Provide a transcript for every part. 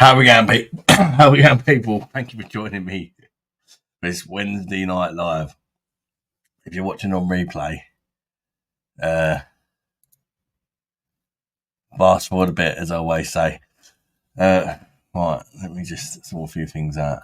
How we going, people? How we going, people? Thank you for joining me this Wednesday night live. If you're watching on replay, fast forward a bit, as I always say. Right, let me just sort a few things out.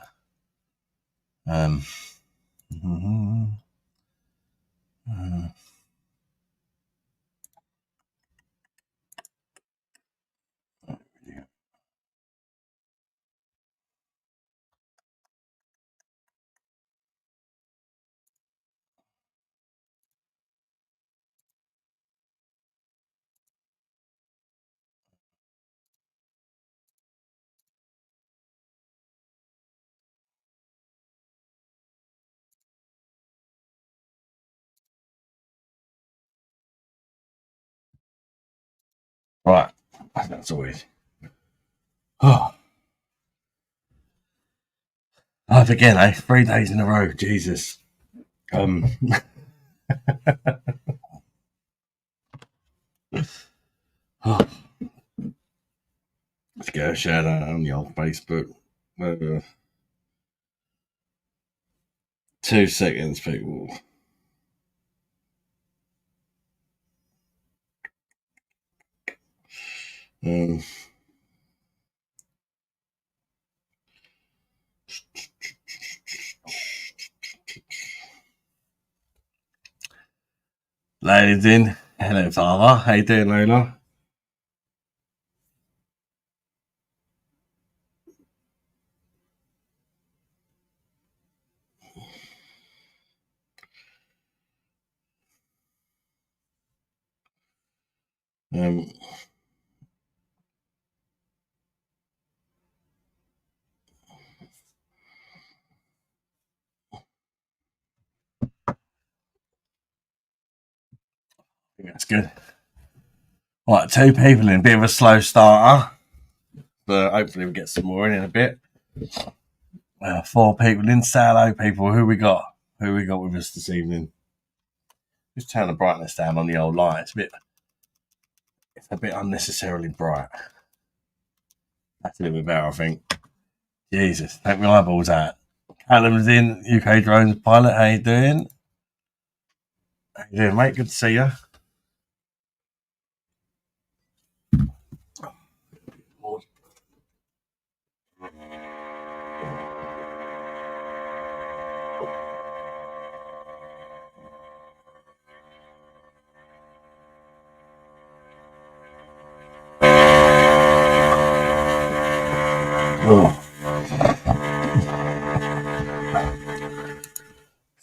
Right, that's always. Live again, eh? 3 days in a row, Jesus. Let's get a shout out on the old Facebook. 2 seconds, people. Ladies in. Hello, Father. How you doing, Lola? That's good. Right, 2 people in. A bit of a slow starter. But hopefully we'll get some more in a bit. 4 people in. Say hello, people. Who we got? Who we got with us this evening? Just turn the brightness down on the old light. It's a bit unnecessarily bright. That's a little bit better, I think. Jesus, take my eyeballs out. Callum's in. UK Drones Pilot. How you doing? How you doing, mate? Good to see you.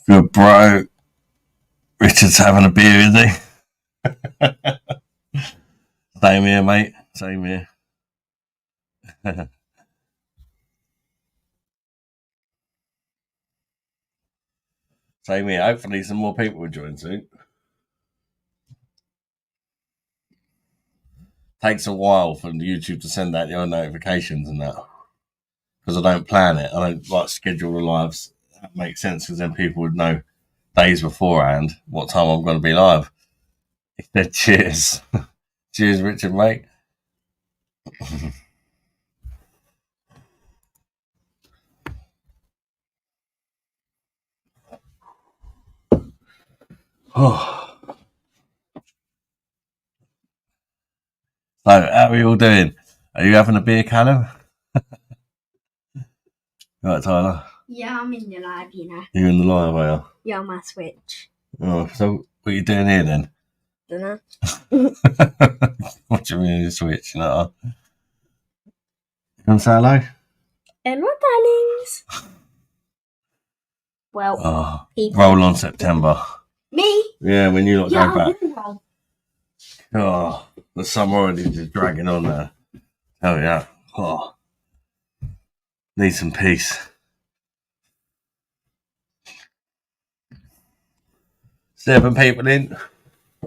Good, bro. Richard's having a beer, is he? Same here, mate. Same here. Same here. Hopefully some more people will join soon. Takes a while for YouTube to send out your notifications and that. Because I don't plan it. I don't like schedule the lives. That makes sense because then people would know days beforehand what time I'm going to be live. Cheers. Cheers, Richard, mate. So, how are we all doing? Are you having a beer, Callum? Right, Tyler? Yeah, I'm in the live, you know. You're in the live, are you? Yeah, on my Switch. Oh, so what are you doing here then? Dunno. What do you mean your Switch? No. You want to say hello? Hello, darlings. Well, roll on September. Me? Yeah, when you lot go back. Roll. Oh, the summer already just dragging on there. Oh yeah. Oh, need some peace. 7 people in.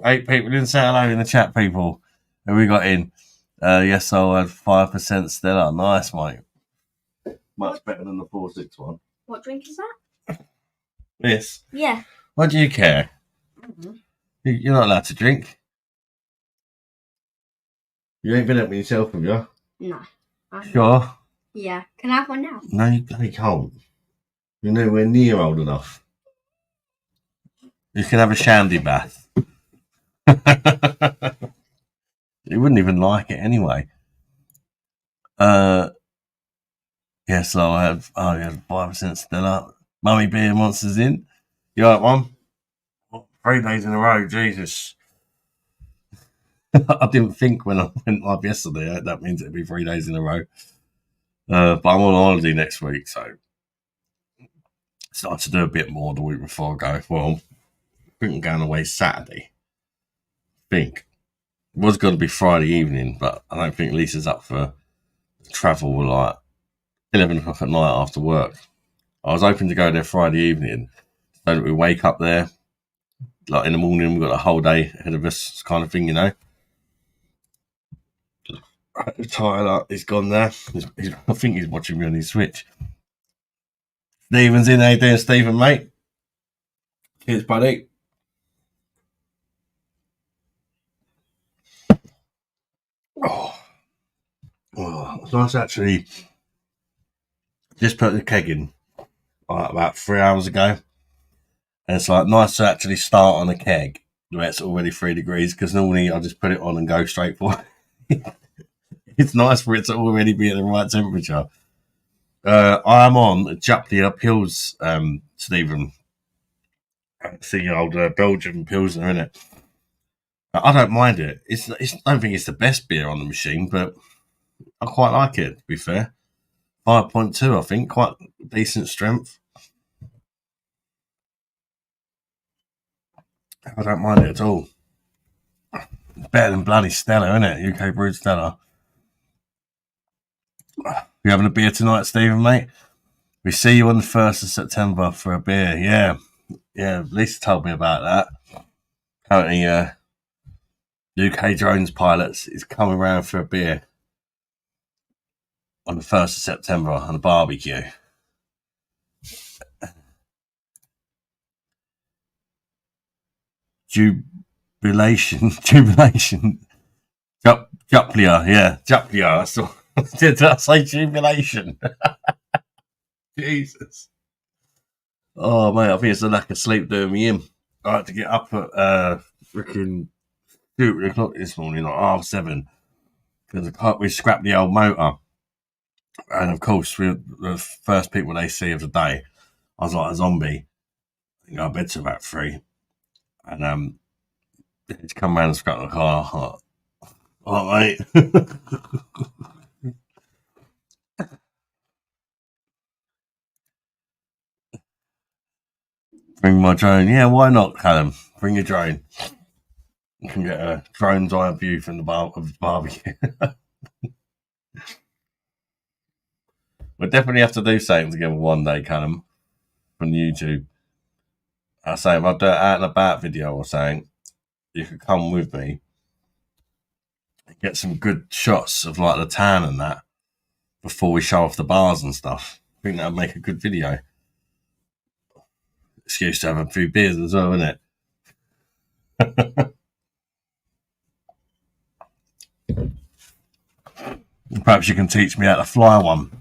8 people in. Say hello in the chat, people. Who we got in? Yes, I had 5% Stella. Nice, mate. Much better than the 461. What drink is that? Yes. Yeah. Why do you care? Mm-hmm. You're not allowed to drink. You ain't been up with yourself, have you? No. Sure. Yeah. Can I have one now? No, you can't. You're nowhere near old enough. You can have a shandy bath. You wouldn't even like it anyway. Yeah, so I had 5% Stella. Mummy Beer Monsters in. You like one? 3 days in a row, Jesus. I didn't think when I went live yesterday that means it'd be 3 days in a row. But I'm on holiday next week, so start to do a bit more the week before I go. Well, I think I'm going away Saturday. I think. It was going to be Friday evening, but I don't think Lisa's up for travel like 11 o'clock at night after work. I was hoping to go there Friday evening so that we wake up there. Like in the morning, we've got a whole day ahead of us, kind of thing, you know. Tyler, he's gone there. I think he's watching me on his Switch. Stephen's in. How you doing, Stephen, mate? Cheers, buddy. Oh, it's nice actually. Just put the keg in about 3 hours ago. And it's like nice to actually start on a keg where it's already 3 degrees because normally I just put it on and go straight for it. It's nice for it to already be at the right temperature. I'm on Japlia Pils, Stephen. It's the old Belgian Pilsner, isn't it? I don't mind it. I don't think it's the best beer on the machine, but I quite like it, to be fair. 5.2, I think. Quite decent strength. I don't mind it at all. Better than bloody Stella, isn't it? UK brewed Stella. You having a beer tonight, Stephen, mate? We see you on the 1st of September for a beer. Yeah. Lisa told me about that. Apparently, UK Drones Pilots is coming around for a beer on the 1st of September on a barbecue. Jubilation. Japlia, yeah. Japlia, that's all. Did I say jubilation? Jesus. Oh, mate, I think it's a lack of sleep doing me in. I had to get up at freaking 2 o'clock this morning, like 7:30, because we scrapped the old motor. And of course, we're the first people they see of the day. I was like a zombie. I go to bed till about 3. And it's come around and scrap the car. Oh, mate. Bring my drone. Yeah, why not, Callum? Bring your drone. You can get a drone's eye view from the barbecue. We'll definitely have to do something together one day, Callum, from YouTube. I say, if I do an out and about video or something, you could come with me and get some good shots of like the tan and that before we show off the bars and stuff. I think that would make a good video. Excuse to have a few beers as well, isn't it? Perhaps you can teach me how to fly one.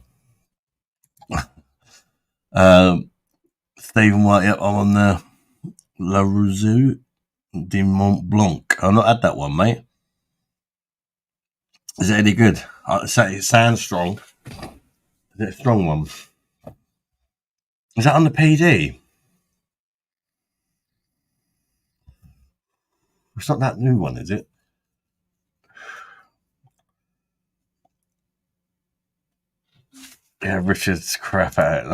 Stephen White, yep, I'm on the La Rousseau de Mont Blanc. I've not had that one, mate. Is it any good? It sounds strong. Is it a strong one? Is that on the PD? It's not that new one, is it? Yeah, Richard's crap at it.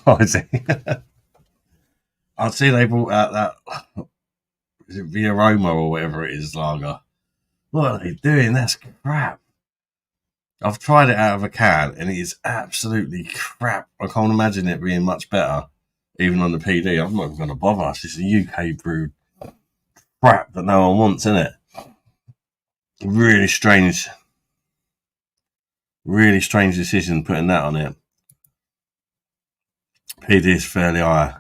Oh, is he? I see they brought out that, is it the Aroma or whatever it is, lager. What are they doing? That's crap. I've tried it out of a can and it is absolutely crap. I can't imagine it being much better, even on the PD. I'm not even going to bother. It's just a UK brewed crap that no one wants, isn't it? Really strange decision putting that on it. PD is fairly high.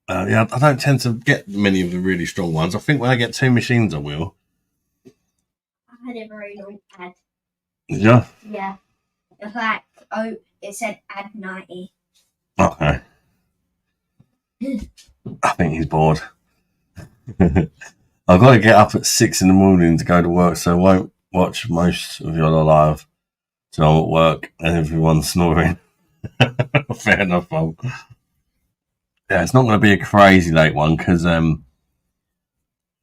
Yeah, I don't tend to get many of the really strong ones. I think when I get 2 machines, I will. I had a very long ad. Yeah. Yeah. It was like, it said ad 90. Okay. I think he's bored. I've got to get up at 6 in the morning to go to work, so I won't watch most of your live till I'm at work and everyone's snoring. Fair enough, Bob. Yeah, it's not going to be a crazy late one because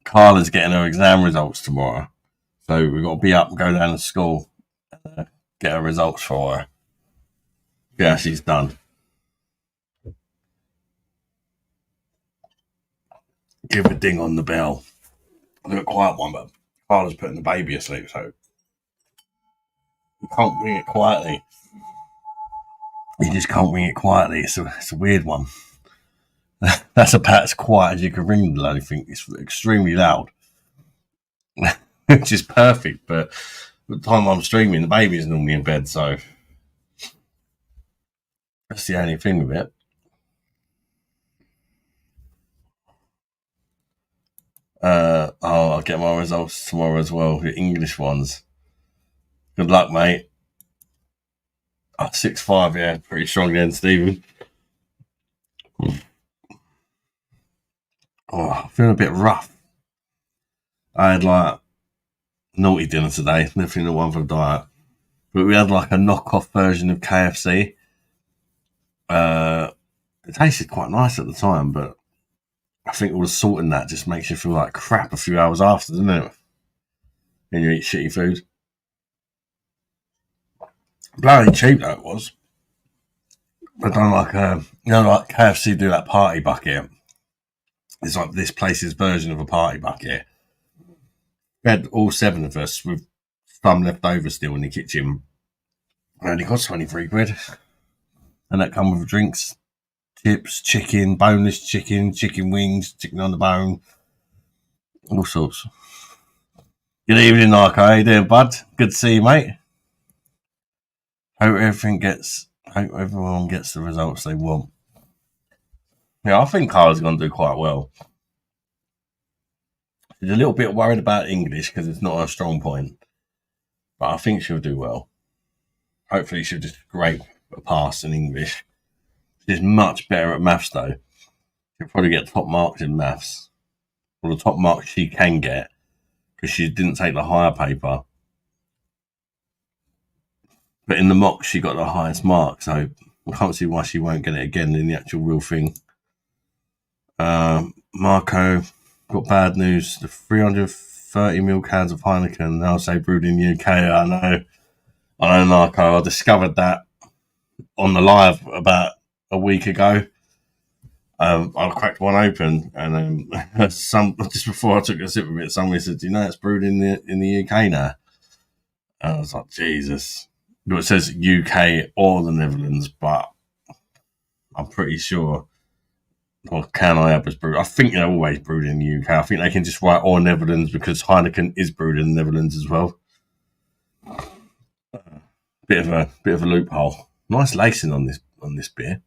Carla's getting her exam results tomorrow. So we've got to be up and go down to school and get her results for her. Yeah, she's done. Give a ding on the bell. I'll do a quiet one, but Carla's putting the baby asleep, so you can't ring it quietly. You just can't ring it quietly. It's a weird one. That's about as quiet as you can ring the bloody thing. It's extremely loud, which is perfect. But the time I'm streaming, the baby's normally in bed, so that's the only thing with it. I'll get my results tomorrow as well, the English ones. Good luck, mate. 6'5", yeah, pretty strong then, Stephen. Oh, I'm feeling a bit rough. I had like naughty dinner today, definitely not one for the diet. But we had like a knockoff version of KFC. It tasted quite nice at the time, but I think all the salt in that just makes you feel like crap a few hours after, doesn't it? When you eat shitty food. Bloody cheap though it was. I don't like, like KFC do that party bucket. It's like this place's version of a party bucket. We had all 7 of us with some left over still in the kitchen. It only cost 23 quid. And that come with drinks, chips, chicken, boneless chicken, chicken wings, chicken on the bone, all sorts. Good evening, Narco. How you doing, bud? Good to see you, mate. Hope everyone gets the results they want. Yeah, I think Carla's going to do quite well. She's a little bit worried about English because it's not her strong point, but I think she'll do well. Hopefully, she'll just scrape a pass in English. She's much better at maths, though. She'll probably get top marks in maths, or the top marks she can get because she didn't take the higher paper. But in the mock, she got the highest mark, so I can't see why she won't get it again in the actual real thing. Marco, got bad news. The 330ml cans of Heineken now say brewed in the UK. I know, Marco. I discovered that on the live about a week ago. I cracked one open, and just before I took a sip of it, somebody said, "Do you know it's brewed in the UK now?" And I was like, Jesus. It says UK or the Netherlands, but I'm pretty sure. Or can I have was brewed? I think they're always brewed in the UK. I think they can just write or Netherlands because Heineken is brewed in the Netherlands as well. Bit of a loophole. Nice lacing on this beer.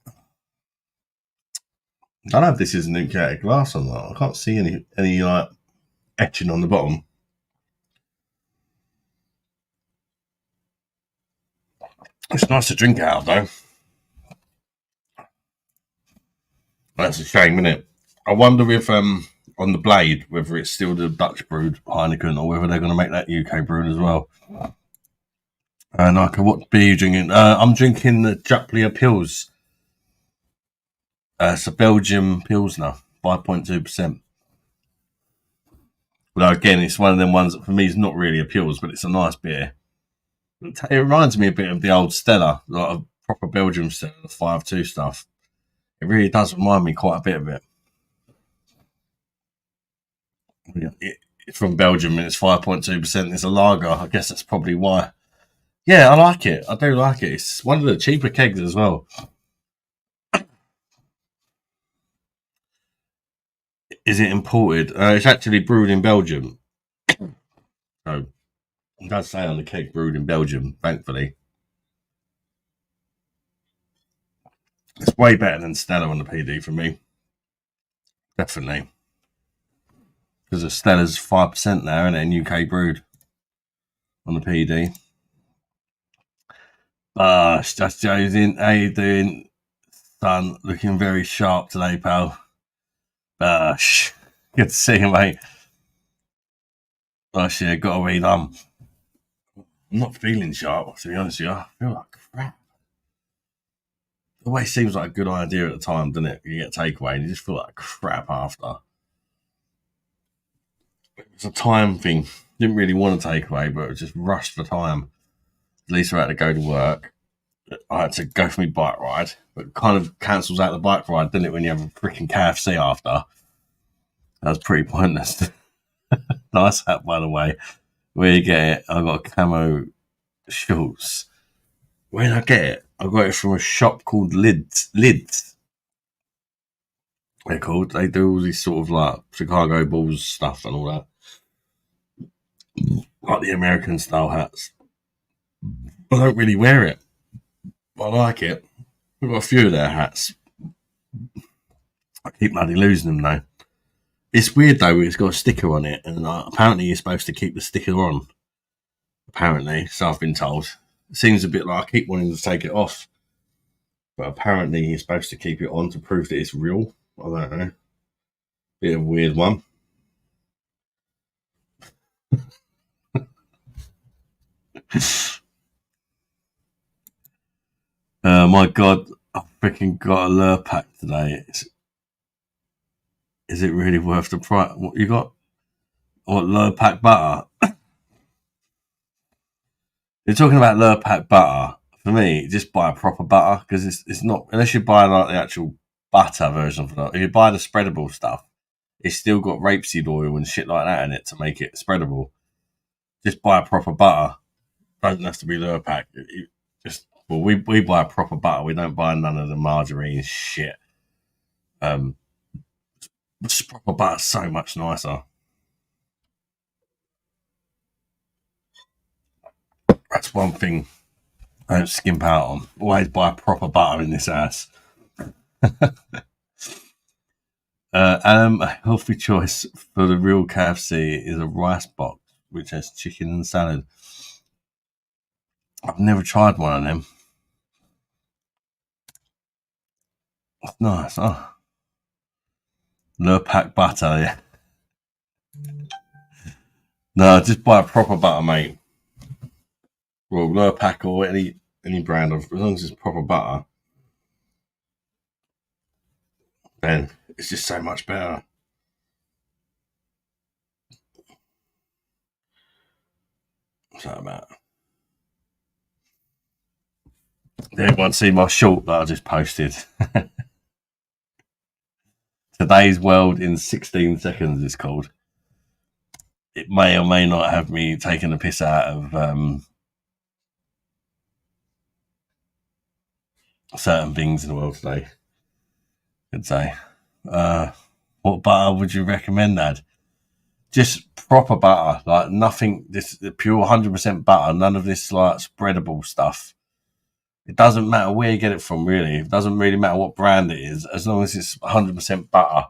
I don't know if this is an insulated glass or not. I can't see any like etching on the bottom. It's nice to drink out of, though. That's a shame, isn't it? I wonder if on the blade whether it's still the Dutch brewed Heineken or whether they're going to make that UK brewed as well. Nike, what beer are you drinking? I'm drinking the Jupiler Pils. It's a Belgian Pilsner, 5.2%. Well, again, it's one of them ones that for me is not really a Pils, but it's a nice beer. It reminds me a bit of the old Stella, like a proper Belgian Stella, the 5.2 stuff. It really does remind me quite a bit of it. It's from Belgium and it's 5.2%. It's a lager. I guess that's probably why. Yeah, I like it. I do like it. It's one of the cheaper kegs as well. Is it imported? It's actually brewed in Belgium. So it does say on the keg brewed in Belgium, thankfully. It's way better than Stella on the PD for me. Definitely. because Stella's 5% now, and then UK brewed on the PD. Bosh, just Josie. How you doing, son? Looking very sharp today, pal. Bosh, good to see you, mate. Bosh, yeah, got to read. I'm not feeling sharp, to be honest with you. I feel like crap. It always seems like a good idea at the time, doesn't it? You get takeaway and you just feel like crap after. It's a time thing. Didn't really want to take away, but it was just rushed for time. At least I had to go to work. I had to go for my bike ride, but it kind of cancels out the bike ride, doesn't it, when you have a freaking KFC after? That was pretty pointless. Nice hat, by the way. Where you get it? I got camo shorts. Where did I get it? I got it from a shop called Lids. They're called. They do all these sort of like Chicago Bulls stuff and all that. Like the American style hats. I don't really wear it. I like it. We've got a few of their hats. I keep bloody losing them though. It's weird though, it's got a sticker on it, and apparently you're supposed to keep the sticker on. Apparently, so I've been told. It seems a bit like I keep wanting to take it off, but apparently you're supposed to keep it on to prove that it's real. I don't know. Bit of a weird one. My God, I freaking got a lure pack today. Is it really worth the price? What you got? What, lure pack butter? You're talking about lure pack butter. For me, just buy a proper butter, because it's not, unless you buy like the actual butter version of it. If you buy the spreadable stuff, it's still got rapeseed oil and shit like that in it to make it spreadable. Just buy a proper butter. Doesn't have to be lure pack. We buy a proper butter. We don't buy none of the margarine shit. Just proper butter's so much nicer. That's one thing I don't skimp out on. Always buy proper butter in this house. A healthy choice for the real KFC is a rice box, which has chicken and salad. I've never tried one of them. It's nice, huh? Lure pack butter, yeah. No, just buy a proper butter, mate. Well, lure pack or any brand of, as long as it's proper butter, then it's just so much better. What's that about? Did anyone see my short that I just posted? Today's World in 16 Seconds is called. It may or may not have me taking the piss out of certain things in the world today. I'd say. What butter would you recommend, Dad? Just proper butter, like nothing. This pure 100% butter. None of this like spreadable stuff. It doesn't matter where you get it from, really. It doesn't really matter what brand it is, as long as it's 100% butter.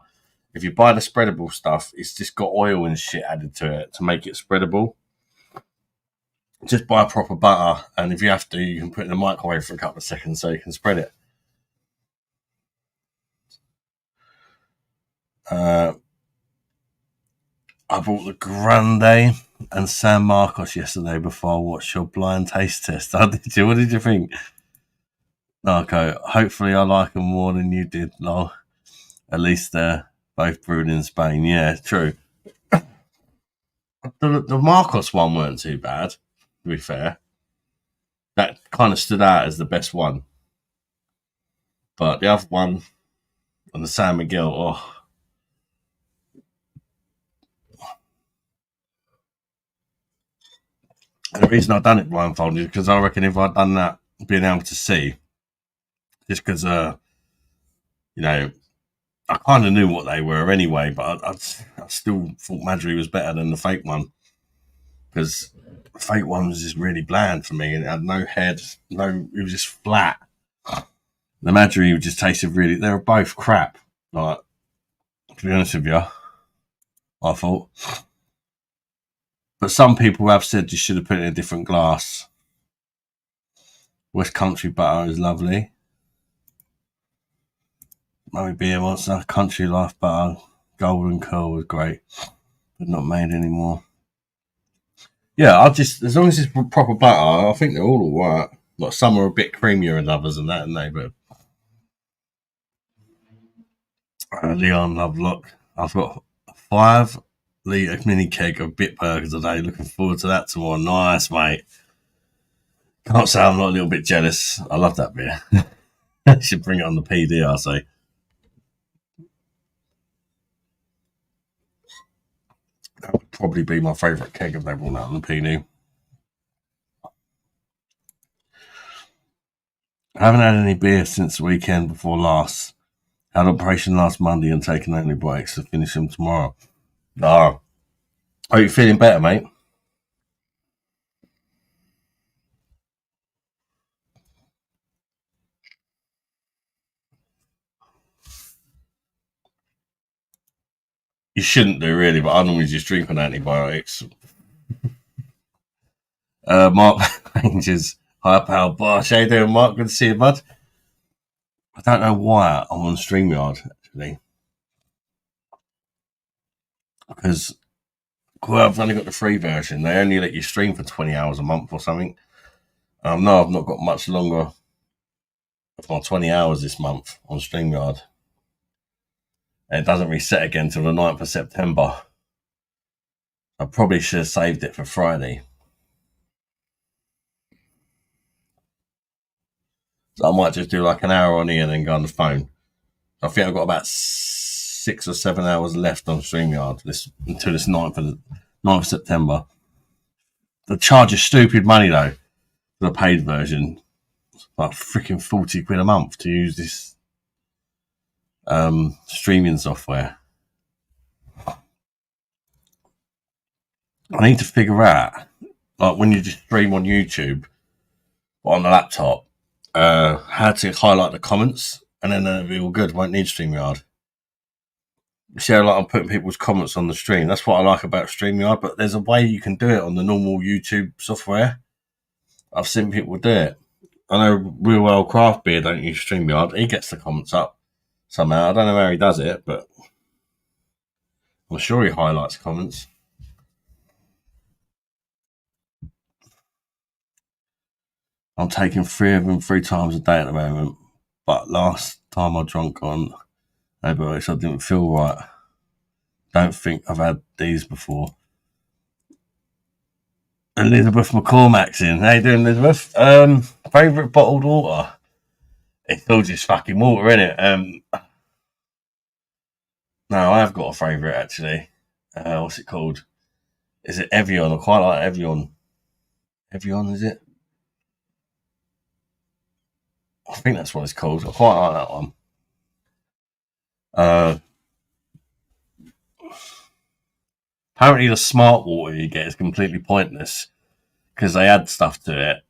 If you buy the spreadable stuff, it's just got oil and shit added to it to make it spreadable. Just buy proper butter, and if you have to, you can put it in the microwave for a couple of seconds so you can spread it. I bought the Grande and San Marcos yesterday before I watched your blind taste test. What did you think? Okay, hopefully I like them more than you did, lol. At least they're both brewed in Spain. Yeah, true. The Marcos one weren't too bad, to be fair. That kind of stood out as the best one. But the other one, and the San Miguel, oh. And the reason I've done it blindfolded is because I reckon if I'd done that, being able to see, just because, you know, I kind of knew what they were anyway, but I still thought Madry was better than the fake one, because the fake one was just really bland for me, and it had no head, it was just flat. The Madry just tasted really, they were both crap. Like, to be honest with you, I thought. But some people have said you should have put it in a different glass. West Country butter is lovely. Mummy Beer Monster, Country Life butter, Golden Curl was great, but not made anymore. Yeah, as long as it's proper butter, I think they're all alright. Like some are a bit creamier than others and that, aren't they? But Leon Lovelock, I've got a 5-litre mini keg of Bit Burgers today. Looking forward to that tomorrow. Nice, mate. Can't say I'm not a little bit jealous. I love that beer. Should bring it on the PD, I say. That would probably be my favourite keg if they brought that on the PD. I haven't had any beer since the weekend before last. Had operation last Monday and taken only breaks to finish them tomorrow. Oh. Are you feeling better, mate? You shouldn't do, really, but I normally just drink on antibiotics. Mark Rangers, high power BOSH. How you doing, Mark? Good to see you, bud. I don't know why I'm on StreamYard, actually. Because, well, I've only got the free version. They only let you stream for 20 hours a month or something. No, I've not got much longer of my 20 hours this month on StreamYard. And it doesn't reset again until the 9th of September. I probably should have saved it for Friday. So I might just do like an hour on here and then go on the phone. I think I've got about 6 or 7 hours left on StreamYard until this 9th of September. They charge you stupid money, though, for the paid version. It's like freaking 40 quid a month to use this streaming software. I need to figure out, like when you just stream on YouTube or on the laptop, how to highlight the comments, and then it'll be all good. Won't need StreamYard. See how like I'm putting people's comments on the stream. That's what I like about StreamYard. But there's a way you can do it on the normal YouTube software. I've seen people do it. I know Real Well Craft Beer don't use StreamYard. He gets the comments up somehow. I don't know how he does it, but I'm sure he highlights comments. I'm taking 3 of them 3 times a day at the moment. But last time I drank on antibiotics, I didn't feel right. Don't think I've had these before. Elizabeth McCormack's in. How you doing, Elizabeth? Favourite bottled water? It's all just fucking water, innit? No, I have got a favourite, actually. What's it called? Is it Evian? I quite like Evian. Evian, is it? I think that's what it's called. I quite like that one. Apparently the smart water you get is completely pointless because they add stuff to it,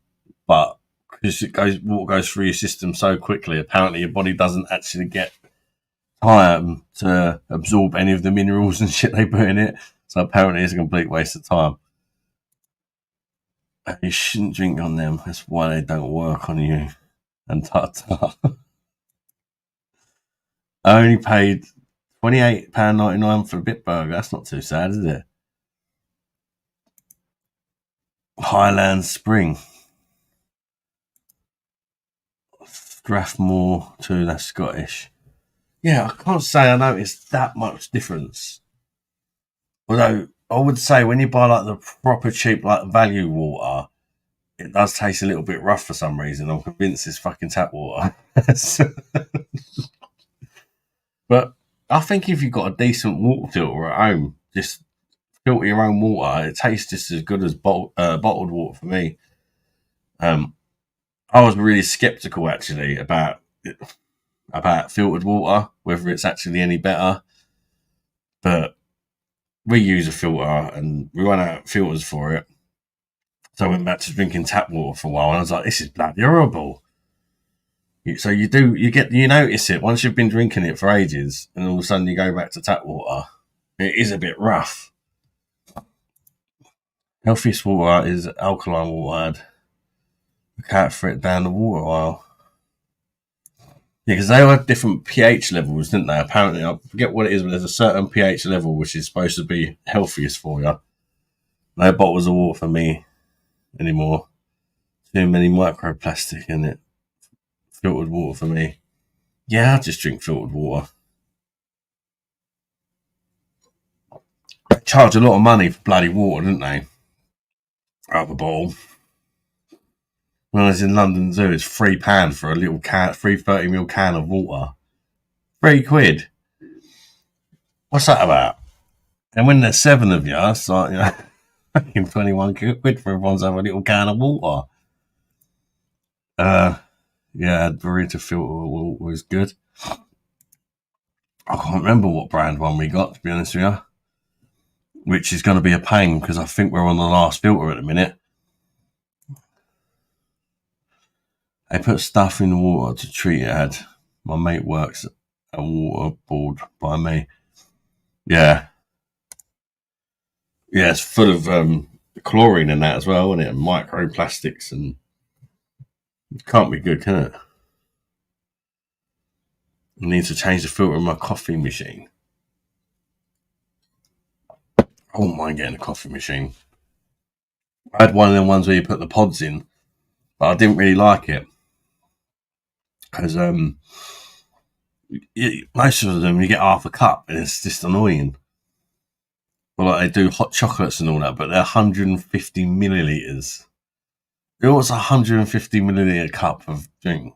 but because water goes through your system so quickly, apparently your body doesn't actually get time to absorb any of the minerals and shit they put in it. So apparently it's a complete waste of time. You shouldn't drink on them. That's why they don't work on you. And ta-ta. I only paid £28.99 for a Bit Burger. That's not too sad, is it? Highland Spring. Strathmore too, that's Scottish. Yeah, I can't say I noticed that much difference. Although I would say when you buy like the proper cheap like value water, it does taste a little bit rough for some reason. I'm convinced it's fucking tap water. But I think if you've got a decent water filter at home, just filter your own water. It tastes just as good as bottled water for me. I was really skeptical actually about filtered water, whether it's actually any better. But we use a filter and we run out of filters for it. So I went back to drinking tap water for a while and I was like, this is bloody horrible. So you notice it once you've been drinking it for ages and all of a sudden you go back to tap water. It is a bit rough. Healthiest water is alkaline water. Look out for it down the water aisle. Yeah, because they all had different pH levels, didn't they? Apparently, I forget what it is, but there's a certain pH level which is supposed to be healthiest for you. No bottles of water for me anymore. Too many microplastic in it. Filtered water for me. Yeah, I just drink filtered water. They charge a lot of money for bloody water, didn't they? Out of a bottle. When I was in London Zoo, it's £3 for a little can, 330ml can of water. £3. What's that about? And when there's 7 of you, it's like, 21 quid for everyone's have a little can of water. Yeah, Burrito filter was good. I can't remember what brand one we got, to be honest with you. Which is going to be a pain because I think we're on the last filter at the minute. They put stuff in the water to treat it. My mate works at a water board by me. Yeah. Yeah, it's full of chlorine in that as well, isn't it? And microplastics, and it can't be good, can it? I need to change the filter in my coffee machine. I wouldn't mind getting a coffee machine. I had one of them ones where you put the pods in, but I didn't really like it because most of them you get half a cup and it's just annoying. Well, like they do hot chocolates and all that, but they're 150 millilitres. You know what's a 150 milliliter cup of drink?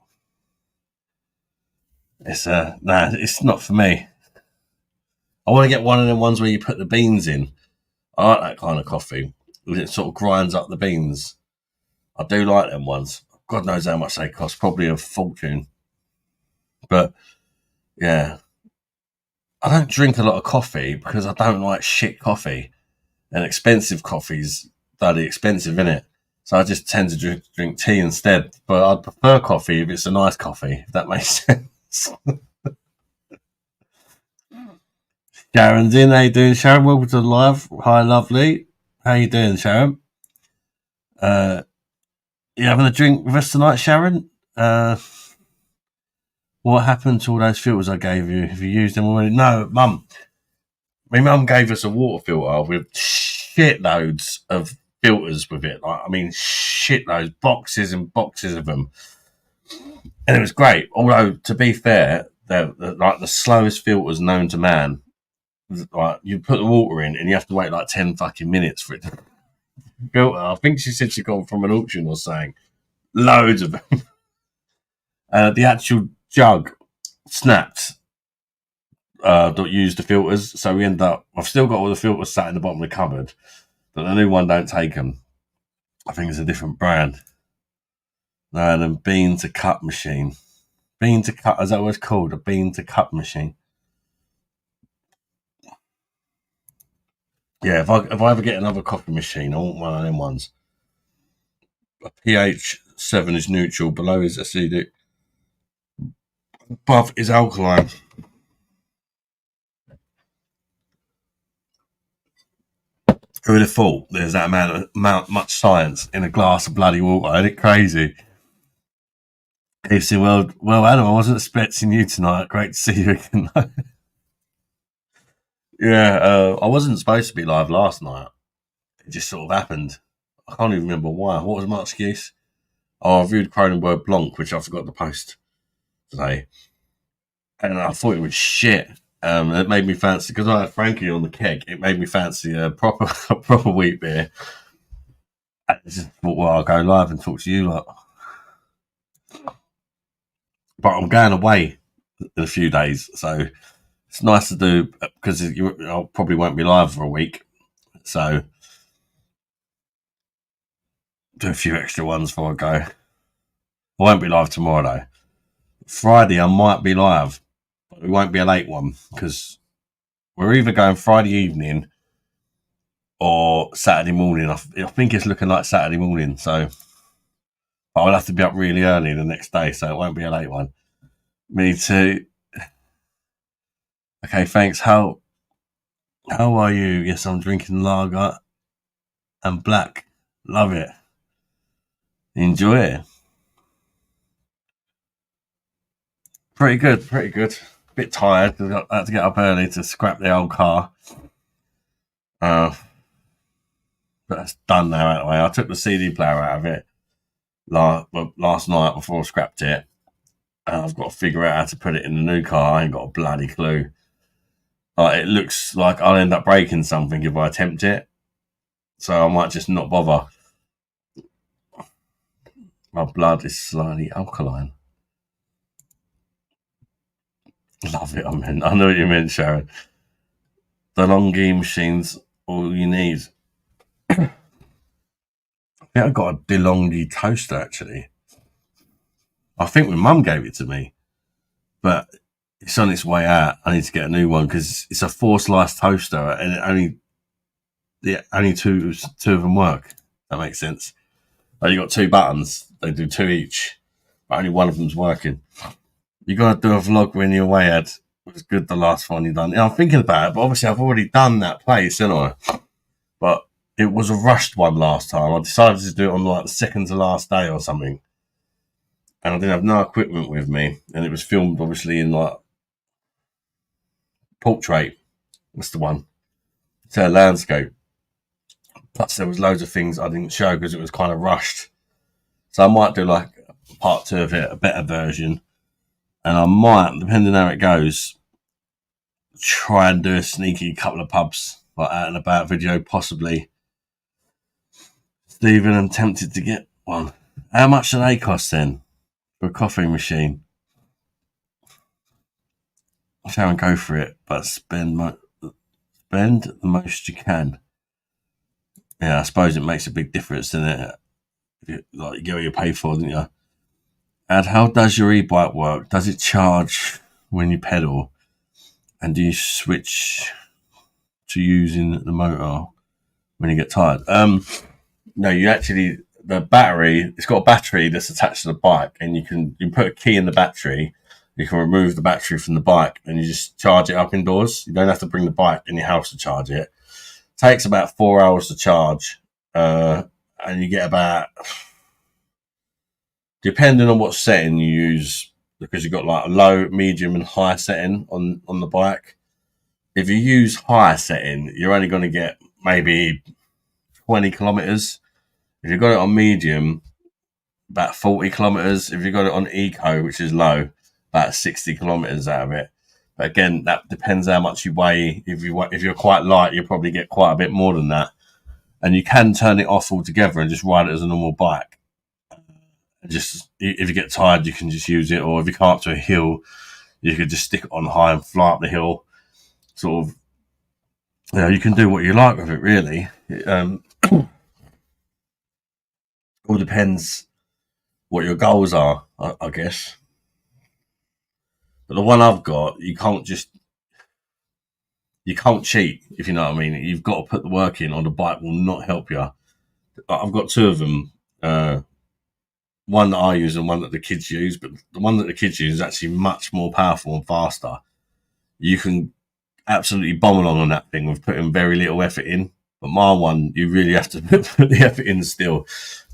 It's it's not for me. I want to get one of them ones where you put the beans in. I like that kind of coffee. It sort of grinds up the beans. I do like them ones. God knows how much they cost. Probably a fortune. But yeah, I don't drink a lot of coffee because I don't like shit coffee, and expensive coffee's bloody expensive, innit? So I just tend to drink tea instead. But I'd prefer coffee if it's a nice coffee, if that makes sense. Sharon's in. How you doing, Sharon? Welcome to the live. Hi, lovely. How you doing, Sharon? You having a drink with us tonight, Sharon? What happened to all those filters I gave you? Have you used them already? No, Mum. My mum gave us a water filter with shitloads of filters with it. Like, I mean, shitloads, boxes and boxes of them. And it was great. Although, to be fair, they're like the slowest filters known to man. Like, you put the water in and you have to wait like 10 fucking minutes for it to filter. I think she said she got them from an auction or something. Loads of them. The actual jug snapped. Don't use the filters, so we end up. I've still got all the filters sat in the bottom of the cupboard, but the new one don't take them. I think it's a different brand. And then bean to cup machine. Bean to cup, is that what it's called? A bean to cup machine. Yeah, if I ever get another coffee machine, I want one of them ones. A pH 7 is neutral, below is acidic, above is alkaline. Who would have thought there's that much science in a glass of bloody water? Isn't it crazy? He said, well, Adam, I wasn't expecting you tonight. Great to see you again. Yeah, I wasn't supposed to be live last night. It just sort of happened. I can't even remember why. What was my excuse? Oh, I reviewed Cronenberg Blanc, which I forgot to post today. And I thought it was shit. It made me fancy, because I had Frankie on the keg, it made me fancy a proper wheat beer. I just thought, well, I'll go live and talk to you lot. But I'm going away in a few days, so it's nice to do, because I probably won't be live for a week. So do a few extra ones before I go. I won't be live tomorrow though. Friday I might be live, but it won't be a late one because we're either going Friday evening or Saturday morning. I think it's looking like Saturday morning, so I'll have to be up really early the next day, so it won't be a late one. Me too. Okay, thanks. How How are you? Yes, I'm drinking lager and black. Love it. Enjoy it. Pretty good, pretty good. Bit tired because I had to get up early to scrap the old car. But that's done now, out of the way. I took the CD player out of it last night before I scrapped it. I've got to figure out how to put it in the new car. I ain't got a bloody clue. It looks like I'll end up breaking something if I attempt it. So I might just not bother. My blood is slightly alkaline. Love it, I know what you meant, Sharon. The DeLonghi machine's all you need. I think I got a DeLonghi toaster, actually. I think my mum gave it to me. But it's on its way out. I need to get a new one because it's a 4-slice toaster and only two of them work. That makes sense. You got 2 buttons. They do 2 each, but only one of them's working. You got to do a vlog when you're away, Ed. It was good the last one you done. I'm thinking about it, but obviously I've already done that place, haven't I? But it was a rushed one last time. I decided to do it on like the second to last day or something. And I didn't have no equipment with me. And it was filmed obviously in like portrait. That's the one. It's a landscape. Plus there was loads of things I didn't show because it was kind of rushed. So I might do like part 2 of it, a better version. And I might, depending on how it goes, try and do a sneaky couple of pubs, like out and about video, possibly. Stephen, I'm tempted to get one. How much do they cost then for a coffee machine? Sharon, go for it, but spend the most you can. Yeah, I suppose it makes a big difference, doesn't it? You get what you pay for, don't you? And how does your e-bike work? Does it charge when you pedal? And do you switch to using the motor when you get tired? No, you actually, the battery, it's got a battery that's attached to the bike, and you put a key in the battery. You can remove the battery from the bike and you just charge it up indoors. You don't have to bring the bike in your house to charge it. Takes about 4 hours to charge, and you get about, depending on what setting you use, because you've got like a low, medium, and high setting on the bike. If you use high setting, you're only going to get maybe 20 kilometers. If you've got it on medium, about 40 kilometers. If you've got it on eco, which is low, about 60 kilometers out of it. But again, that depends how much you weigh. If you're quite light, you'll probably get quite a bit more than that. And you can turn it off altogether and just ride it as a normal bike. Just if you get tired, you can just use it. Or if you come up to a hill, you could just stick it on high and fly up the hill. Sort of, you can do what you like with it, really. All depends what your goals are, I guess. But the one I've got, you can't cheat, if you know what I mean. You've got to put the work in, or the bike will not help you. I've got 2 of them. One that I use and one that the kids use, but the one that the kids use is actually much more powerful and faster. You can absolutely bomb along on that thing with putting very little effort in. But my one, you really have to put the effort in still.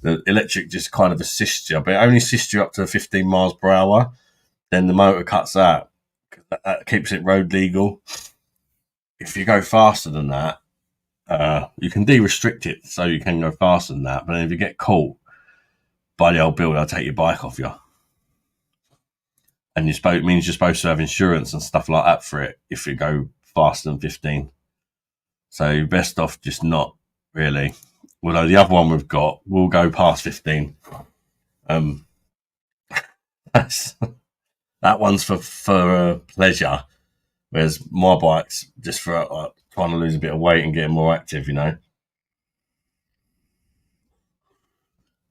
The electric just kind of assists you, but it only assists you up to 15 miles per hour. Then the motor cuts out. That keeps it road legal. If you go faster than that, you can de-restrict it so you can go faster than that. But then if you get caught by the old bill, they'll take your bike off you. And it means you're supposed to have insurance and stuff like that for it if you go faster than 15. So you're best off just not, really. Although the other one we've got will go past 15. That one's for pleasure, whereas my bike's just for trying to lose a bit of weight and getting more active,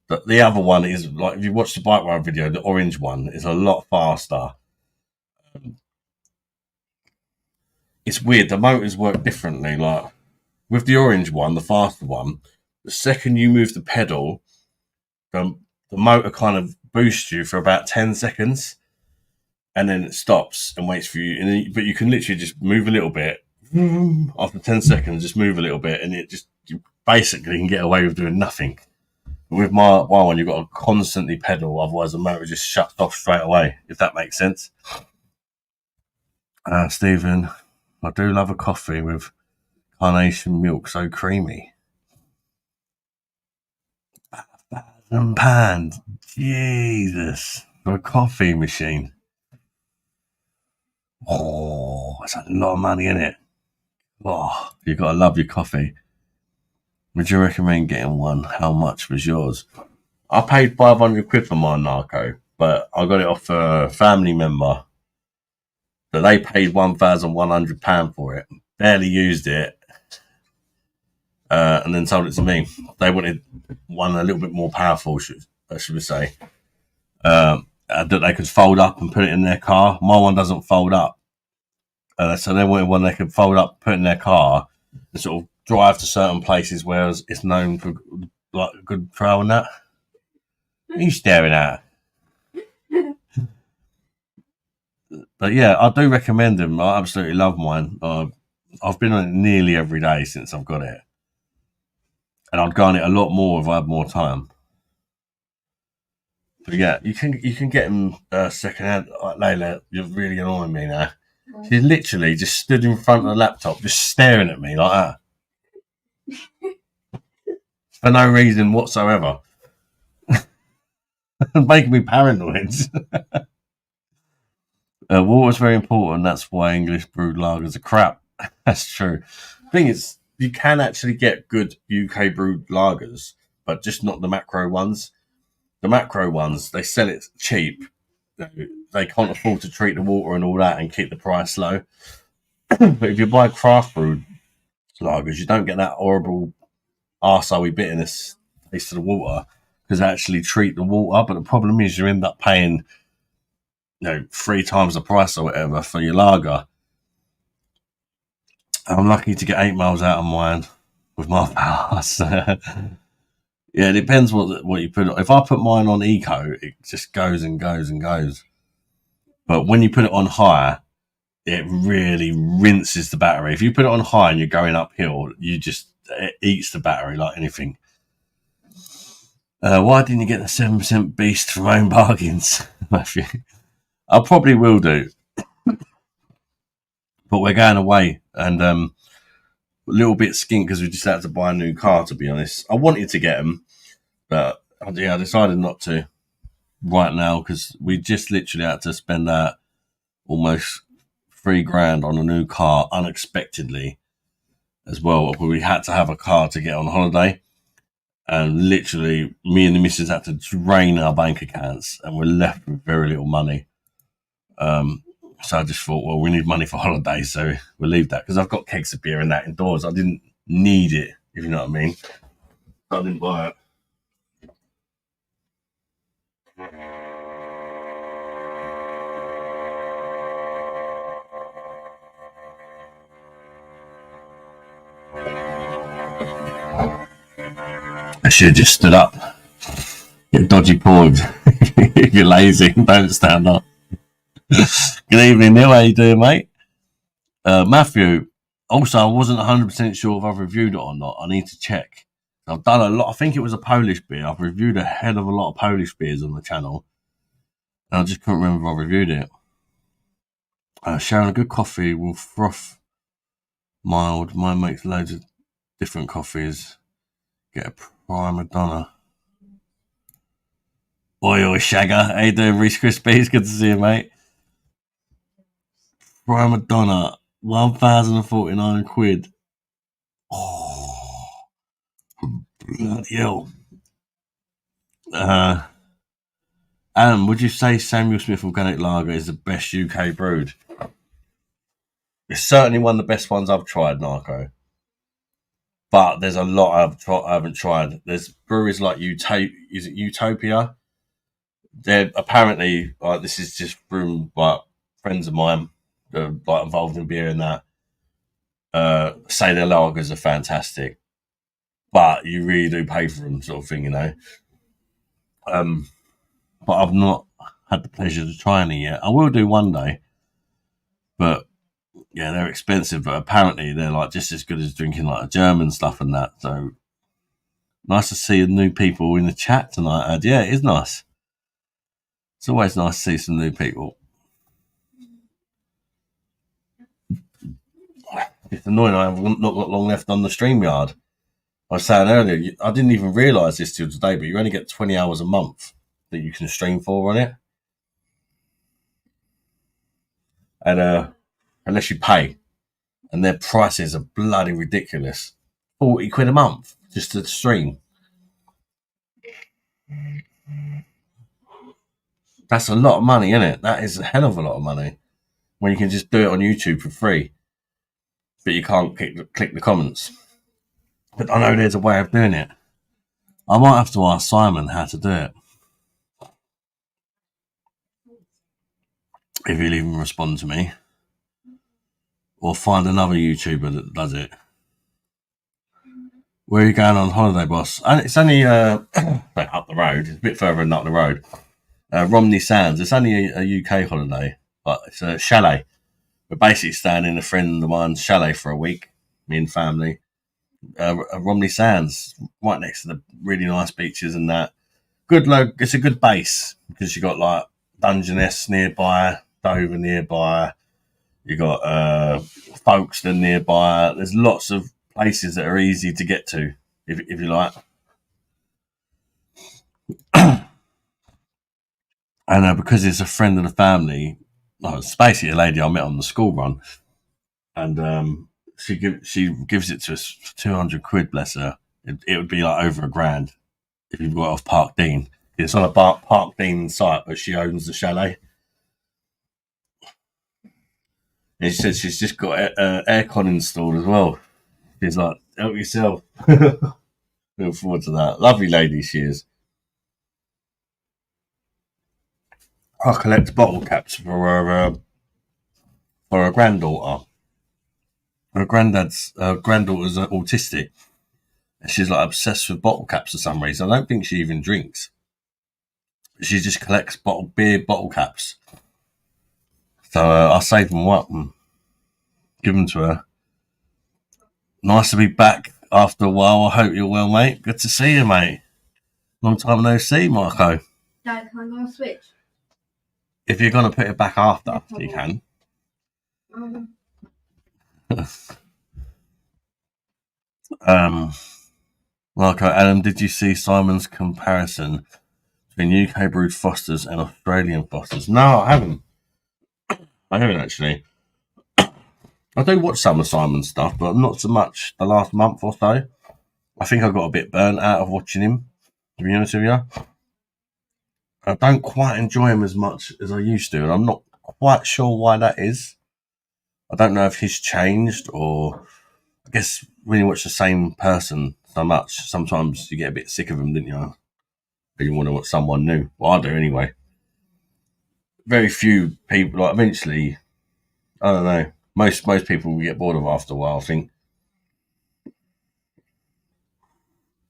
But the other one is, like, if you watch the bike ride video, the orange one is a lot faster. It's weird. The motors work differently. Like with the orange one, the faster one, the second you move the pedal, the motor kind of boosts you for about 10 seconds, and then it stops and waits for you. But you can literally just move a little bit, after 10 seconds, just move a little bit, and you basically can get away with doing nothing. But with my one, you've got to constantly pedal, otherwise the motor just shuts off straight away, if that makes sense. Stephen, I do love a coffee with carnation milk, so creamy. £1,000, Jesus, for a coffee machine. Oh, that's a lot of money, isn't it? Oh, you've got to love your coffee. Would you recommend getting one? How much was yours? I paid £500 for my Narco, but I got it off a family member. So they paid £1,100 for it. Barely used it, and then sold it to me. They wanted one a little bit more powerful, should we say, that they could fold up and put it in their car. My one doesn't fold up, so they wanted one they could fold up, put in their car, and sort of drive to certain places where it's known for like a good trail and that. What are you staring at? But yeah, I do recommend them. I absolutely love mine. I've been on it nearly every day since I've got it, and I'd go on it a lot more if I had more time. But yeah, you can get them second hand. Layla, you're really annoying me now. She literally just stood in front of the laptop, just staring at me like that, for no reason whatsoever, making me paranoid. Water's very important. That's why English brewed lagers are crap. That's true. The thing is, you can actually get good UK brewed lagers, but just not the macro ones. The macro ones, they sell it cheap. They can't afford to treat the water and all that and keep the price low. But if you buy craft brewed lagers, you don't get that horrible arsehole bitterness taste of the water because they actually treat the water. But the problem is you end up paying 3 times the price or whatever for your lager. I'm lucky to get 8 miles out of mine with my house. Yeah, it depends what you put. If I put mine on eco, it just goes and goes and goes. But when you put it on high, it really rinses the battery. If you put it on high and you're going uphill, it eats the battery like anything. Why didn't you get the 7% beast from Own Bargains, Matthew? I probably will do, but we're going away and a little bit skint because we just had to buy a new car. To be honest, I wanted to get them, but I decided not to right now because we just literally had to spend that almost $3,000 on a new car unexpectedly as well. We had to have a car to get on holiday, and literally me and the missus had to drain our bank accounts, and we're left with very little money. So I just thought, well, we need money for holiday, so we'll leave that because I've got kegs of beer and that indoors. I didn't need it, if you know what I mean. I didn't buy it. I should have just stood up. Get dodgy pawed. If you're lazy, don't stand up. Good evening, Neil. How you doing, mate? Matthew. Also, I wasn't 100% sure if I've reviewed it or not. I need to check. I've done a lot. I think it was a Polish beer. I've reviewed a hell of a lot of Polish beers on the channel. And I just couldn't remember if I reviewed it. Sharing a good coffee will froth mild. Mine makes loads of different coffees. Get a prima donna. Oi, Shagger. How you doing, Reese Crispy? It's good to see you, mate. Prima donna. 1,049 quid. Oh, bloody hell. Adam, would you say Samuel Smith Organic Lager is the best UK brewed? It's certainly one of the best ones I've tried, Narco. But there's a lot I haven't tried. There's breweries like is it Utopia? They're apparently this is just from friends of mine involved in beer and that. Say their lagers are fantastic, but you really do pay for them, sort of thing, But I've not had the pleasure to try any yet. I will do one day, but Yeah, they're expensive, but apparently they're like just as good as drinking like German stuff and that. So nice to see new people in the chat tonight, Ad. Yeah, it is nice. It's always nice to see some new people. It's annoying I have not got long left on the StreamYard. I was saying earlier, I didn't even realise this till today, but you only get 20 hours a month that you can stream for on it. And unless you pay. And their prices are bloody ridiculous. 40 quid a month just to stream. That's a lot of money, isn't it? That is a hell of a lot of money. When you can just do it on YouTube for free. But you can't click the comments. But I know there's a way of doing it. I might have to ask Simon how to do it. If he'll even respond to me. Or find another YouTuber that does it. Where are you going on holiday, boss? It's only up the road. It's a bit further than up the road. Romney Sands. It's only a UK holiday, but it's a chalet. We're basically staying in a friend of mine's chalet for a week, me and family. Romney Sands, right next to the really nice beaches and that. It's a good base because you got like Dungeness nearby, Dover nearby. You got Folkestone nearby. There's lots of places that are easy to get to if you like. And because it's a friend of the family, it's basically a lady I met on the school run, and she gives it to us for 200 quid. Bless her. It would be like over £1,000 if you've got off Park Dean. It's on a Park Dean site, but she owns the chalet. And she said she's just got aircon installed as well. She's like, help yourself. Look forward to that. Lovely lady she is. I collect bottle caps for her granddaughter. Her granddaughter's autistic. And she's like obsessed with bottle caps for some reason. I don't think she even drinks. She just collects beer bottle caps. So I save them up and give them to her. Nice to be back after a while. I hope you're well, mate. Good to see you, mate. Long time no see, Marco. Dad, can I go on Switch? If you're going to put it back after, you can. Marco, Adam, did you see Simon's comparison between UK brewed Fosters and Australian Fosters? No, I haven't. I haven't actually. I do watch some of Simon's stuff, but not so much the last month or so. I think I got a bit burnt out of watching him, to be honest with you. I don't quite enjoy him as much as I used to, and I'm not quite sure why that is. I don't know if he's changed, or I guess when you watch the same person so much, sometimes you get a bit sick of him, didn't you? But you want to watch someone new. Well, I do anyway. Very few people, like eventually, I don't know. Most people will get bored of after a while.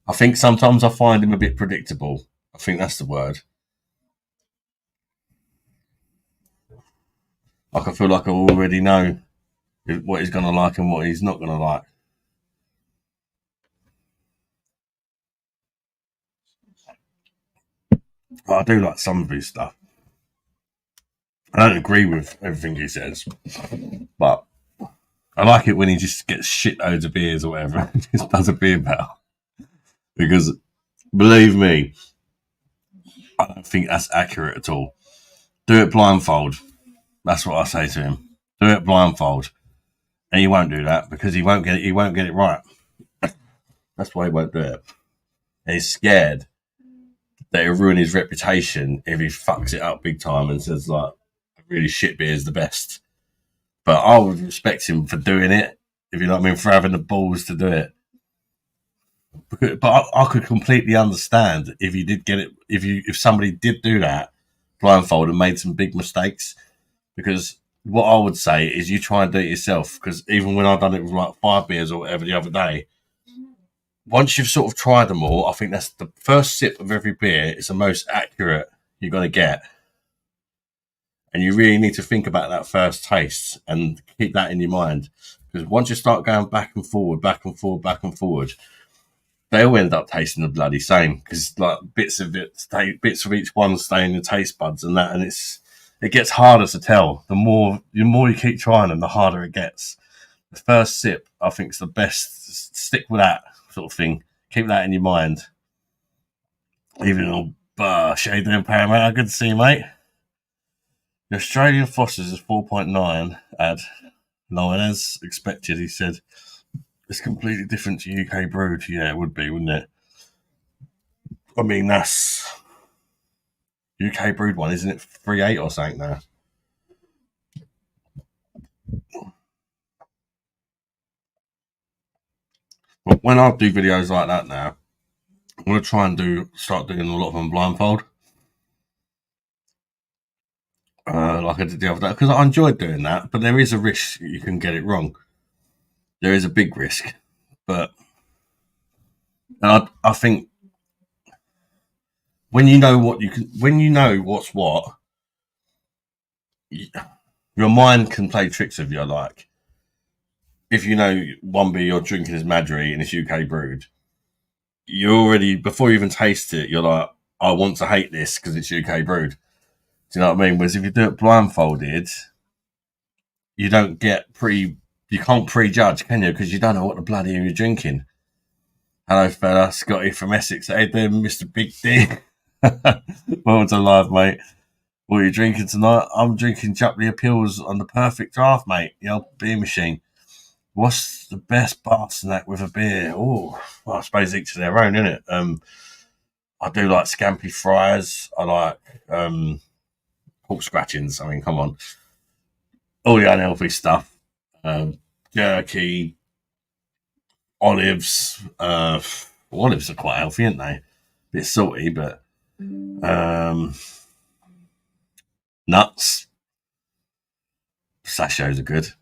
I think sometimes I find him a bit predictable. I think that's the word. Like I feel like I already know what he's going to like and what he's not going to like. But I do like some of his stuff. I don't agree with everything he says, but I like it when he just gets shit loads of beers or whatever and just does a beer battle. Because believe me, I don't think that's accurate at all. Do it blindfold. That's what I say to him. Do it blindfold. And he won't do that because he won't get it right. That's why he won't do it. And he's scared that it'll ruin his reputation if he fucks it up big time and says like really shit beer is the best. But I would respect him for doing it, if you know what I mean, for having the balls to do it. But I could completely understand if you did get it, if somebody did do that blindfold and made some big mistakes. Because what I would say is you try and do it yourself. Because even when I've done it with like 5 beers or whatever the other day, once you've sort of tried them all, I think that's the first sip of every beer is the most accurate you're going to get. And you really need to think about that first taste and keep that in your mind. Because once you start going back and forward, back and forward, back and forward, they all end up tasting the bloody same. Because like bits of each one stay in your taste buds and that, and it gets harder to tell. The more you keep trying them, the harder it gets. The first sip, I think, is the best. Stick with that sort of thing. Keep that in your mind. Even old BOSH, how you doing, Paramount? Good to see you, mate. The Australian Foster's is 4.9 ad. No, and as expected, he said, it's completely different to UK brewed. Yeah, it would be, wouldn't it? I mean, that's UK brewed one, isn't it? 3.8 or something now. But when I do videos like that now, I'm going to try and start doing a lot of them blindfold. Like I did the other day, because I enjoyed doing that, but there is a risk you can get it wrong. There is a big risk, but I think when you know what's what, your mind can play tricks with you. Like if you know one beer you're drinking is Madry and it's UK brewed, you already before you even taste it, you're like, I want to hate this because it's UK brewed. Do you know what I mean? Whereas if you do it blindfolded, you don't get you can't prejudge, can you? Because you don't know what the bloody you're drinking. Hello, fella, Scotty from Essex. Hey there, Mr. Big D. Welcome to live, mate. What are you drinking tonight? I'm drinking Jubilee Appeals on the perfect draft, mate. The old beer machine. What's the best bar snack with a beer? Oh, well, I suppose each of their own, innit? I do like scampi fries. I like pork scratchings. I mean, come on. All the unhealthy stuff. Jerky, olives. Olives are quite healthy, aren't they? A bit salty, but nuts. Pistachios are good.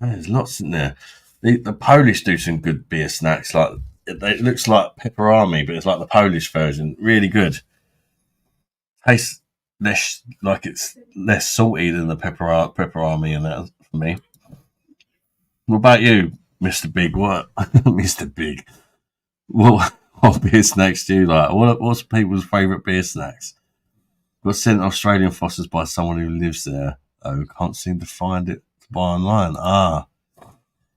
There's lots in there. The Polish do some good beer snacks. Like it looks like pepperami, but it's like the Polish version. Really good. Tastes less like it's less salty than the pepperami and that for me. What about you, Mr. Big? What, Mr. Big? What beer snacks do you like? What's people's favourite beer snacks? Got sent Australian Fosters by someone who lives there. Oh, can't seem to find it to buy online.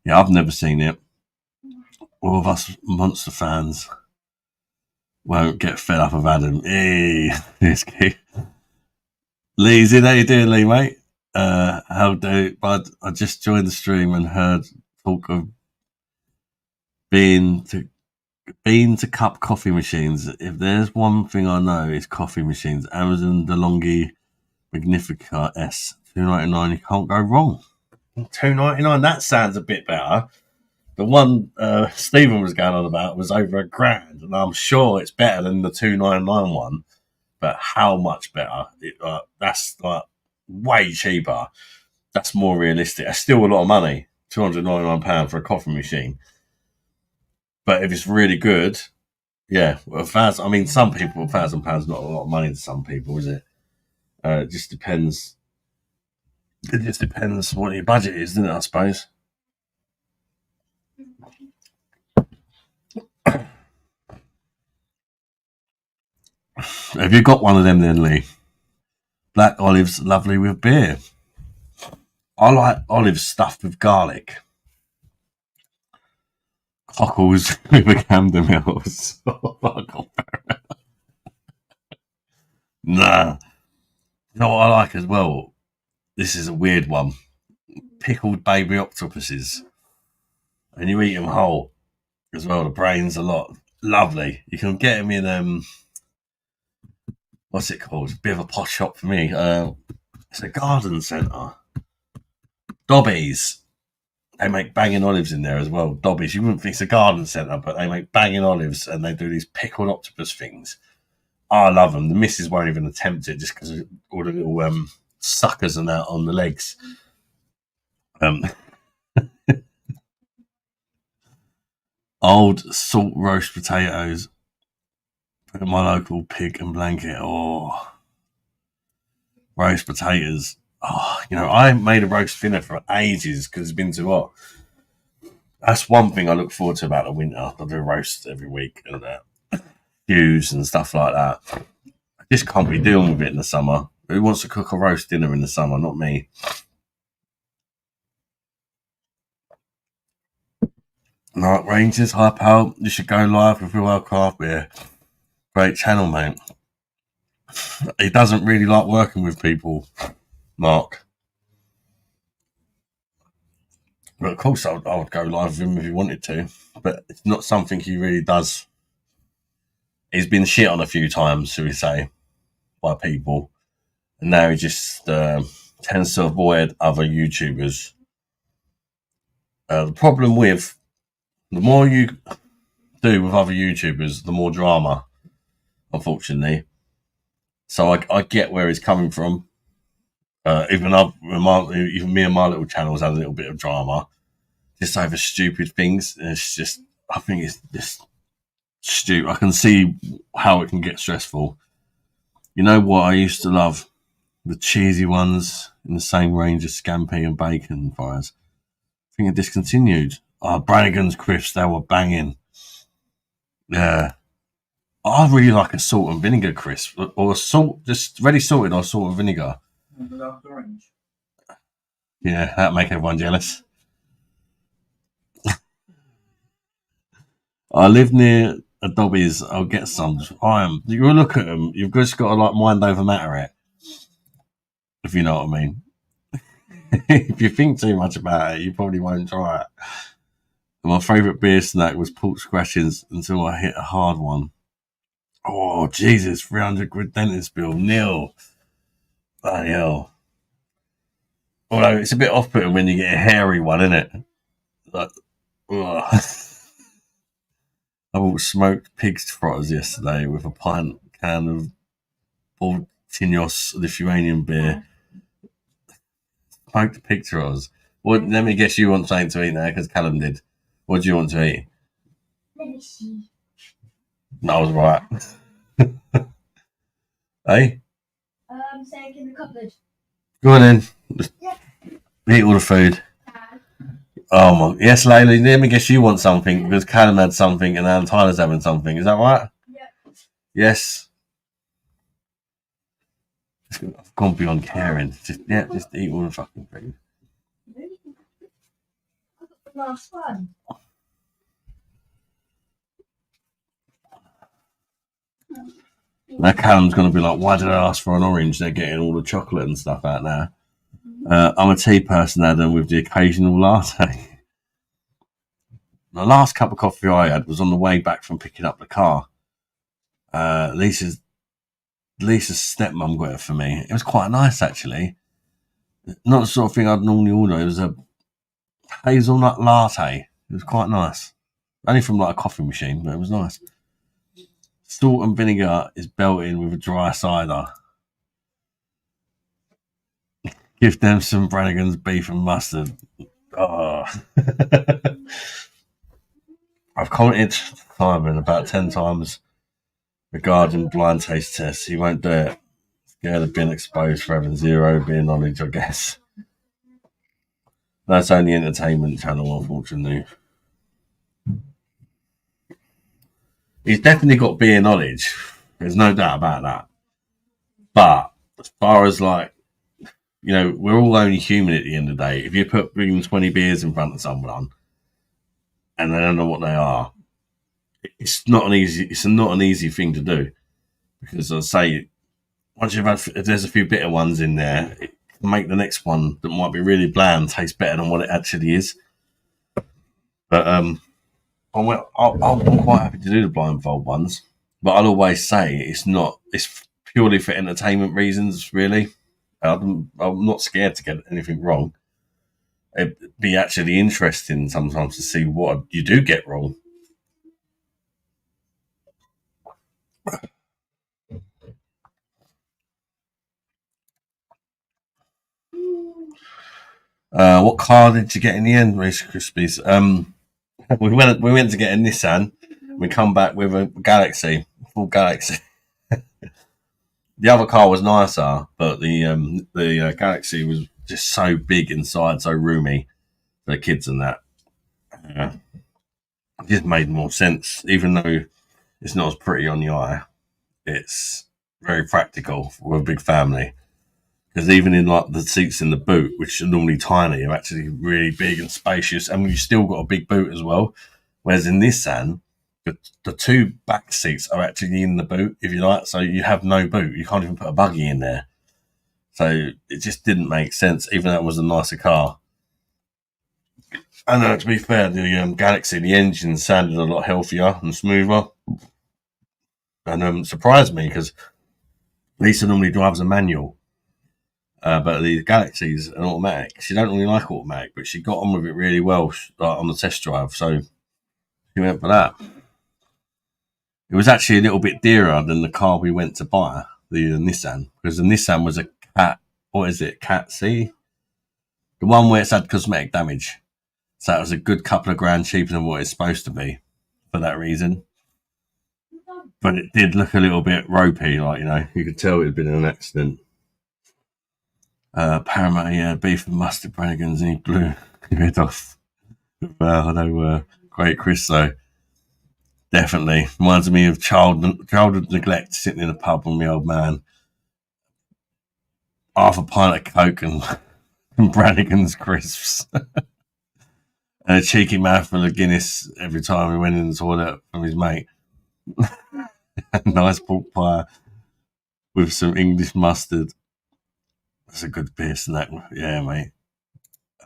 Yeah, I've never seen it. All of us Monster fans won't get fed up of Adam. Hey, this kid. Lee's in. How you doing, Lee, mate? How do? Bud, I just joined the stream and heard talk of bean to cup coffee machines. If there's one thing I know, it's coffee machines. Amazon DeLonghi Magnifica S $2.99. You can't go wrong. $2.99. That sounds a bit better. The one Stephen was going on about was over $1,000, and I'm sure it's better than the $2.99 one. But how much better? That's like way cheaper. That's more realistic. That's still a lot of money. £299 for a coffee machine. But if it's really good, yeah, $1,000. I mean, some people, £1,000 not a lot of money to some people, is it? It just depends. It just depends what your budget is, doesn't it? I suppose. Have you got one of them then, Lee? Black olives, lovely with beer. I like olives stuffed with garlic. Cockles with a Camden Hills. Nah. You know what I like as well? This is a weird one. Pickled baby octopuses. And you eat them whole as well. The brains a lot. Lovely. You can get them in, what's it called? A bit of a posh shop for me. It's a garden centre. Dobbies. They make banging olives in there as well. Dobbies. You wouldn't think it's a garden centre, but they make banging olives and they do these pickled octopus things. I love them. The missus won't even attempt it just because of all the little suckers and that on the legs. Old salt roast potatoes. Put in my local pig and blanket. Oh, roast potatoes. Oh, I ain't made a roast dinner for ages because it's been too hot. That's one thing I look forward to about the winter. I do roasts every week and stews and stuff like that. I just can't be dealing with it in the summer. Who wants to cook a roast dinner in the summer? Not me. Night Rangers, hype out. You should go live with Real Craft Beer. Great channel, mate. He doesn't really like working with people, Mark. But of course, I would go live with him if he wanted to. But it's not something he really does. He's been shit on a few times, shall we say, by people. And now he just tends to avoid other YouTubers. The problem with the more you do with other YouTubers, the more drama, unfortunately. So I get where he's coming from. Even me and my little channels had a little bit of drama, just over stupid things. It's just, I think it's just stupid. I can see how it can get stressful. You know what I used to love? The cheesy ones in the same range as scampi and bacon fries. I think it discontinued. Brannigan's crisps, they were banging. Yeah. I really like a salt and vinegar crisp, or salt, just ready salted or salt and vinegar. Orange. Yeah, that'd make everyone jealous. I live near a Dobbies. I'll get some. You look at them. You've just got to like mind over matter it, if you know what I mean. If you think too much about it, you probably won't try it. My favourite beer snack was pork scratchings until I hit a hard one. Oh, Jesus, 300 quid dentist bill, nil. Bloody hell. Although it's a bit off-putting when you get a hairy one, isn't it? Like, ugh. I bought smoked pig's trotters yesterday with a can of Baltinos Lithuanian beer. Smoked pig trotters. Well, let me guess you want something to eat now, because Callum did. What do you want to eat? Let me see. No, I was right. Hey? Saying in the cupboard. Go on then. Just eat all the food. Oh my, yes, Layla, let me guess you want something because Callum had something and now Tyler's having something. Is that right? Yeah. Yes. I've gone beyond caring. Just eat all the fucking food. I got the last one. Now Callum's going to be like, why did I ask for an orange? They're getting all the chocolate and stuff out now. I'm a tea person, Adam, with the occasional latte. The last cup of coffee I had was on the way back from picking up the car. Lisa's stepmom got it for me. It was quite nice, actually. Not the sort of thing I'd normally order. It was a hazelnut latte. It was quite nice. Only from like a coffee machine, but it was nice. Salt and vinegar is belted with a dry cider. Give them some Brannigan's beef and mustard. Oh. I've commented Simon about 10 times regarding blind taste tests. He won't do it. Scared of being exposed for having zero beer knowledge, I guess. That's only entertainment channel, unfortunately. He's definitely got beer knowledge. There's no doubt about that. But as far as like, we're all only human at the end of the day. If you bring 20 beers in front of someone and they don't know what they are, it's not an easy thing to do. Because I say, once if there's a few bitter ones in there, it can make the next one that might be really bland taste better than what it actually is. But I'm quite happy to do the blindfold ones. But I'll always say it's purely for entertainment reasons, really. I'm not scared to get anything wrong. It'd be actually interesting sometimes to see what you do get wrong. What car did you get in the end, Reese Krispies? We went to get a Nissan. We come back with a Galaxy, full Galaxy. The other car was nicer, but the Galaxy was just so big inside, so roomy for the kids and that. Yeah. It just made more sense, even though it's not as pretty on the eye. It's very practical for a big family because even in like the seats in the boot, which are normally tiny, are actually really big and spacious, and you've still got a big boot as well. Whereas in Nissan, the two back seats are actually in the boot, if you like, so you have no boot. You can't even put a buggy in there. So it just didn't make sense, even though it was a nicer car. And to be fair, the Galaxy, the engine sounded a lot healthier and smoother, and surprised me because Lisa normally drives a manual, but the Galaxy's an automatic. She don't really like automatic, but she got on with it really well on the test drive, so she went for that. It was actually a little bit dearer than the car we went to buy, the Nissan, because the Nissan was a Cat. What is it? Cat C, the one where it's had cosmetic damage. So that was a good couple of grand cheaper than what it's supposed to be for that reason. But it did look a little bit ropey, like, you could tell it had been in an accident. Paramount, yeah, beef and mustard Brannigans, and he blew his head off. Well, they were great, Chris, though. Definitely. Reminds me of childhood neglect, sitting in a pub with my old man. Half a pint of Coke and Brannigan's crisps. And a cheeky mouthful of Guinness every time we went in the toilet from his mate. A nice pork pie with some English mustard. That's a good beer snack. Yeah, mate.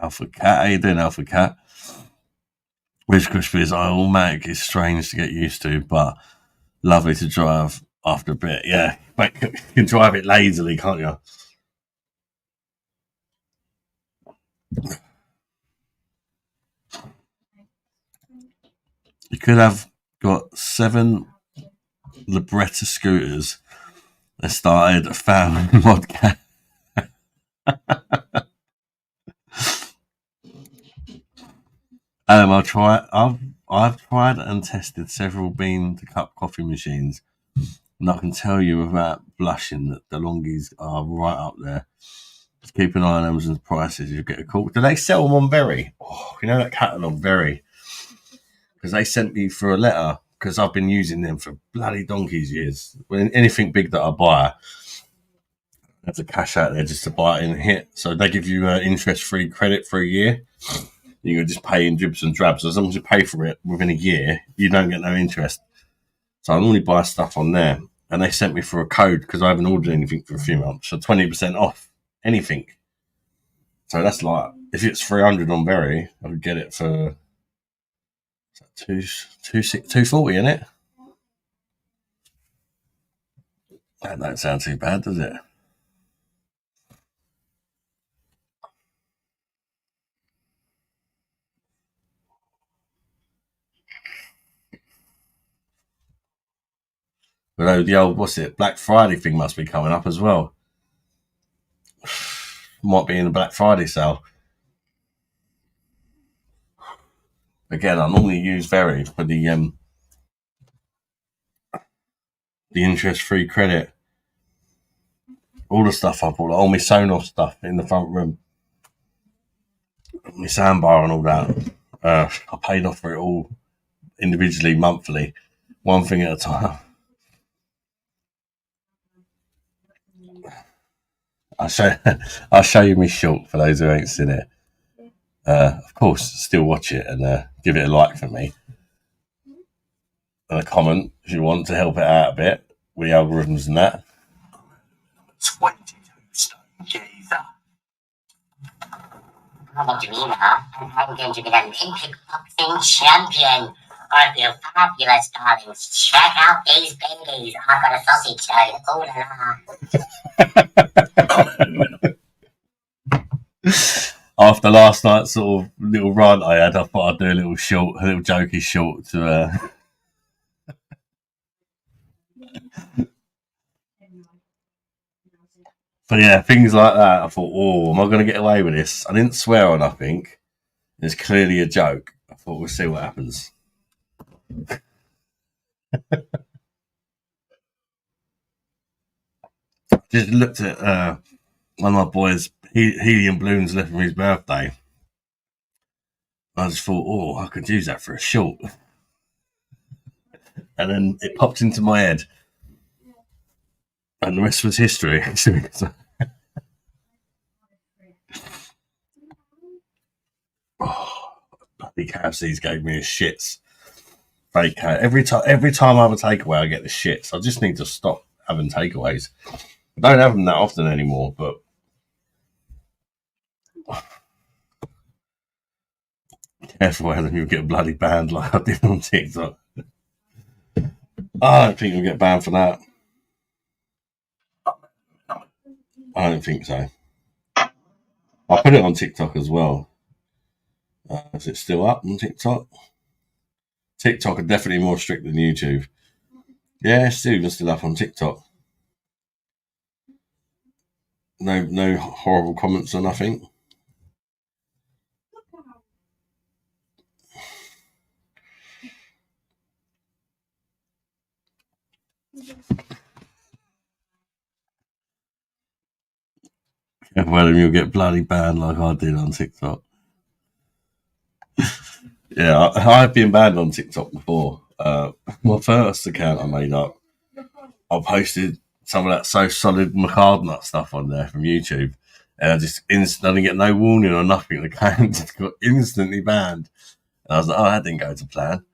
Alpha Cat. How you doing, Alpha Cat? Ridge Krispies automatic is strange to get used to, but lovely to drive after a bit. Yeah, but you can drive it lazily, can't you? You could have got 7 Libretta scooters and started a family podcast. I've tried and tested several bean to cup coffee machines, and I can tell you without blushing that the Longies are right up there. Just keep an eye on Amazon's prices. You get a call. Do they sell them on Very? Oh, you know that catalog Very? Because they sent me for a letter because I've been using them for bloody donkey's years. When anything big that I buy, I have to cash out there just to buy it in a hit. So they give you interest-free credit for a year. You can just pay in dribs and drabs. As long as you pay for it within a year, you don't get no interest. So I normally buy stuff on there. And they sent me for a code because I haven't ordered anything for a few months. So 20% off anything. So that's like, if it's 300 on Berry, I could get it for 240, isn't it? That don't sound too bad, does it? But the old, what's it, Black Friday thing must be coming up as well. Might be in the Black Friday sale. Again, I normally use Very for the interest-free credit. All the stuff I bought, like all my Sonos stuff in the front room, my soundbar and all that. I paid off for it all individually, monthly, one thing at a time. I'll show you my short for those who ain't seen it. Of course, still watch it and give it a like for me and a comment if you want to help it out a bit with the algorithms and that. 22 stone geezer. What do you mean, huh? I'm going to be the Olympic boxing champion. I feel fabulous, darlings. Check out these babies. I've got a sausage though. Oh la la. After last night's sort of little rant I had, I thought I'd do a little jokey short to. But yeah, things like that. I thought, oh, am I going to get away with this? I didn't swear on nothing. It's clearly a joke. I thought we'll see what happens. just looked at one of my boys' helium balloons left from his birthday. I just thought, oh, I could use that for a short. And then it popped into my head. And the rest was history. Oh, bloody KFC's gave me a shits. Fake every time I have a takeaway, I get the shits. I just need to stop having takeaways. I don't have them that often anymore, but careful whether you get bloody banned like I did on TikTok. I don't think you'll get banned for that. I don't think so. I put it on TikTok as well. Is it still up on TikTok? TikTok are definitely more strict than YouTube. Yeah, it's still up on TikTok. No horrible comments or nothing. Well, you'll get bloody banned like I did on TikTok. Yeah, I've been banned on TikTok before. My first account I made up, I posted some of that So Solid McCardnut stuff on there from YouTube. And I just didn't get no warning or nothing. The account just got instantly banned. And I was like, oh, that didn't go to plan.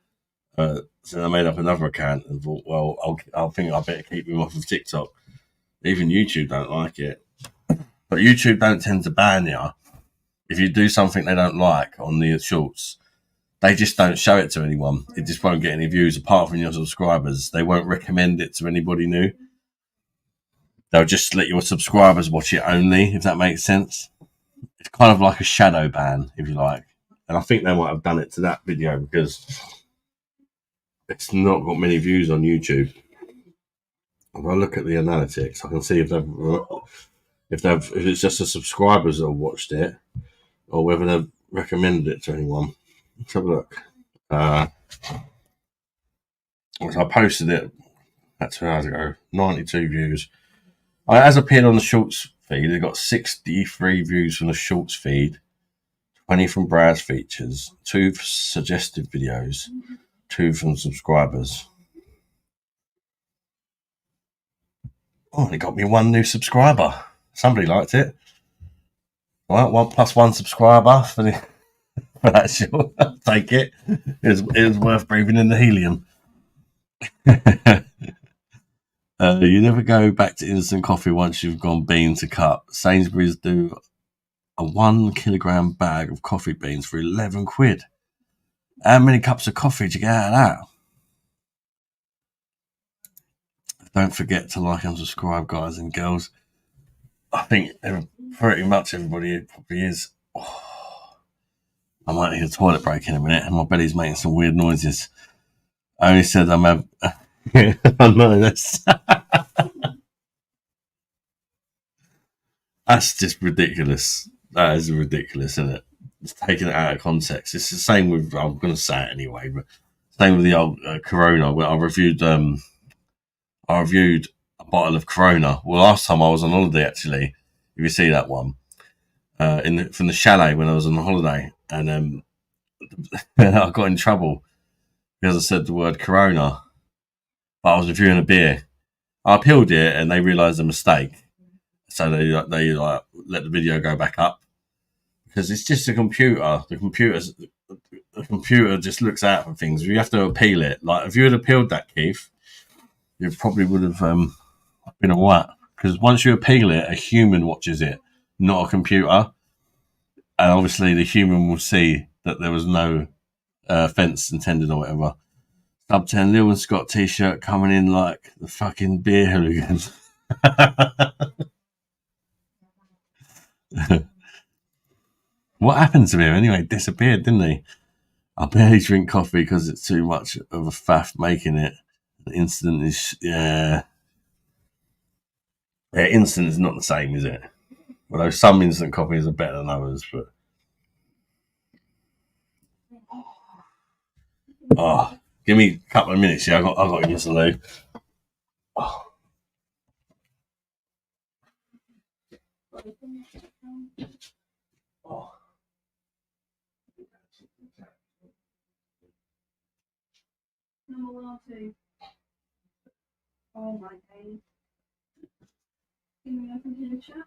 So I made up another account and thought, well, I'll think I better keep him off of TikTok. Even YouTube don't like it. But YouTube don't tend to ban you. If you do something they don't like on the shorts, they just don't show it to anyone. It just won't get any views apart from your subscribers. They won't recommend it to anybody new. They'll just let your subscribers watch it only, if that makes sense. It's kind of like a shadow ban, if you like. And I think they might have done it to that video because it's not got many views on YouTube. If I look at the analytics, I can see if it's just the subscribers that have watched it or whether they've recommended it to anyone. Let's have a look. So I posted it 2 hours ago. 92 views. It has appeared on the Shorts feed. It got 63 views from the Shorts feed, 20 from browse features, 2 suggested videos, 2 from subscribers. Oh, and it got me 1 new subscriber. Somebody liked it. Well, 1+1 subscriber for that short. I'll take it. It was worth breathing in the helium. You never go back to instant coffee once you've gone bean to cup. Sainsbury's do a 1 kilogram bag of coffee beans for 11 quid. How many cups of coffee do you get out of that? Don't forget to like and subscribe, guys and girls. I think pretty much everybody probably is. Oh, I might need a toilet break in a minute, and my belly's making some weird noises. I only said I'm having. I know that's just ridiculous. That is ridiculous, isn't it? It's taken it out of context. It's the same with. I'm going to say it anyway, but same with the old Corona. Where I reviewed a bottle of Corona. Well, last time I was on holiday, actually, if you see that one, from the chalet when I was on holiday, and I got in trouble because I said the word Corona, but I was reviewing a beer. I appealed it, and they realised the mistake, so they let the video go back up because it's just a computer. The computer just looks out for things. You have to appeal it. Like if you had appealed that, Keith, you probably would have been all right. Because once you appeal it, a human watches it, not a computer. And obviously the human will see that there was no offence intended or whatever. Sub 10 Lil and Scott t-shirt coming in like the fucking beer hooligans. What happened to him anyway? Disappeared, didn't he? I barely drink coffee because it's too much of a faff making it. The instant is, yeah. Yeah, instant is not the same, is it? Although some instant coffees are better than others, but give me a couple of minutes. Yeah, I got to use the loo. Oh. Oh. Number 1 or 2. Oh my days. Give me nothing to the chat.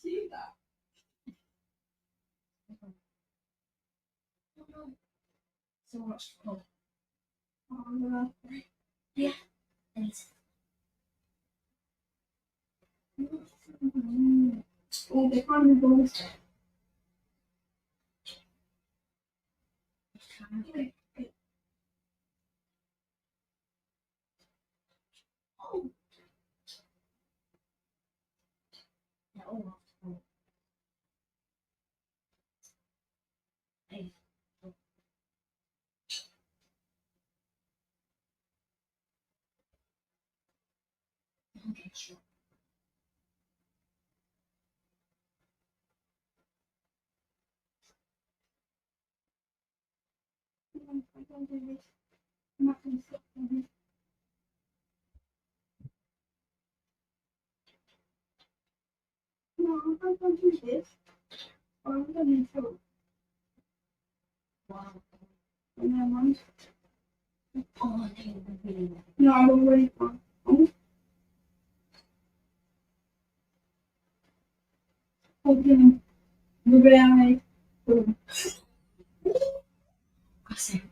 See that? So much fun. Yeah. Thanks. Oh, they found the balls. Oh. Yeah, oh. Hey. Okay, sure. I can't do this. Nothing's happening. No, I can't do this. I'm going to. Wow. Never mind. Oh, no, I'm already fine. Okay. Bye. I say I'm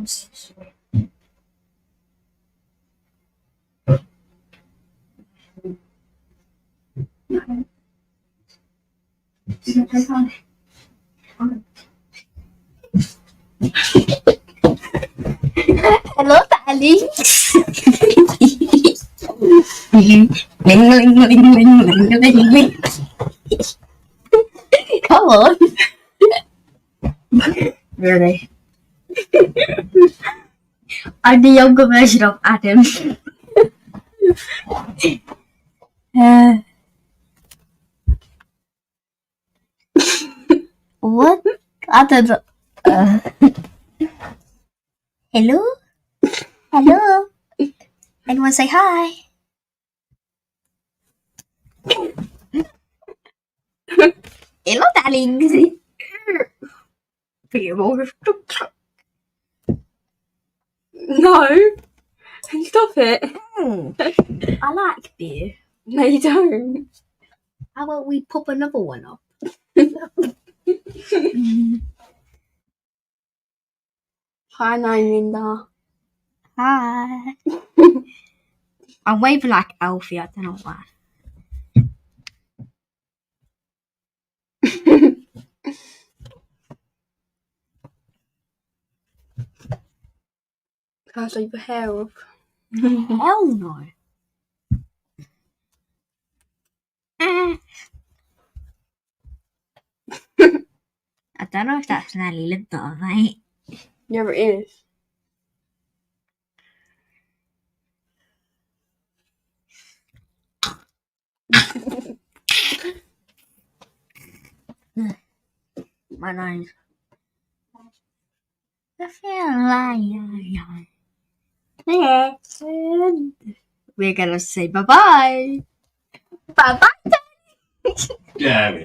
so sorry. No. Is it okay? Hello, darling. Come on. Really? I'm the younger version of Adam. What? I don't know. Hello? Hello? Anyone say hi? Hello, darling. No, stop it. I like beer. No, you don't. How about we pop another one up? Hi, Linda. Hi. I'm waving like Alfie, I don't know why. Can I take your hair off? Hell no. I don't know if that's Nelly Linda or mate. Yeah, it is. My nose. I feel like we're gonna say bye-bye. Bye-bye. Yeah.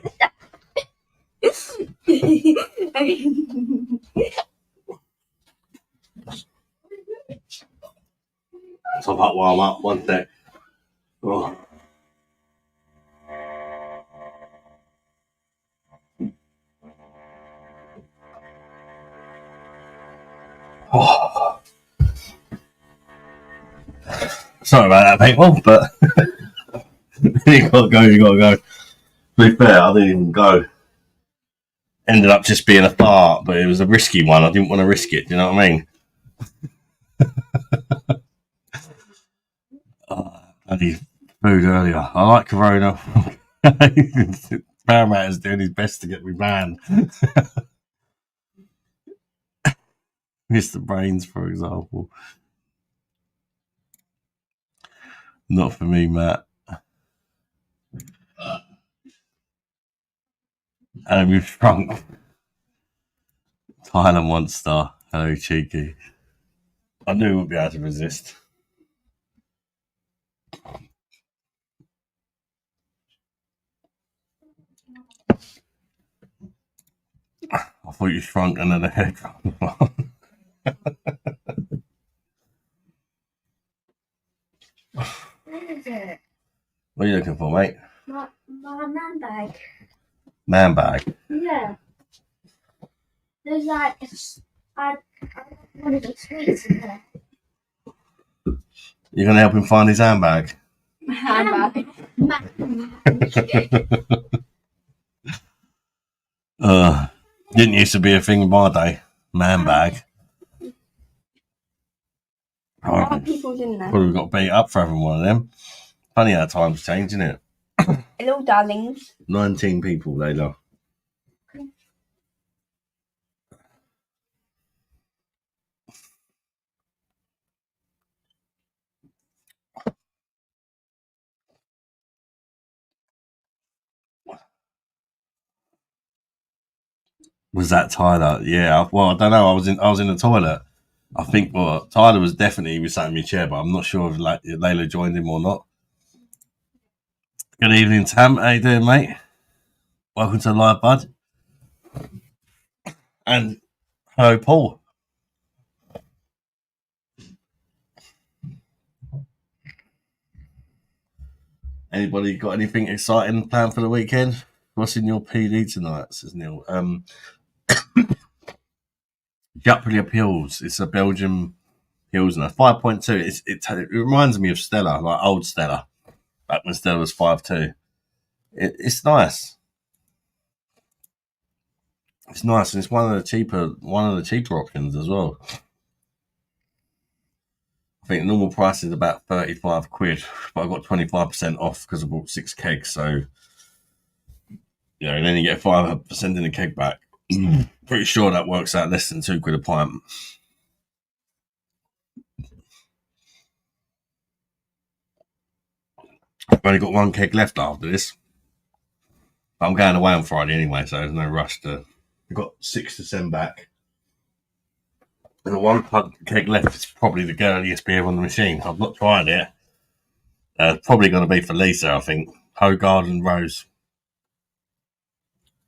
Top up while I'm up. One sec. Oh. Oh. Sorry about that, people, but you gotta go, you gotta go. To be fair, I didn't even go. Ended up just being a fart, but it was a risky one. I didn't want to risk it, do you know what I mean? Bloody food earlier. I like Corona. Paramount doing his best to get me banned. Mr. Brains, for example. Not for me, Matt. And we've shrunk. Thailand one star. Hello, cheeky. I knew we wouldn't be able to resist. I thought you shrunk and then the head. What is it? What are you looking for, mate? My man bag. Man bag. Yeah. There's like I one of the sweets in there. You're going to help him find his handbag? Handbag. Didn't used to be a thing in my day. Man bag. A lot of people's in there. Probably got beat up for having one of them. Funny how times change, isn't it? Hello, darlings. 19 people, Layla. Was that Tyler? Yeah. Well, I don't know. I was in the toilet. I think Tyler was definitely sat in my chair, but I'm not sure if Layla joined him or not. Good evening, Tam. How you doing, mate? Welcome to the live, bud. And hello, Paul. Anybody got anything exciting planned for the weekend? What's in your PD tonight? Says Neil. Jeopardy Appeals. It's a Belgian Pilsner. 5.2. It reminds me of Stella, like old Stella. Back when Stella was 5.2. It's nice. It's nice, and it's one of the cheaper options as well. I think the normal price is about 35 quid, but I got 25% off because I bought 6 kegs. So, and then you get 5% in the keg back. Pretty sure that works out less than 2 quid a pint. I've only got 1 keg left after this. I'm going away on Friday anyway, so there's no rush to. I've got 6 to send back. And the 1 keg left is probably the girliest beer on the machine. I've not tried it. It's probably going to be for Lisa, I think. Hogarden Rose.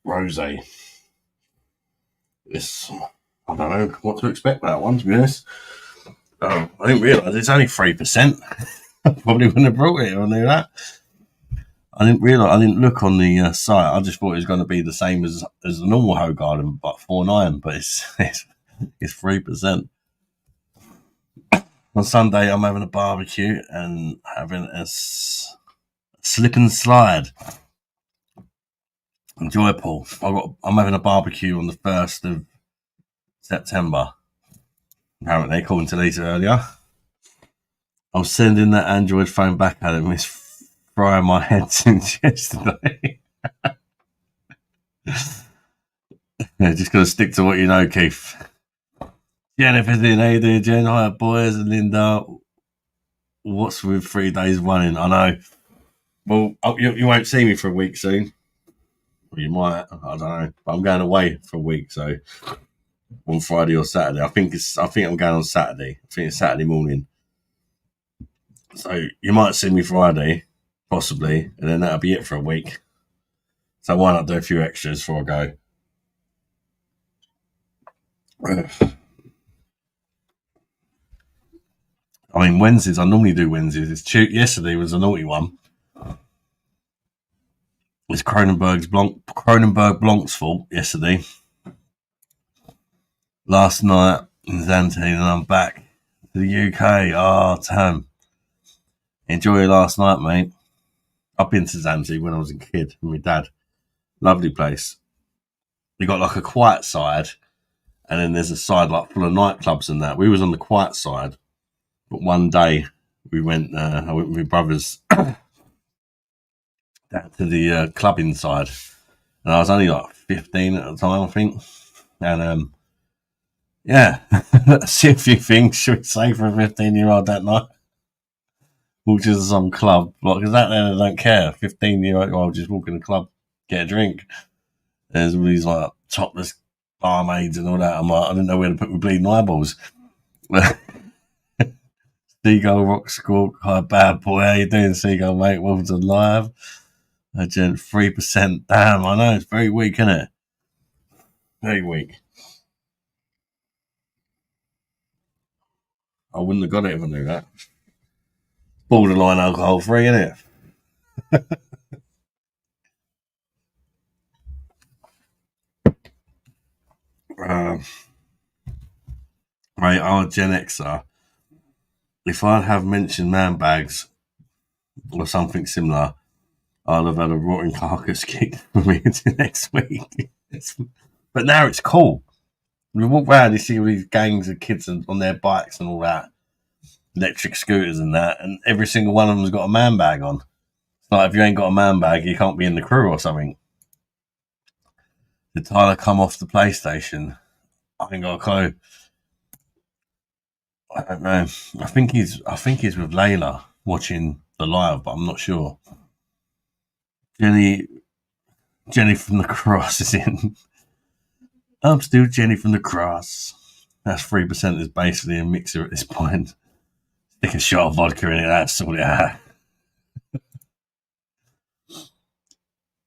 Rosé. I don't know what to expect that one, to be honest. I didn't realise it's only 3%. I probably wouldn't have brought it if I knew that. I didn't look on the site. I just thought it was going to be the same as the normal Hogarden, but 4.9, but it's 3%. On Sunday, I'm having a barbecue and having a slip and slide. Enjoy, Paul. I'm having a barbecue on the 1st of September. Apparently, according to Lisa earlier. I'm sending that Android phone back at him. It's frying my head since yesterday. Just got to stick to what you know, Keith. Jennifer's in. How you doing, Jen? Hi, boys. And Linda. What's with 3 days running? I know. Well, you won't see me for a week soon. Or you might. I don't know. But I'm going away for a week, so on Friday or Saturday. I think I'm going on Saturday. I think it's Saturday morning. So you might see me Friday, possibly, and then that'll be it for a week. So why not do a few extras before I go? I mean, Wednesdays, I normally do Wednesdays. Yesterday was a naughty one. It's Cronenberg Blanc's fault yesterday. Last night in Zante, and I'm back to the UK. Tam. Enjoy your last night, mate. I've been to Zante when I was a kid with my dad. Lovely place. You got like a quiet side, and then there's a side like full of nightclubs and that. We was on the quiet side, but one day we went. I went with my brothers down to the club inside, And I was only like 15 at the time, I think. And yeah, see a few things, should we say, for a 15-year-old that night. Which is some club, like, because that there they don't care. 15-year-old just walk in the club, get a drink. There's all these like topless barmaids and all that. I'm like, I didn't know where to put my bleeding eyeballs. Seagull Rock Squawk, hi bad boy, how you doing, Seagull mate? Welcome to live. Gent 3%. Damn, I know, it's very weak, isn't it? Very weak. I wouldn't have got it if I knew that. Borderline alcohol free, isn't it? Right, our Gen Xer. If I'd have mentioned man bags or something similar, I'd have had a rotten carcass kicked for me into next week. But now it's cool. We walk around, you see all these gangs of kids on their bikes and all that, electric scooters and that, and every single one of them's got a man bag on. It's like if you ain't got a man bag, you can't be in the crew or something. Did Tyler come off the PlayStation? I think I'll go. I don't know. I think he's with Layla watching the live, but I'm not sure. Jenny from the Cross is in. I'm still Jenny from the Cross. That's 3% is basically a mixer at this point. Stick a shot of vodka in it, that's sort it out.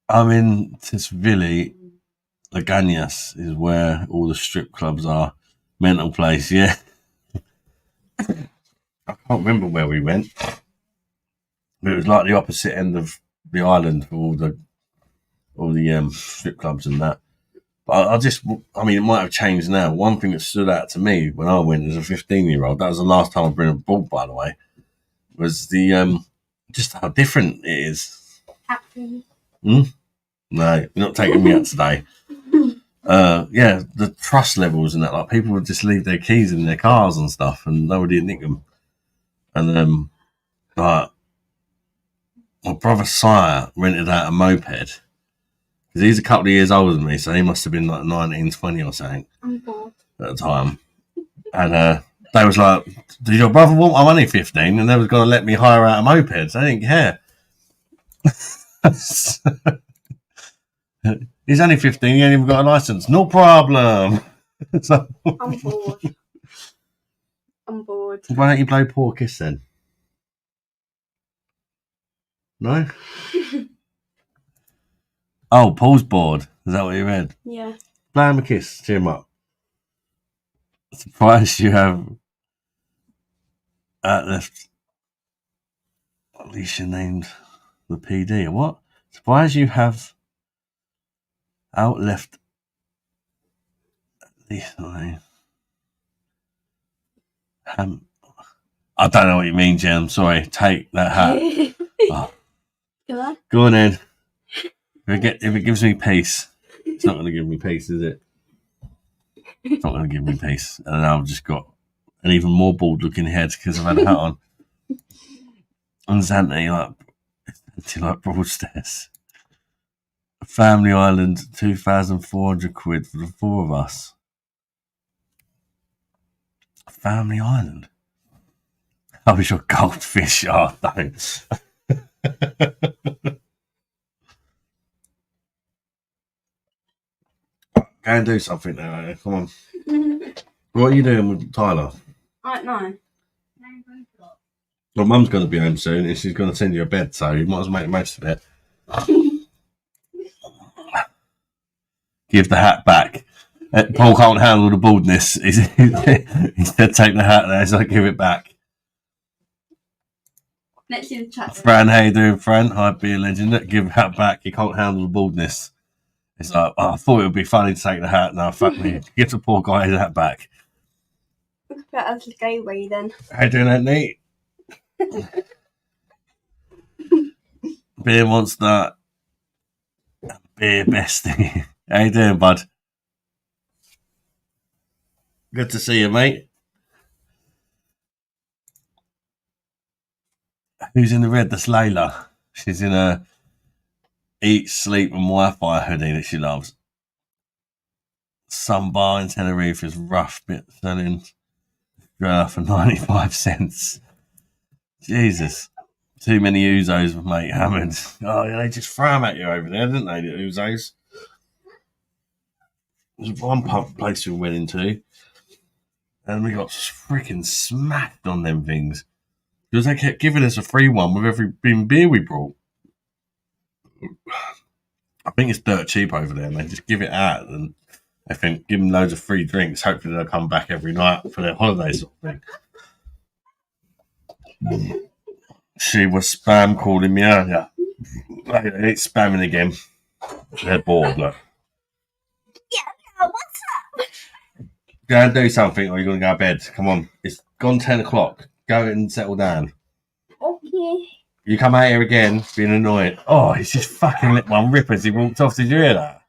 I'm in Tisvili. Legañas is where all the strip clubs are. Mental place, yeah. I can't remember where we went. But it was like the opposite end of the island for all the strip clubs and that. But I mean, it might have changed now. One thing that stood out to me when I went as a 15-year-old, that was the last time I've been abroad, by the way, was the just how different it is. No, you're not taking me out today. Yeah, the trust levels and that, like people would just leave their keys in their cars and stuff, and nobody would nick them. And like my brother Sire rented out a moped because he's a couple of years older than me, so he must have been like 19, 20 or something at the time. And they was like, "Did your brother want? I'm only 15," and they was going to let me hire out a moped. So I didn't care. He's only 15. He ain't even got a license. No problem. So, I'm bored. I'm bored. why don't you play Poor Kiss then? No? Oh, Paul's bored. Is that what you read? Yeah. Play him a kiss. Cheer him up. Surprised you have left Alicia named the PD. What? Surprised you have outleft Alicia. I don't know what you mean, Jen. I'm sorry. Take that hat. Oh. Go on then. If it gives me peace, it's not going to give me peace, is it? It's not going to give me peace. And now I've just got an even more bald looking head because I've had a hat on. And Zante, like Broadstairs. Family Island, 2,400 quid for the four of us. Family Island? I wish you're goldfish. Oh, don't. Go and do something now. Come on. What are you doing with Tyler? I don't know. Well, Mum's going to be home soon and she's going to send you a bed, so you might as well make the most of it. Give the hat back. Paul can't handle the baldness. He said take the hat there, so give it back. Let's see the chat. Fran, how you doing, Fran? Hi, be a legend. Give the hat back. He can't handle the baldness. It's like, I thought it would be funny to take the hat. No, fuck me. Give the poor guy his hat back. Look at that as a gateway then. How you doing, Anthony? Beer monster. Beer bestie. How you doing, bud? Good to see you, mate. Who's in the red? That's Layla. She's in a eat, sleep, and Wi-Fi hoodie that she loves. Some bar in Tenerife is rough bit selling for 95 cents. Jesus. Too many Uzos with mate hammered. Oh, yeah, they just throw them at you over there, didn't they, the Uzos? There's one pub place we went into, and we got freaking smacked on them things. Because they kept giving us a free one with every beer we brought. I think it's dirt cheap over there, and they just give it out, and I think give them loads of free drinks. Hopefully they'll come back every night for their holidays sort of thing. She was spam calling me earlier. It's spamming again. They're bored, look. Yeah, what's up? Go and do something or you're going to go to bed. Come on. It's gone 10 o'clock. Go and settle down. Okay. You come out here again being annoyed. Oh, he's just fucking let one rip as he walked off. Did you hear that?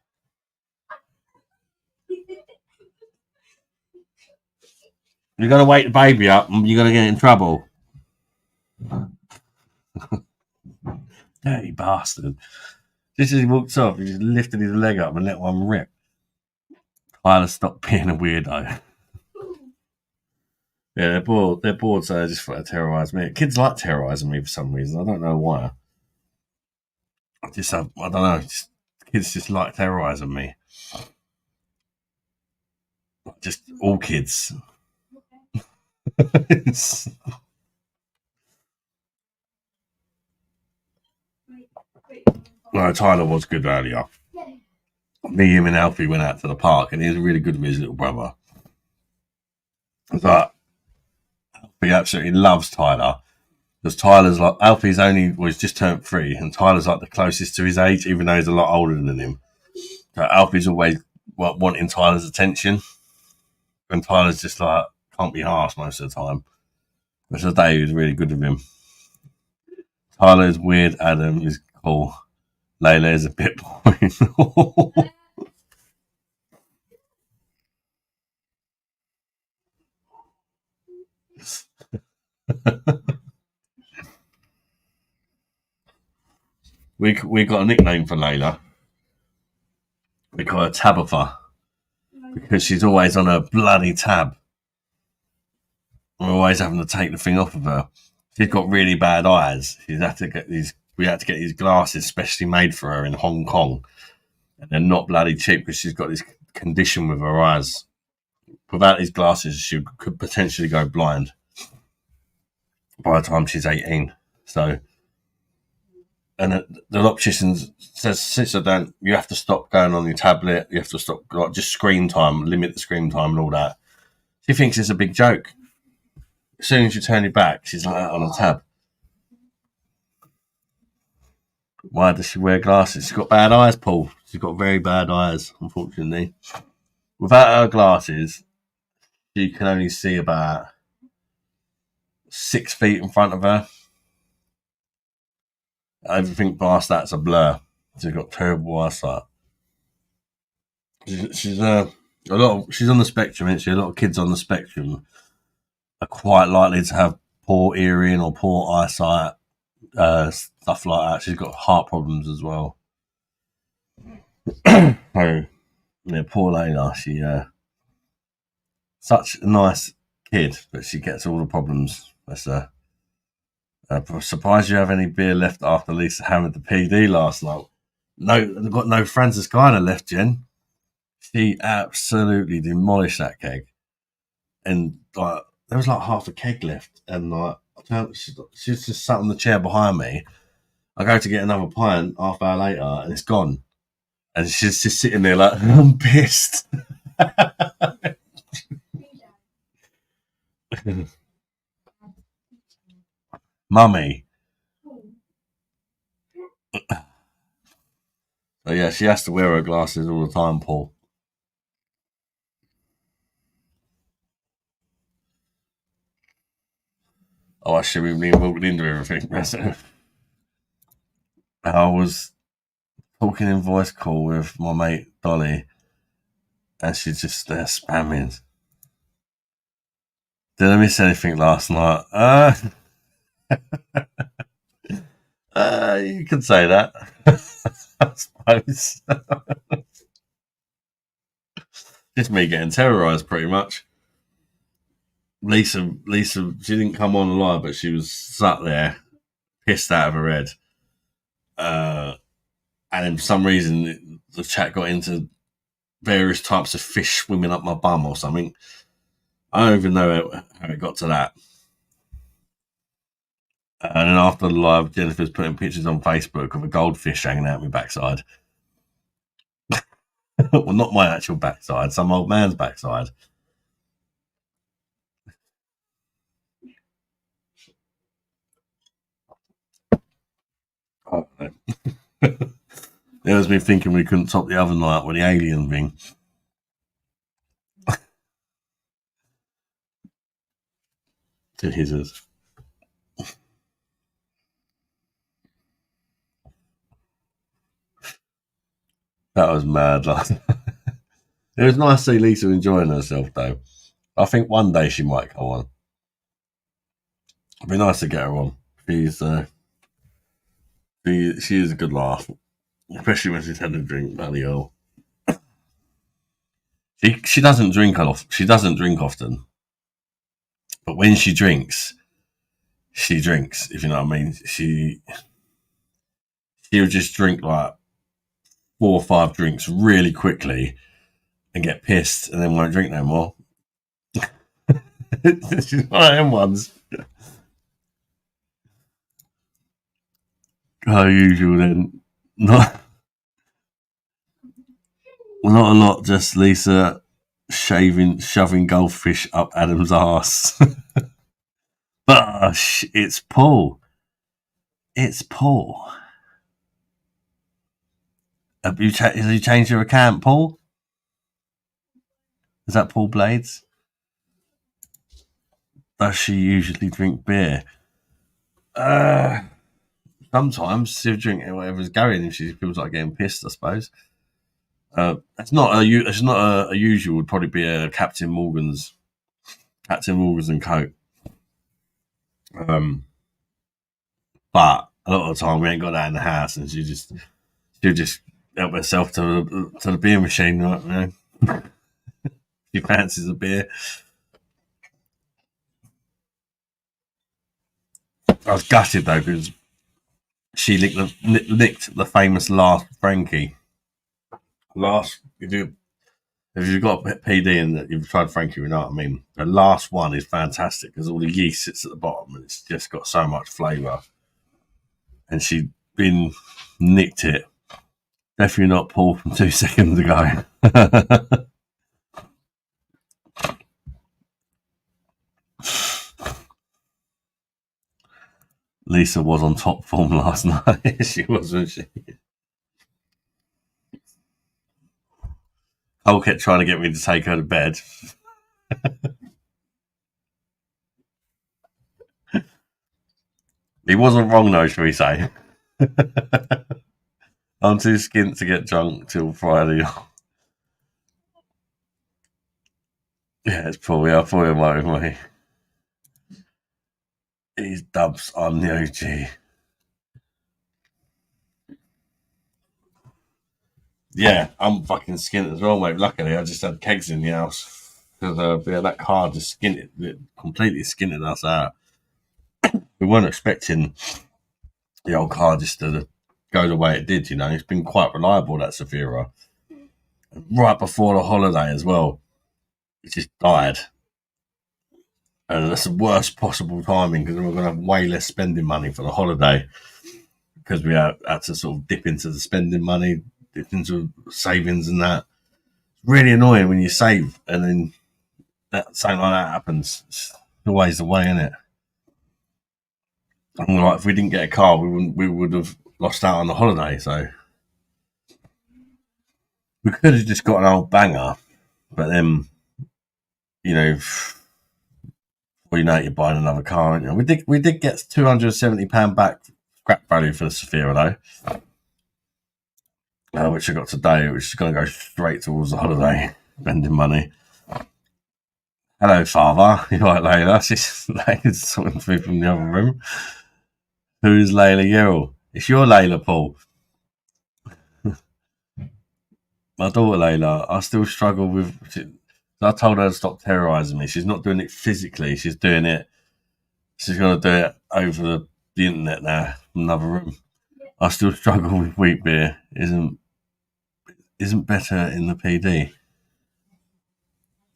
You're going to wake the baby up and you're going to get in trouble. Dirty bastard. Just as he walked off, he just lifted his leg up and let one rip. Tyler stopped being a weirdo. Yeah, they're bored. They're bored, so they just want to terrorise me. Kids like terrorising me for some reason. I don't know why. I don't know. Kids just like terrorising me. Just all kids. No, Tyler was good earlier. Me, him, and Alfie went out to the park, and he was really good with his little brother. But Alfie absolutely loves Tyler. Because Tyler's like, Alfie's was just turned 3, and Tyler's like the closest to his age, even though he's a lot older than him. So Alfie's always wanting Tyler's attention. And Tyler's just like, can't be arsed most of the time. But today he was really good with him. Tyler is weird, Adam is cool. Layla is a bit boring. we got a nickname for Layla. We call her Tabitha because she's always on her bloody tab. We're always having to take the thing off of her. She's got really bad eyes. We had to get these glasses specially made for her in Hong Kong, and they're not bloody cheap because she's got this condition with her eyes. Without these glasses, she could potentially go blind by the time she's 18. So, and the optician says, "Sister, don't you have to stop going on your tablet? You have to stop just screen time, limit the screen time, and all that." She thinks it's a big joke. As soon as you turn your back, she's like that on a tab. Why does she wear glasses? She's got bad eyes, Paul. She's got very bad eyes, unfortunately. Without her glasses, she can only see about 6 feet in front of her. Everything past that's a blur. She's got terrible eyesight. She's on the spectrum, isn't she? A lot of kids on the spectrum are quite likely to have poor hearing or poor eyesight, stuff like that. She's got heart problems as well. So, yeah, poor Layla. She such a nice kid, but she gets all the problems. That's I'm surprised you have any beer left after Lisa hammered the PD last night. No, I've got no Francis Guider left, Jen. She absolutely demolished that keg, and like there was like half a keg left, and like she was just sat on the chair behind me. I go to get another pint half hour later, and it's gone, and she's just sitting there like I'm pissed. Mummy. So yeah, she has to wear her glasses all the time, Paul. Oh, I should have been walked into everything. I was talking in voice call with my mate Dolly, and she's just there spamming. Did I miss anything last night? You could say that. I suppose. Just me getting terrorised, pretty much. Lisa, she didn't come on live, but she was sat there, pissed out of her head. And then for some reason, the chat got into various types of fish swimming up my bum or something. I don't even know how it got to that. And then after the live, Jennifer's putting pictures on Facebook of a goldfish hanging out my backside. Well, not my actual backside, some old man's backside. Oh, no. There was me thinking we couldn't top the other night with the alien thing. Jesus. That was mad. It was nice to see Lisa enjoying herself, though. I think one day she might come on. It'd be nice to get her on. She is a good laugh, especially when she's had a drink. Bloody hell. She doesn't drink a lot. She doesn't drink often, but when she drinks, if you know what I mean. She'll just drink like 4 or 5 drinks really quickly and get pissed and then won't drink no more. She's one of them ones. How usual then. Not a lot, just Lisa shoving goldfish up Adam's arse. BOSH, it's Paul. It's Paul. Have you changed your account, Paul? Is that Paul Blades? Does she usually drink beer? Sometimes she'll drink whatever's going if she feels like getting pissed, I suppose. It's not a usual. Would probably be a Captain Morgan's and Coke. But a lot of the time we ain't got that in the house, and she'll just help herself to the beer machine, right? You know? She fancies a beer. I was gutted though because she licked the famous last Frankie. If you've got PD and you've tried Frankie, you know what I mean. The last one is fantastic because all the yeast sits at the bottom and it's just got so much flavour. And she'd nicked it. Definitely not Paul from 2 seconds ago. Lisa was on top form last night. She was, wasn't she? Cole kept trying to get me to take her to bed. He wasn't wrong though, shall we say. I'm too skint to get drunk till Friday. Yeah, it's probably I thought it might be me. He's dubs on the OG. Yeah, I'm fucking skint as well, mate. Luckily, I just had kegs in the house because that car just completely skinted us out. We weren't expecting the old car just to go the way it did. You know, it's been quite reliable, that Safira. Right before the holiday as well, it just died. And that's the worst possible timing because we're going to have way less spending money for the holiday because we had to sort of dip into the spending money, dip into savings and that. It's really annoying when you save and then something like that happens. It's always the way, isn't it? And like, if we didn't get a car, we would have lost out on the holiday. So we could have just got an old banger, but then, you know, well, you know, you're buying another car, aren't you? We did get £270 back scrap value for the Safira though, which I got today, which is going to go straight towards the holiday, spending money. Hello, Father. You right, Layla? Layla's talking to me from the other room. Who's Layla Yell? It's your Layla, Paul. My daughter Layla, I still struggle with. I told her to stop terrorising me. She's not doing it physically. She's doing it. She's going to do it over the internet now, another room. I still struggle with wheat beer. Isn't better in the PD.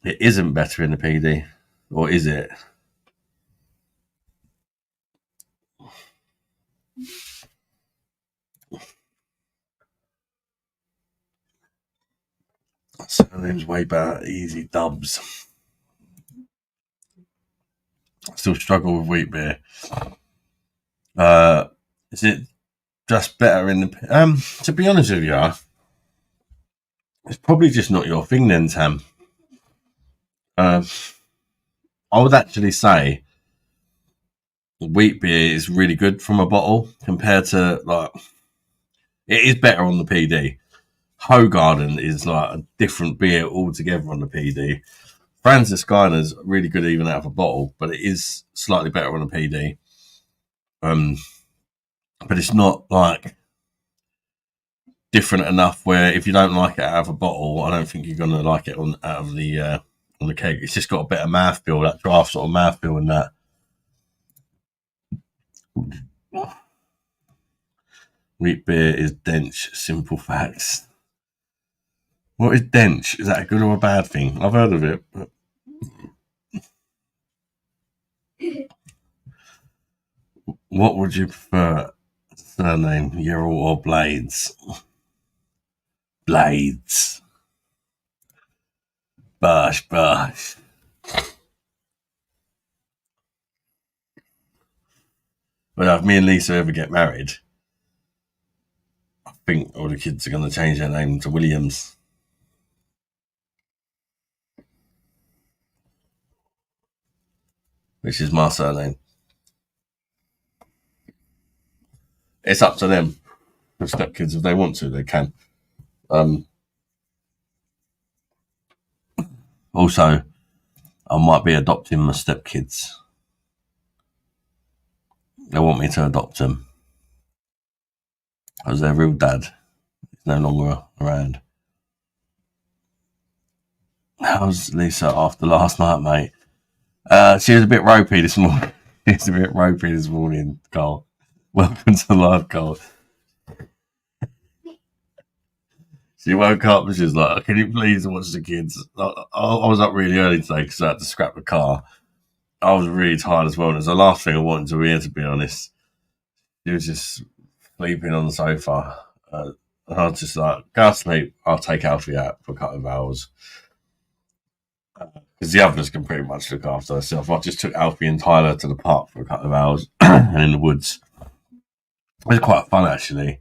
It isn't better in the PD, or is it? Surname's way better. Easy dubs. I still struggle with wheat beer. Is it just better in the? To be honest with you, it's probably just not your thing then, Tam. I would actually say wheat beer is really good from a bottle compared to like. It is better on the PD. Hoegaarden is like a different beer altogether on the PD. Franziskaner's really good even out of a bottle, but it is slightly better on a PD. But it's not like different enough where if you don't like it out of a bottle, I don't think you're going to like it out of the on the keg. It's just got a better mouthfeel, that draft sort of mouthfeel and that. Wheat beer is dense. Simple facts. What is dense? Is that a good or a bad thing? I've heard of it. But... What would you prefer? Surname, Yerel or Blades? Blades. BOSH. Well, if me and Lisa ever get married, I think all the kids are going to change their name to Williams. Which is my surname. It's up to them. The stepkids, if they want to, they can. Also, I might be adopting my stepkids. They want me to adopt them. Because their real dad is no longer around. How's Lisa after last night, mate? She was a bit ropey this morning. Carl. Welcome to the live, Carl. She woke up and she was like, can you please watch the kids? I was up really early today because I had to scrap the car. I was really tired as well. And it was the last thing I wanted to hear, to be honest. She was just sleeping on the sofa. And I was just like, go to sleep. I'll take Alfie out for a couple of hours. Because the others can pretty much look after herself. I just took Alfie and Tyler to the park for a couple of hours and in the woods. It was quite fun, actually.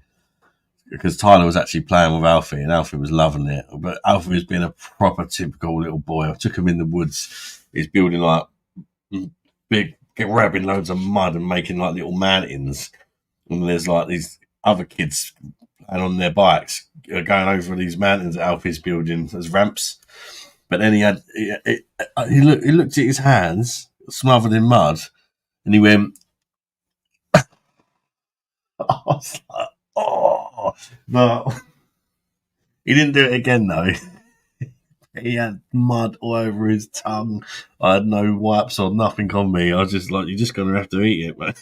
Because Tyler was actually playing with Alfie and Alfie was loving it. But Alfie was being a proper typical little boy. I took him in the woods. He's building like grabbing loads of mud and making like little mountains. And there's like these other kids and on their bikes going over these mountains that Alfie's building as ramps. But then he looked at his hands smothered in mud and he went, I was like, oh, but he didn't do it again though. He had mud all over his tongue. I had no wipes or nothing on me. I was just like, you're just going to have to eat it, man.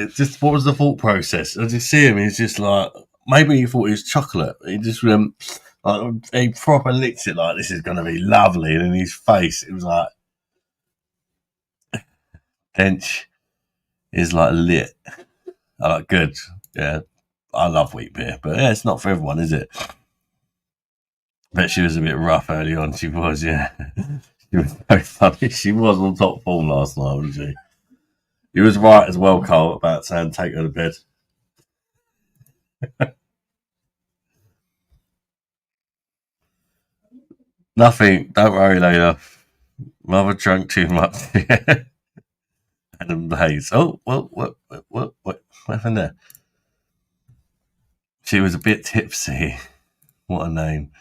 Just what was the thought process? I just see him. He's just like, maybe he thought it was chocolate. He just like he proper licked it like this is going to be lovely, and in his face it was like, Dench is like lit. I like good. Yeah, I love wheat beer, but yeah, it's not for everyone, is it? Bet she was a bit rough early on. She was, yeah. She was very funny. She was on top form last night, wasn't she? He was right as well, Cole, about saying take her to bed. Nothing. Don't worry, Layla. Mother drank too much. Adam Hayes. Oh, what happened there? She was a bit tipsy. What a name.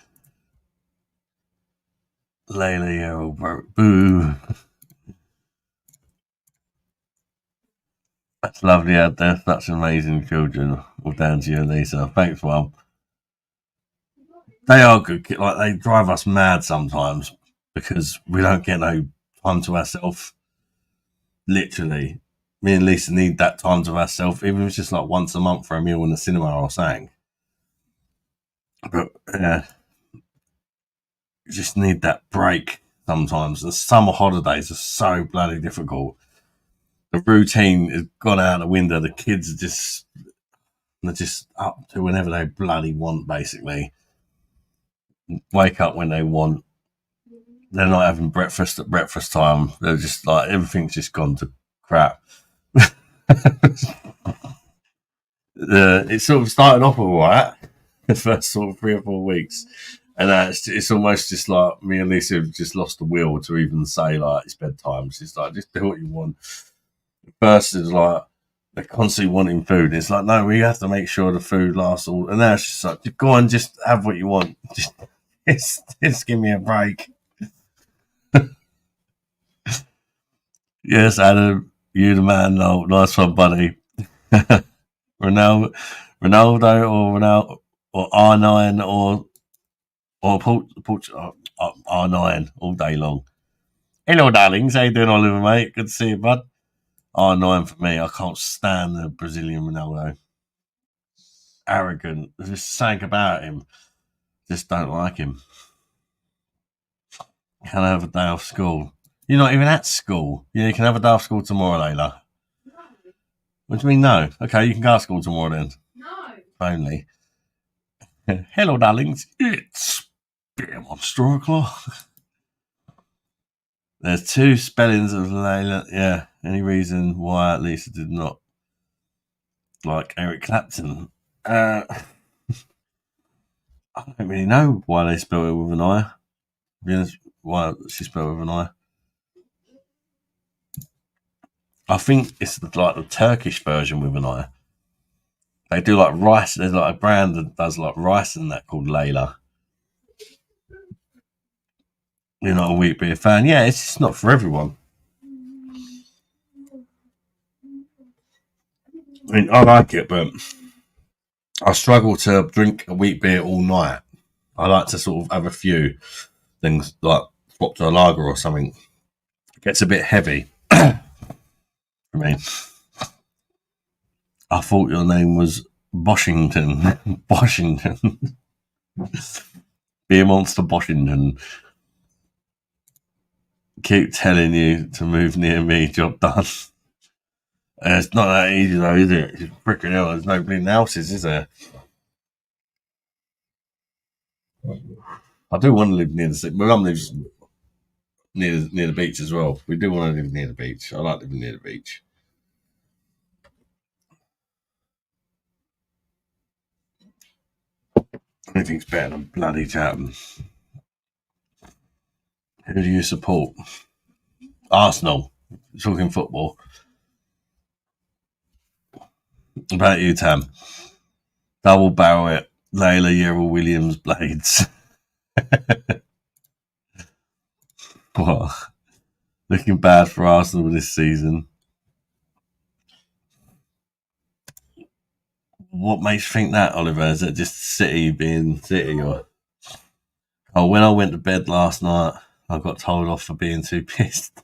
Layla Yarrow. Boo. That's lovely. They're such amazing children. All down to you, Lisa. Thanks, Mum. They are good. Like, they drive us mad sometimes because we don't get no time to ourselves. Literally, me and Lisa need that time to ourselves, even if it's just like once a month for a meal in the cinema or something. But yeah, you just need that break sometimes. The summer holidays are so bloody difficult. The routine has gone out the window. The kids they're just up to whenever they bloody want, basically. Wake up when they want. They're not having breakfast at breakfast time. They're just like, everything's just gone to crap. It sort of started off all right, the first sort of 3 or 4 weeks. And it's almost just like me and Lisa have just lost the will to even say, like, it's bedtime. She's like, just do what you want. First, it's like, they're constantly wanting food. It's like, no, we have to make sure the food lasts all. And now it's just like, go on, just have what you want. Just give me a break. Yes, Adam, you the man. No, nice one, buddy. Ronaldo or R9 or R9 all day long. Hello, darlings. How you doing, Oliver, mate? Good to see you, bud. R9 for me. I can't stand the Brazilian Ronaldo. Arrogant. There's just something about him. Just don't like him. Can I have a day off school? You're not even at school. Yeah, you can have a day off school tomorrow, Layla. No. What do you mean, no? Okay, you can go to school tomorrow then. No. Only. Hello, darlings. It's Monster o'clock. There's 2 spellings of Layla. Yeah. Any reason why Lisa did not like Eric Clapton? I don't really know why they spell it with an I. Why she spelled it with an I. I think it's like the Turkish version with an I. They do like rice. There's like a brand that does like rice and that called Layla. You're not a wheat beer fan? Yeah, it's just not for everyone. I mean, I like it, but I struggle to drink a wheat beer all night. I like to sort of have a few things, like swap to a lager or something. It gets a bit heavy. I mean, I thought your name was Boshington. Boshington. Beer Monster Boshington. Keep telling you to move near me, job done. It's not that easy though, is it? It's freaking hell. There's no bleeding houses, is there? I do want to live near the city. My mum lives near the beach as well. We do want to live near the beach. I like living near the beach. Anything's better than bloody Chatham. Who do you support? Arsenal. Talking football. About you, Tam. Double barrel it. Layla Yerrell Williams blades. What? Looking bad for Arsenal this season. What makes you think that, Oliver? Is it just City being City? Or when I went to bed last night, I got told off for being too pissed.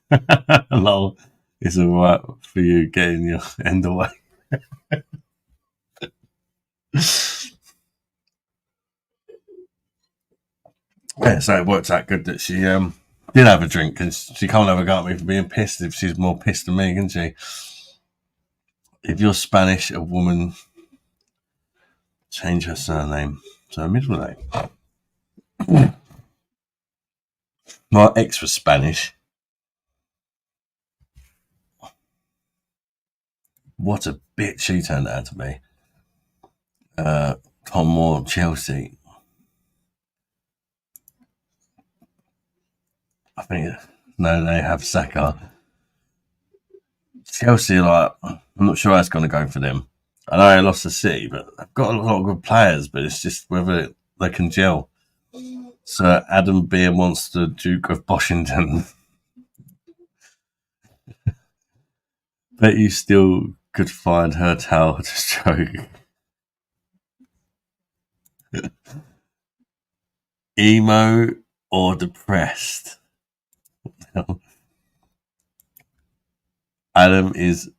Lol. It's alright for you getting your end away. Yeah, so it worked out good that she did have a drink, because she can't have a go at me for being pissed if she's more pissed than me, can she? If you're Spanish, a woman, change her surname to her middle name. My ex was Spanish. What a bitch she turned out to be. Tom Moore, Chelsea. I think, no, they have Saka. Chelsea, like, I'm not sure how it's going to go for them. I know they lost the City, but they've got a lot of good players, but it's just whether they can gel. Sir Adam Beer Monster, Duke of Boshington. Bet you still could find her towel to stroke. Emo or depressed? Adam is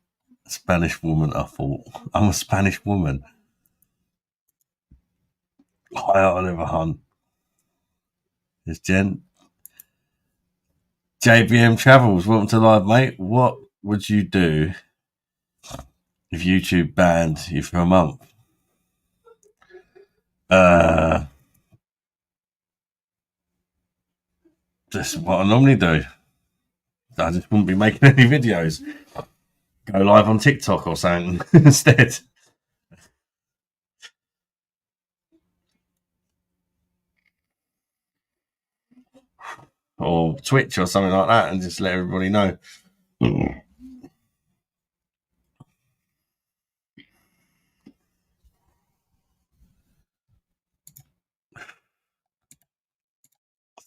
a Spanish woman, I thought. I'm a Spanish woman. Hi, Oliver Hunt. It's Jen. JBM Travels, welcome to live, mate. What would you do if YouTube banned you for a month? Just what I normally do. I just wouldn't be making any videos. Go live on TikTok or something instead. Or Twitch or something like that and just let everybody know.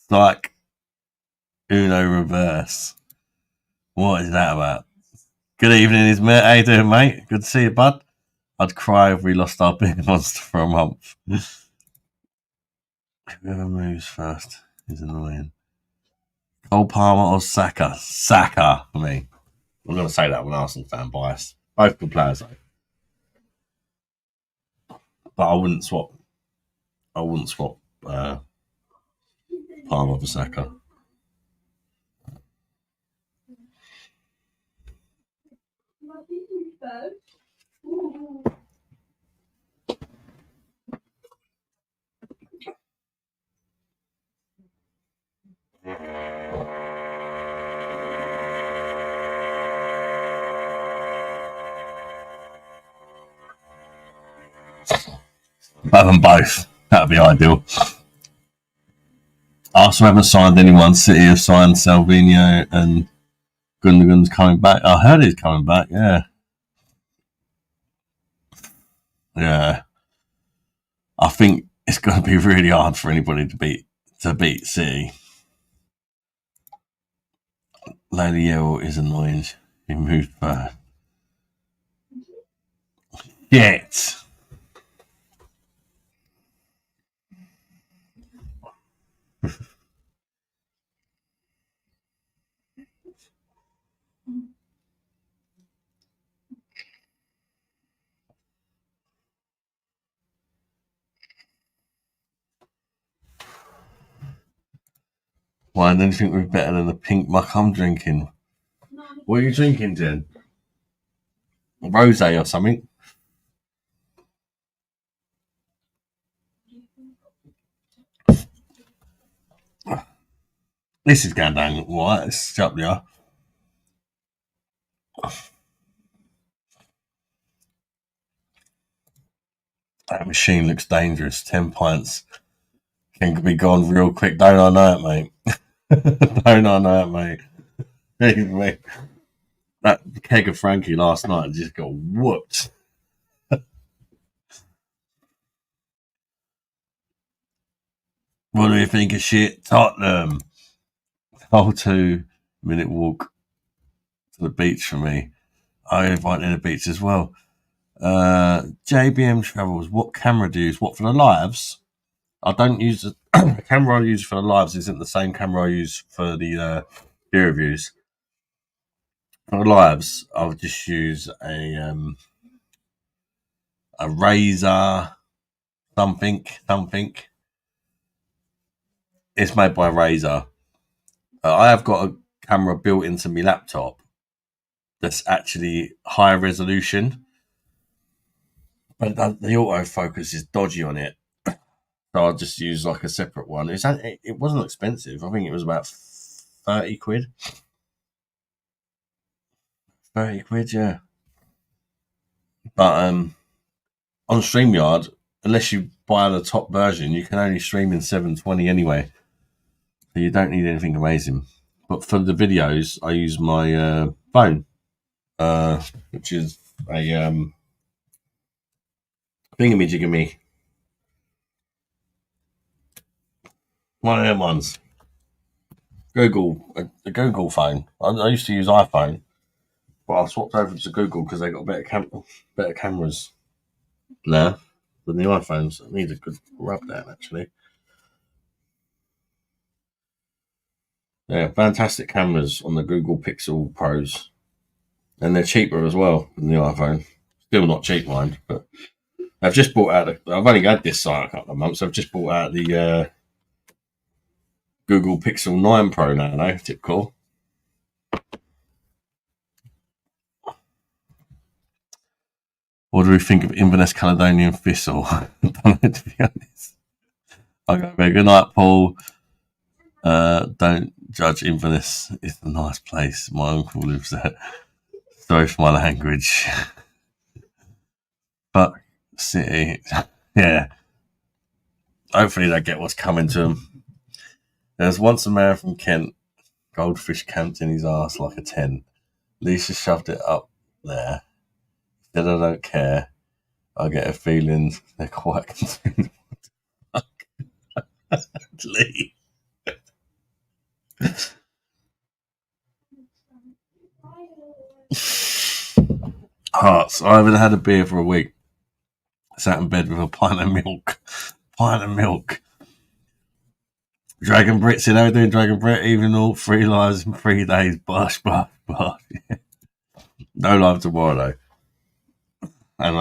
It's like Uno reverse. What is that about? Good evening, Ismet. How you doing, mate? Good to see you, bud. I'd cry if we lost our big monster for a month. Whoever moves first is annoying. Cole Palmer or Saka? Saka for me. I'm going to say that when Arsenal fan bias. Both good players, though. But I wouldn't swap. Palmer for Saka. Have them both. That'd be ideal. Arsenal haven't signed anyone. City have signed Salvino and Gundogan's coming back. I heard he's coming back. Yeah. I think it's going to be really hard for anybody to beat City. Lady Yell is annoying. He moved first. Shit. Why don't you think we're better than the pink muck I'm drinking? What are you drinking, Jen? Rosé or something? This is going down right. It's up there. That machine looks dangerous. 10 pints can be gone real quick. Don't I know it, mate? Don't I know it, mate? Believe me. That keg of Frankie last night just got whooped. What do you think of shit? Tottenham. Whole 2-minute walk to the beach for me. I invite in the beach as well. JBM Travels. What camera do you use? What, for the lives? I don't use the camera I use for the lives isn't the same camera I use for the peer reviews. For the lives, I'll just use a Razer something. It's made by Razer. I have got a camera built into my laptop that's actually higher resolution, but the autofocus is dodgy on it. So I'll just use like a separate one. It wasn't expensive. I think it was about 30 quid. 30 quid, yeah. But on StreamYard, unless you buy the top version, you can only stream in 720 anyway. So you don't need anything amazing. But for the videos, I use my phone, which is a thingamajigamy. One of them ones. A Google phone. I used to use iPhone, But I swapped over to Google because they got better cameras now than the iPhones. It needs a good rub down, actually. Yeah, fantastic cameras on the Google Pixel Pros. And they're cheaper as well than the iPhone. Still not cheap, mind, but I've just bought out. I've only had this site a couple of months. I've just bought out the Google Pixel 9 Pro now. No, typical. What do we think of Inverness Caledonian Thistle? I don't know, to be honest. Okay, good night, Paul. Don't judge Inverness. It's a nice place. My uncle lives there. Sorry for my language. But city, yeah. Hopefully they get what's coming to them. There's once a man from Kent, goldfish camped in his arse like a tent. Lisa shoved it up there. Said I don't care. I get a feeling they're quite concerned. Lee. Hearts. I haven't had a beer for a week. Sat in bed with a pint of milk. Dragon Brits, you know, doing Dragon Brit, even all 3 lives in 3 days. BOSH. Yeah. No live tomorrow, though. And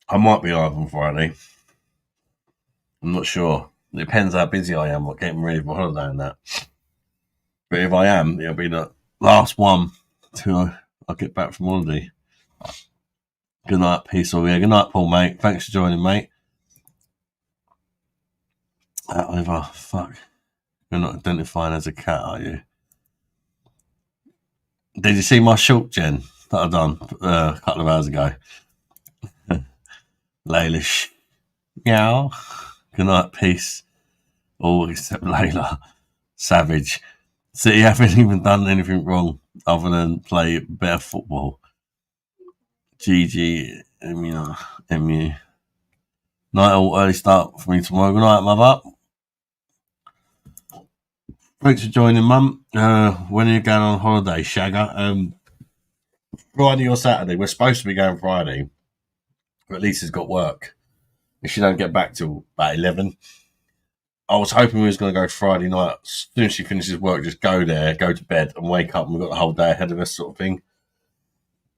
I might be live on Friday. I'm not sure. It depends how busy I am, what getting ready for holiday and that. But if I am, it'll be the last one till I get back from holiday. Good night, peace all. Yeah, good night, Paul, mate. Thanks for joining, mate. Over. Fuck. You're not identifying as a cat, are you? Did you see my short, Jen, that I done a couple of hours ago? Laylish. Meow. Good night, peace. All except Layla. Savage. City haven't even done anything wrong other than play better football. GG. MU. Night all, early start for me tomorrow. Good night, mother. Thanks for joining, Mum. When are you going on holiday, Shagger? Friday or Saturday? We're supposed to be going Friday, but Lisa's got work. If she don't get back till about 11. I was hoping we was going to go Friday night. As soon as she finishes work, just go there, go to bed, and wake up, and we've got the whole day ahead of us, sort of thing.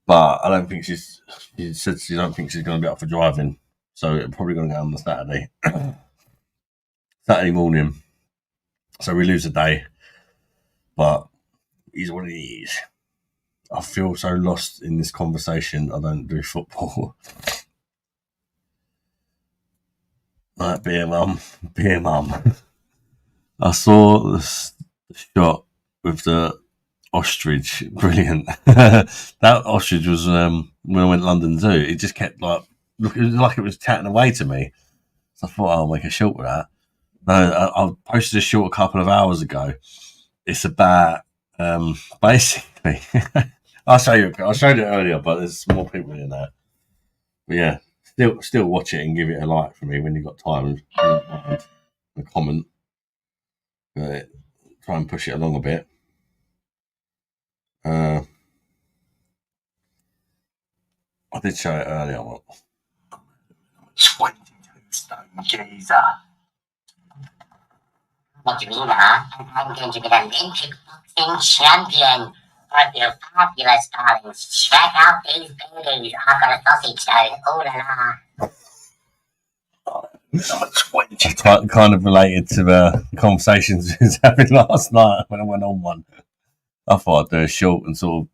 But I don't think she said she don't think she's going to be up for driving, so it's probably going to go on the Saturday. Saturday morning. So we lose a day, but he's what he is. I feel so lost in this conversation. I don't do football. Right, beer mum. I saw the shot with the ostrich. Brilliant. That ostrich was when I went to London Zoo. It just kept looking like it was chatting away to me. So I thought I'll make a short with that. No, I posted a short a couple of hours ago. It's about basically. I'll show you. I showed it earlier, but there's more people in there. But yeah, still watch it and give it a like for me when you've got time and a comment. Try and push it along a bit. I did show it earlier. 22 stone geezer. What do you mean, huh? I'm going to be the Olympic boxing champion. I feel fabulous, darlings. Check out these babies. I've got a sausage though. Ooh la la. I kind of related to the conversations we was having last night when I went on one. I thought I'd do a short and sort of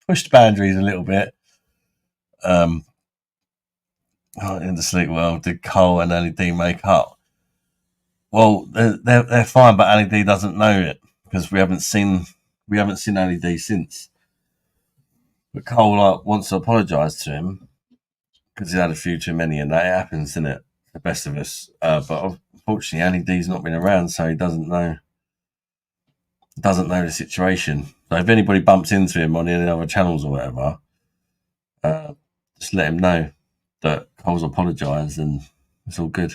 push the boundaries a little bit. In the sleep world, did Cole and LED make up? Well, they're fine, but LED doesn't know it because we haven't seen LED since. But Cole wants to apologise to him because he had a few too many, and that happens, isn't it? The best of us. But unfortunately, LED's not been around, so he doesn't know the situation. So if anybody bumps into him on any other channels or whatever, just let him know that Cole's apologised and it's all good.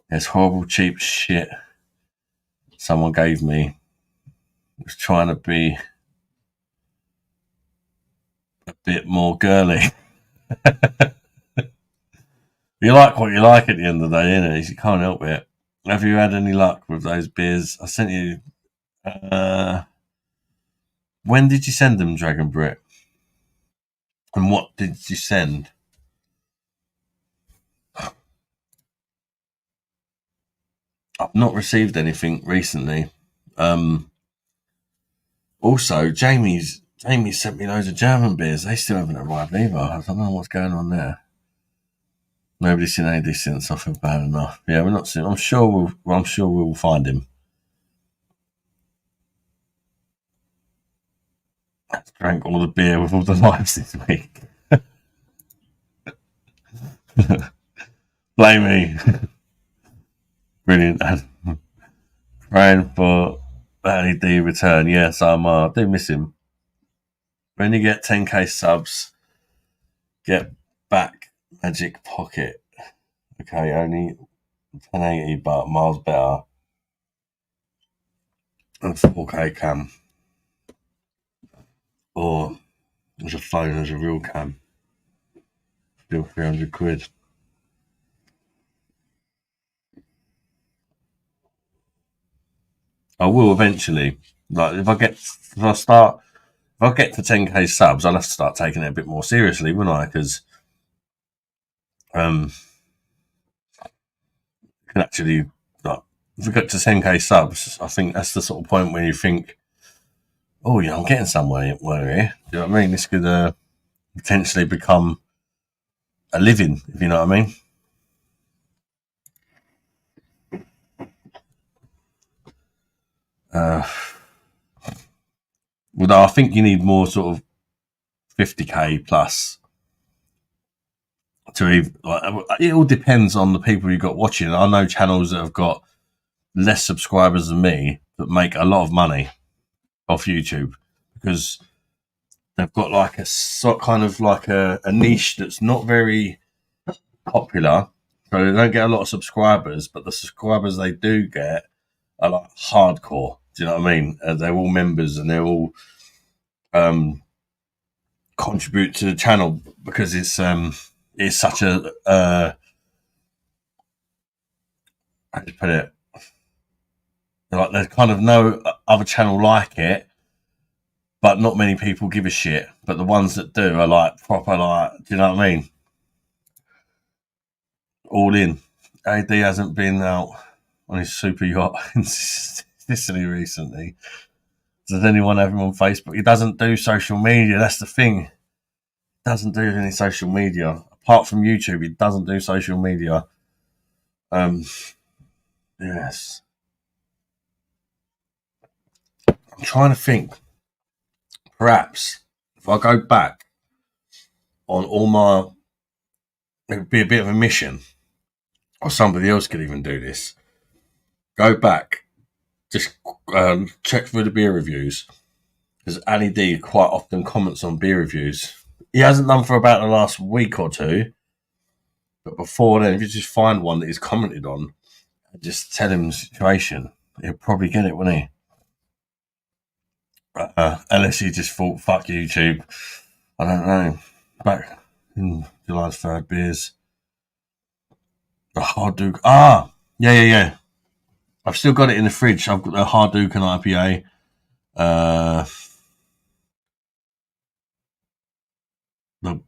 There's horrible cheap shit someone gave me. It was trying to be a bit more girly. You like what you like at the end of the day, innit? You can't help it. Have you had any luck with those beers? I sent you. When did you send them, Dragon Brit? And what did you send? I've not received anything recently. Also, Jamie sent me loads of German beers. They still haven't arrived either. I don't know what's going on there. Nobody's seen AD since. I feel bad enough. Yeah, we're not seeing. I'm sure we'll find him. I drank all the beer with all the lives this week. Blame me. Brilliant. Praying for AD return. Yes, I do miss him. When you get 10k subs, get back Magic Pocket. Okay, only 1080, but miles better. And 4K cam. Or there's a phone, there's a real cam. Still 300 quid. I will eventually. Like if I get to 10k subs, I'll have to start taking it a bit more seriously, won't I? Because you can actually, like, if we get to 10k subs, I think that's the sort of point where you think, oh yeah, I'm getting somewhere here. Do you know what I mean? This could potentially become a living, if you know what I mean. Although I think you need more sort of 50k plus to even. Like, it all depends on the people you got watching. I know channels that have got less subscribers than me that make a lot of money off YouTube because they've got like a sort kind of like a niche that's not very popular, so they don't get a lot of subscribers, but the subscribers they do get are like hardcore. Do you know what I mean? They're all members and they're all contribute to the channel because it's such a how do you put it? Like there's kind of no other channel like it, but not many people give a shit. But the ones that do are like proper, like, do you know what I mean? All in. AD hasn't been out on his super yacht in Sicily recently. Does anyone have him on Facebook? He doesn't do social media. That's the thing. He doesn't do any social media apart from YouTube. He doesn't do social media. Yes. I'm trying to think. Perhaps if I go back on all my, it would be a bit of a mission, or somebody else could even do this. Go back, just check through the beer reviews, because Ali D quite often comments on beer reviews. He hasn't done for about the last week or two, but before then, if you just find one that he's commented on and just tell him the situation, he'll probably get it, won't he? Unless he just thought, fuck YouTube. I don't know. Back in July's third beers. The Hard Duke. Yeah. I've still got it in the fridge. I've got the Hard Duke and IPA. The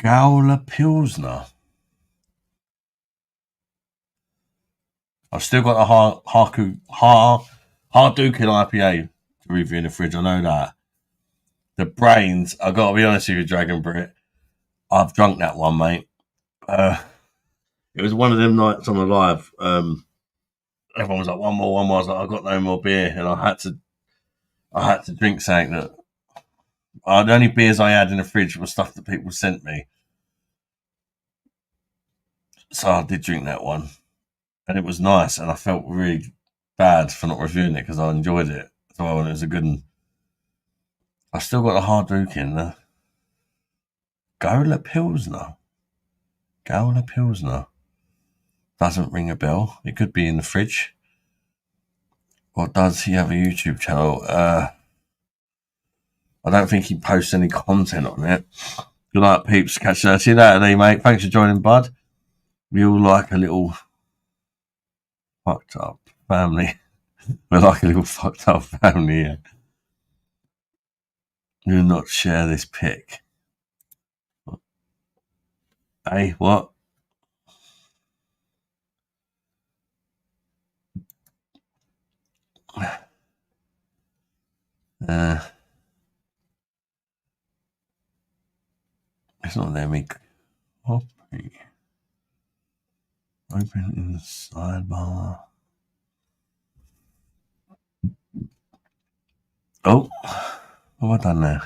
Gauler Pilsner. I've still got the Hard Duke and IPA to review in the fridge. I know that. The Brains, I've got to be honest with you, Dragon Brit. I've drunk that one, mate. It was one of them nights on the live. Everyone was like, one more. I was like, I've got no more beer. And I had to drink something that the only beers I had in the fridge were stuff that people sent me. So I did drink that one. And it was nice. And I felt really bad for not reviewing it because I enjoyed it. So it was a good one. I still got the Hard Duke in the Gauler Pilsner. Doesn't ring a bell. It could be in the fridge. Or does he have a YouTube channel? I don't think he posts any content on it. Good night, peeps. Catch you later. See you later, mate. Thanks for joining, bud. We all like a little fucked up family. We're like a little fucked up family, yeah. Do not share this pic. Hey, what? It's not letting me copy. Open in the sidebar. Oh, what have I done there?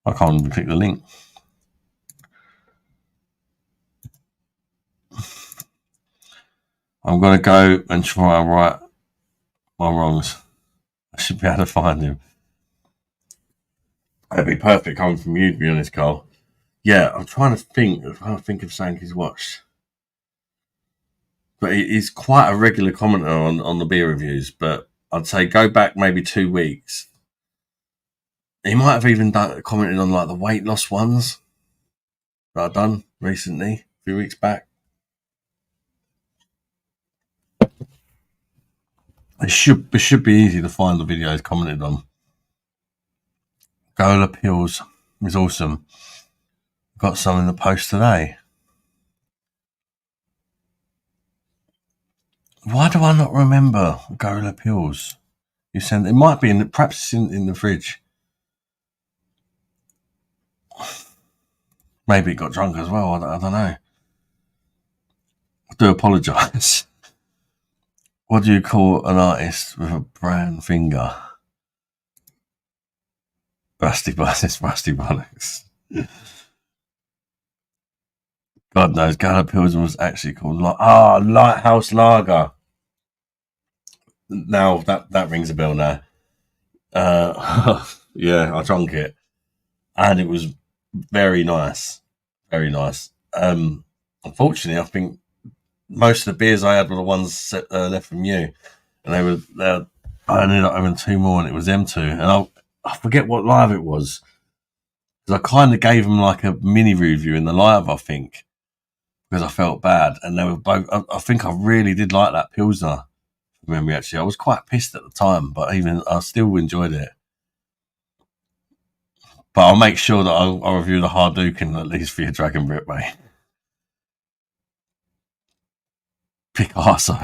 I can't even click the link. I'm going to go and try and right my wrongs. I should be able to find him. That'd be perfect coming from you, to be honest, Carl. Yeah, I'm trying to think of something he's watched. But he's quite a regular commenter on the beer reviews, but I'd say go back maybe 2 weeks. He might have even commented on like the weight loss ones that I've done recently, a few weeks back. It should be easy to find the videos commented on. Gola Pills is awesome. Got some in the post today. Why do I not remember Gola Pills? You sent it might be perhaps in the fridge. Maybe it got drunk as well. I don't know. I do apologise. What do you call an artist with a brown finger? Rusty Bullocks. God knows, Gola Pilsen was actually called Lighthouse Lager. Now that rings a bell now. Yeah, I drank it, and it was very nice, very nice. Unfortunately, I think most of the beers I had were the ones left from you, and I ended up having 2 more, and it was them 2, and I forget what live it was, because I kind of gave them like a mini review in the live, I think, because I felt bad, and they were both. I think I really did like that Pilsner. Remember, actually, I was quite pissed at the time, but I still enjoyed it. But I'll make sure that I'll review the Hardukin at least for your Dragon Brit, mate. Picasso.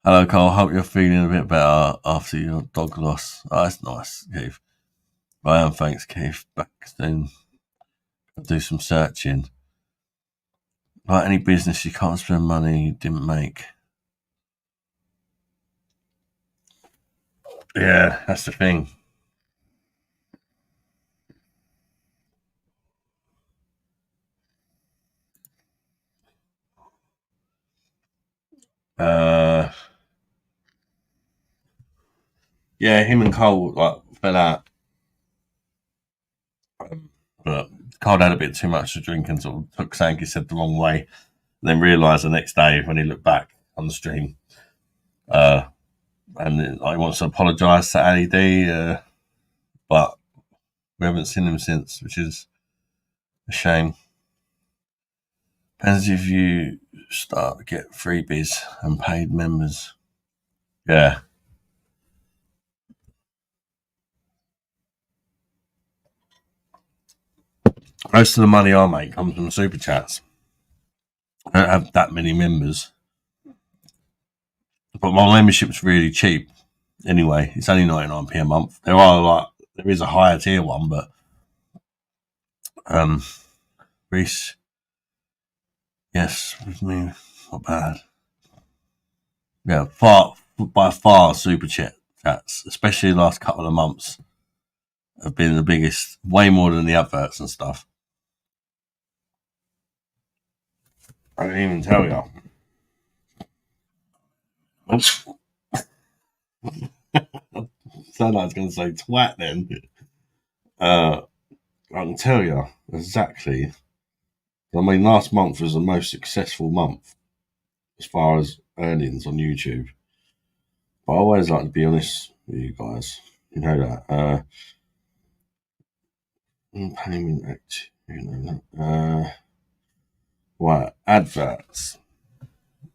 Hello, Carl. Hope you're feeling a bit better after your dog loss. Oh, that's nice, Keith. I am, thanks, Keith. Back soon. I'll do some searching. Like any business, you can't spend money you didn't make. Yeah, that's the thing. Yeah, him and Cole fell out. But Cole had a bit too much to drink and sort of took something he said the wrong way. And then realised the next day when he looked back on the stream. And he wants to apologise to Ali D, but we haven't seen him since, which is a shame. Depends if you start to get freebies and paid members. Yeah. Most of the money I make comes from super chats. I don't have that many members, but my membership's really cheap. Anyway, it's only 99p a month. There is a higher tier one, but Reese, yes, with me, not bad. Yeah, by far, super chats, especially the last couple of months, have been the biggest, way more than the adverts and stuff. I didn't even tell you. Oops. Sound like I was going to say twat then. I can tell you exactly. I mean, last month was the most successful month as far as earnings on YouTube. But I always like to be honest with you guys. You know that. Payment act. You know that. Right, adverts.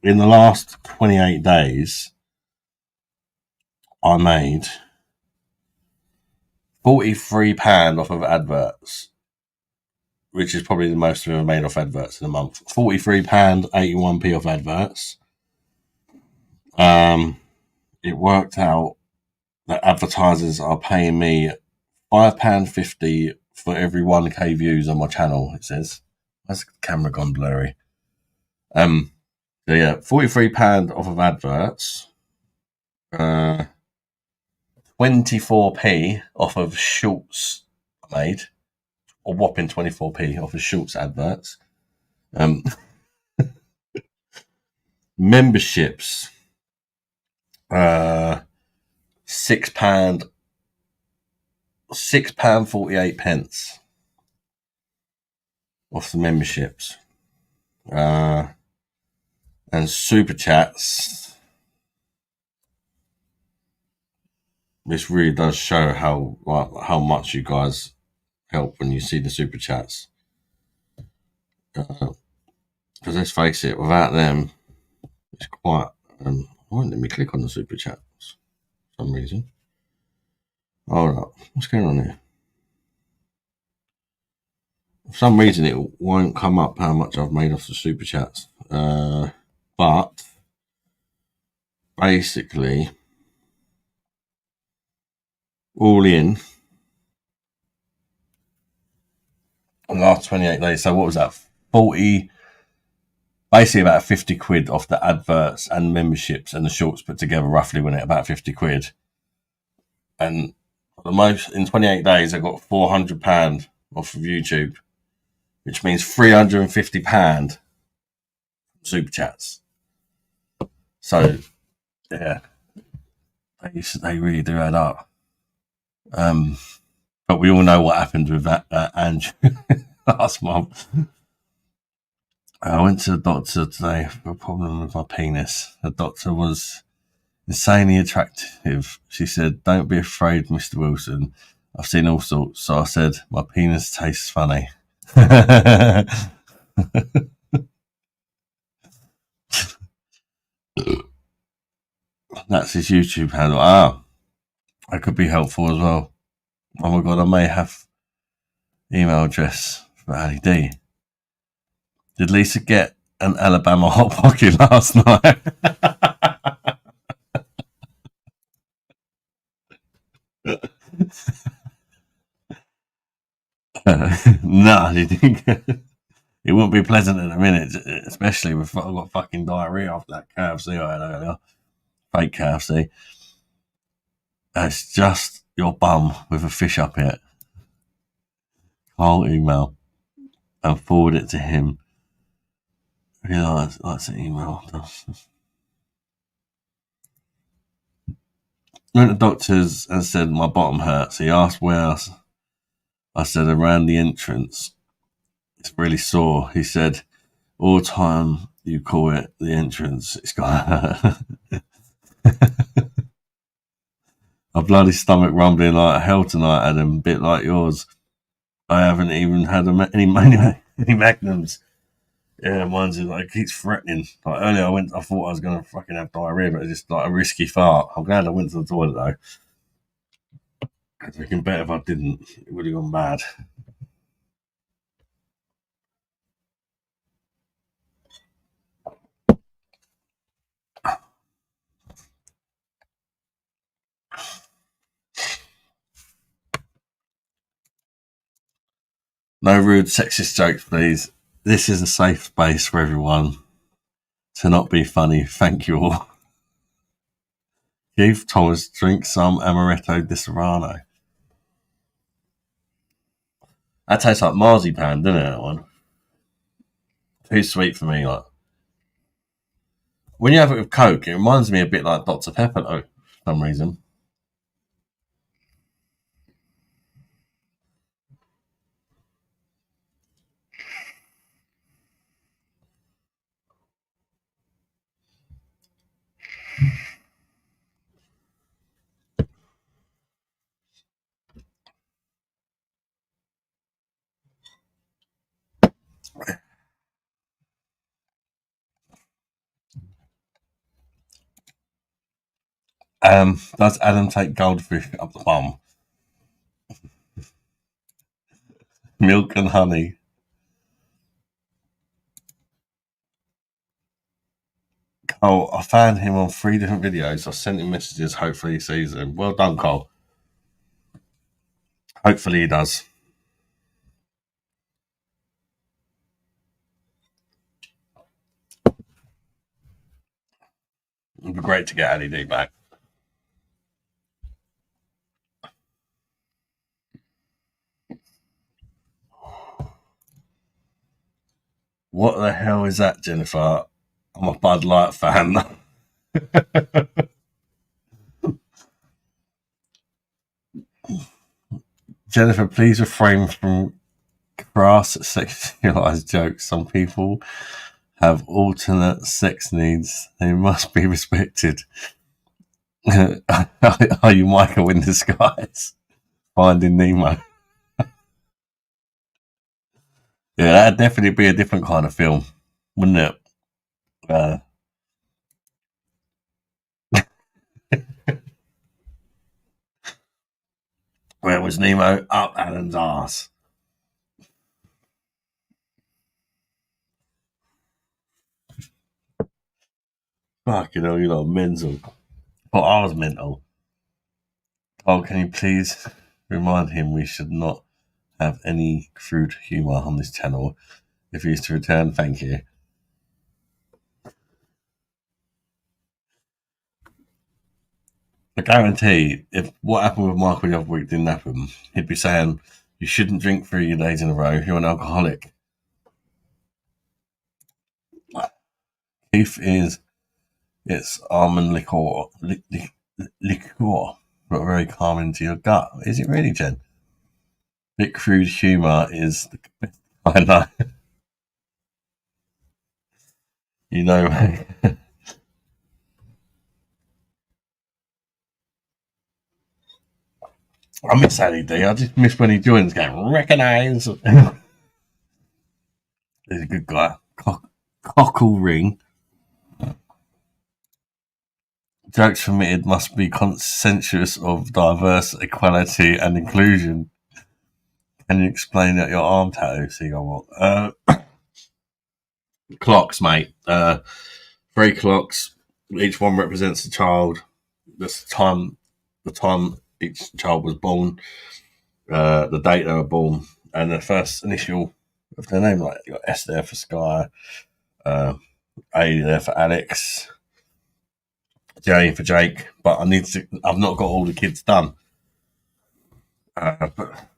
In the last 28 days, I made £43 off of adverts, which is probably the most I've ever made off adverts in a month. £43, 81p off adverts. It worked out that advertisers are paying me £5.50 for every 1k views on my channel. It says, "Where's the camera gone blurry?" So yeah, £43 off of adverts. 24p off of shorts I made, a whopping 24p off of shorts adverts. Memberships, £6.48 off the memberships, and super chats. This really does show how much you guys help when you see the super chats. Because let's face it, without them, it's quite. Why let me click on the super chats for some reason? Hold up, what's going on here? For some reason, it won't come up how much I've made off the super chats. But basically, all in the last 28 days. So what was that? 40. Basically about 50 quid off the adverts and memberships and the shorts put together, roughly, when it about 50 quid. And the most in 28 days, I got £400 off of YouTube, which means £350 super chats. So yeah, they really do add up. But we all know what happened with that Andrew last month. I went to the doctor today for a problem with my penis. The doctor was insanely attractive. She said, "Don't be afraid, Mr. Wilson. I've seen all sorts." So I said, "My penis tastes funny." That's his YouTube handle. That could be helpful as well. Oh my god, I may have email address for Ali D. Did Lisa get an Alabama Hot Pocket last night? No, he didn't. It wouldn't be pleasant in a minute, especially if I've got fucking diarrhea after that KFC I had earlier. Fake KFC. It's just your bum with a fish up it. I'll email and forward it to him. He likes an email. Went to the doctors and said my bottom hurts. He asked where. I said around the entrance. It's really sore. He said, all the time you call it the entrance, it's gonna hurt. A bloody stomach rumbling like hell tonight, Adam, a bit like yours. I haven't even had any magnums. Yeah, mine's like, it keeps threatening. Like earlier, I thought I was going to fucking have diarrhea, but it's just like a risky fart. I'm glad I went to the toilet though. I can bet if I didn't, it would have gone bad. No rude sexist jokes, please. This is a safe space for everyone to not be funny. Thank you all. Keith Thomas, drink some amaretto di Serrano. That tastes like marzipan, doesn't it, that one? Too sweet for me. Like when you have it with Coke, it reminds me a bit like Dr. Pepper, though, for some reason. Does Adam take goldfish up the bum? Milk and honey. Cole, I found him on 3 different videos. I sent him messages. Hopefully he sees them. Well done, Cole. Hopefully he does. It'd be great to get Ali D back. What the hell is that, Jennifer? I'm a Bud Light fan. Jennifer, please refrain from crass sexualized jokes. Some people have alternate sex needs. They must be respected. Are you Michael in disguise? Finding Nemo. Yeah, that'd definitely be a different kind of film, wouldn't it? Where was Nemo? Up Alan's arse. Fucking hell, you're not mental. But I was mental. Oh, can you please remind him we should not have any crude humour on this channel? If he is to return, thank you. I guarantee if what happened with Michael the other week didn't happen, he'd be saying, you shouldn't drink 3 days in a row, you're an alcoholic. Keith is, it's almond liqueur, but very calming to your gut. Is it really, Jen? Bit crude humour is the best I know. You know, I miss Ali D. I just miss when he joins going, recognise. He's a good guy. Cockle ring. Jokes permitted must be conscientious of diverse equality and inclusion. Can you explain that your arm tattoo? See, I want clocks, mate. 3 clocks. Each one represents a child. This time, the time each child was born, the date they were born, and the first initial of their name. Like you got S there for Sky, A there for Alex, J for Jake. But I've not got all the kids done. But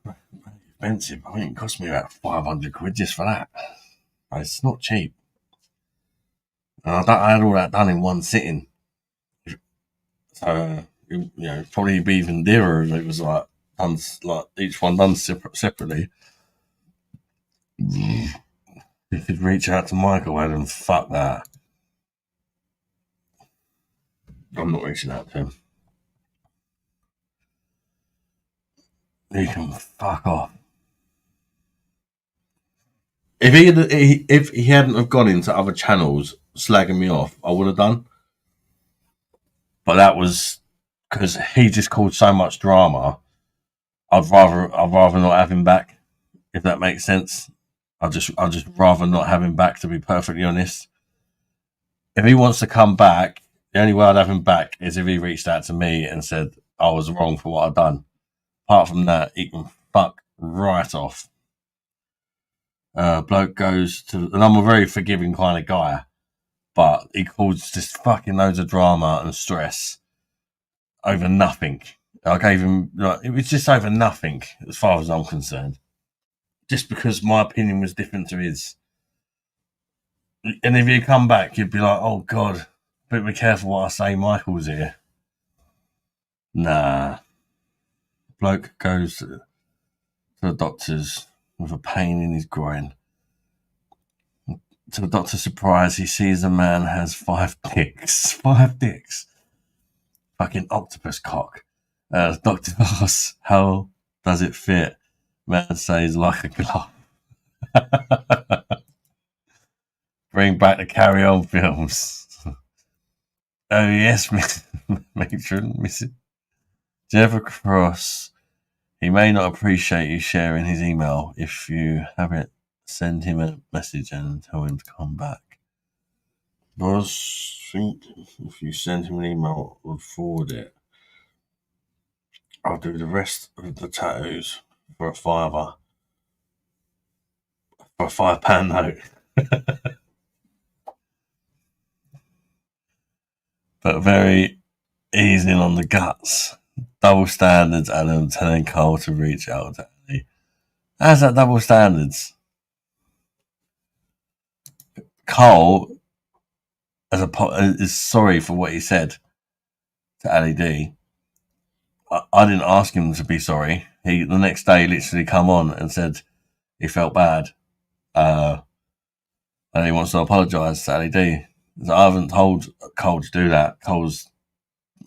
expensive. I think it cost me about 500 quid just for that. It's not cheap. And I had all that done in one sitting. So, probably be even dearer if it was like done, like each one done separately. You could reach out to Michael and fuck that. I'm not reaching out to him. He can fuck off. If he hadn't have gone into other channels slagging me off, I would have done. But that was because he just caused so much drama. I'd rather not have him back, if that makes sense. I'd just rather not have him back, to be perfectly honest. If he wants to come back, the only way I'd have him back is if he reached out to me and said I was wrong for what I'd done. Apart from that, he can fuck right off. Bloke goes to, and I'm a very forgiving kind of guy, but he caused just fucking loads of drama and stress over nothing. I gave him, it was just over nothing as far as I'm concerned. Just because my opinion was different to his. And if you come back, you'd be like, oh God, better be careful what I say, Michael's here. Nah. Bloke goes to the doctor's with a pain in his groin. To the doctor's surprise, he sees a man has 5 dicks. 5 dicks. Fucking octopus cock. The doctor asks, how does it fit? Man says, like a glove. Bring back the Carry On films. Oh, yes, Matron, Mrs. Jennifer Cross. He may not appreciate you sharing his email. If you have it, send him a message and tell him to come back. Boss, think if you send him an email, we'll forward it. I'll do the rest of the tattoos for a fiver. For a £5 note. But very easing on the guts. Double standards, and I'm telling Cole to reach out to Annie. How's that double standards? Cole is sorry for what he said to Ali D. I didn't ask him to be sorry. He the next day literally come on and said he felt bad. And he wants to apologise to Ali D. So I haven't told Cole to do that. Cole's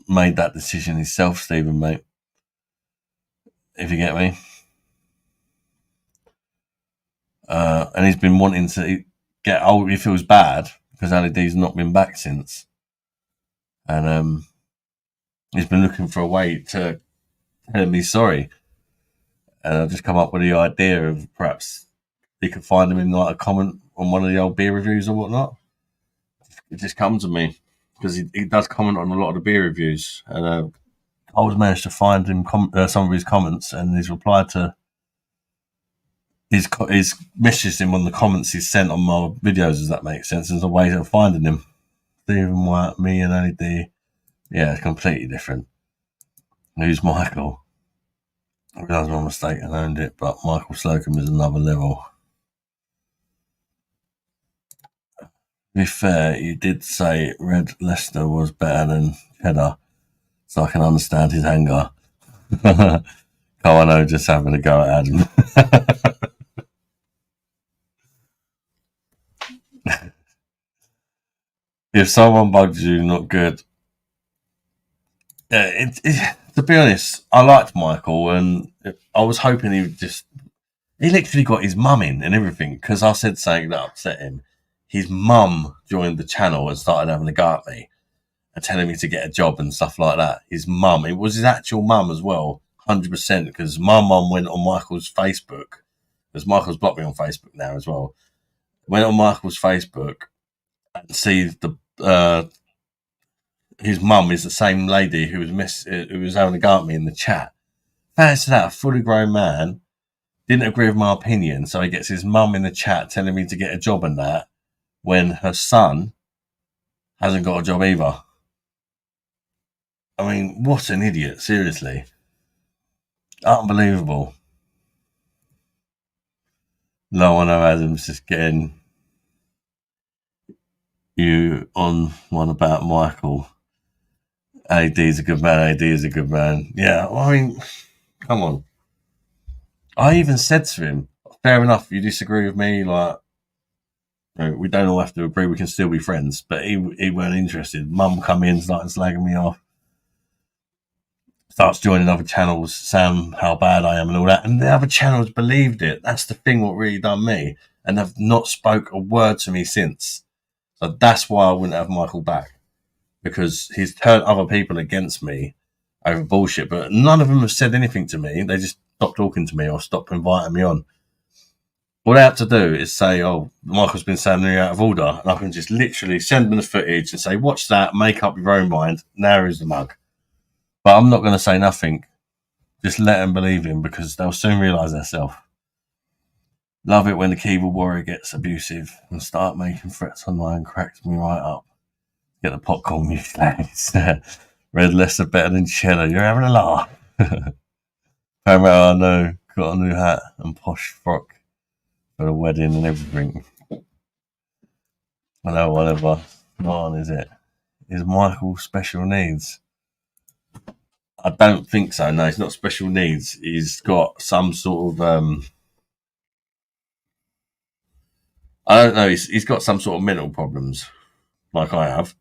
made that decision himself, Stephen, mate. If you get me. And he's been wanting to get old. He feels bad because Ali D's not been back since. And he's been looking for a way to tell him he's sorry. And I've just come up with the idea of perhaps he could find him in like a comment on one of the old beer reviews or whatnot. It just comes to me because he does comment on a lot of the beer reviews. And I was managed to find him some of his comments, and he's replied to his messaged him on the comments he's sent on my videos. Does that make sense? There's a way of finding him. Stephen White, me and Ali D. Yeah, it's completely different. Who's Michael? I realised my mistake and owned it, but Michael Slocum is another level. To be fair, you did say Red Leicester was better than Cheddar, so I can understand his anger. Oh, I know, just having a go at Adam. If someone bugs you, not good. Yeah, to be honest, I liked Michael, and I was hoping he would he literally got his mum in and everything, because I said something that upset him. His mum joined the channel and started having a go at me and telling me to get a job and stuff like that. His mum, it was his actual mum as well, 100%, because my mum went on Michael's Facebook, because Michael's blocked me on Facebook now as well, went on Michael's Facebook and see his mum is the same lady who was having a go at me in the chat. Thanks to that, a fully grown man didn't agree with my opinion, so he gets his mum in the chat telling me to get a job and that, when her son hasn't got a job either. I mean, what an idiot, seriously. Unbelievable. No, I know Adam's just getting you on one about Michael. AD's a good man, AD is a good man. Yeah, I mean, come on. I even said to him, fair enough, you disagree with me, like, we don't all have to agree, we can still be friends, but he weren't interested. Mum come in, starting slagging me off, starts joining other channels, saying how bad I am and all that, and the other channels believed it. That's the thing what really done me, and have not spoke a word to me since. So that's why I wouldn't have Michael back, because he's turned other people against me over bullshit, but none of them have said anything to me. They just stopped talking to me or stopped inviting me on. All I have to do is say, oh, Michael's been saying you're out of order, and I can just literally send them the footage and say, watch that, make up your own mind, now here's the mug. But I'm not going to say nothing. Just let them believe him, because they'll soon realise themselves. Love it when the keyboard warrior gets abusive and start making threats online, cracks me right up. Get the popcorn music, ladies. Red Leicester better than Cheddar. You're having a laugh. I know, got a new hat and posh frock for the wedding and everything. I know, whatever. Not on, is it? Is Michael special needs? I don't think so. No, he's not special needs. He's got some sort of I don't know. He's got some sort of mental problems, like I have.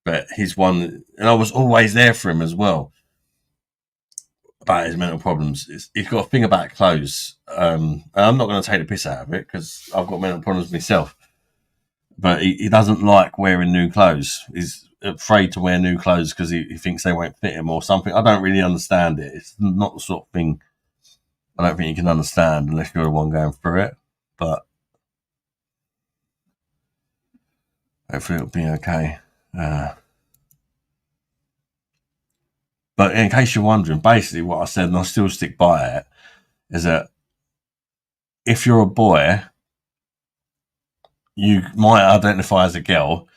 But he's one, and I was always there for him as well about his mental problems. He's got a thing about clothes. And I'm not going to take the piss out of it, because I've got mental problems myself. But he doesn't like wearing new clothes. afraid to wear new clothes because he thinks they won't fit him or something. I don't really understand it. It's not the sort of thing I don't think you can understand unless you're the one going through it. But hopefully it'll be okay. But in case you're wondering, basically what I said, and I still stick by it, is that if you're a boy, you might identify as a girl.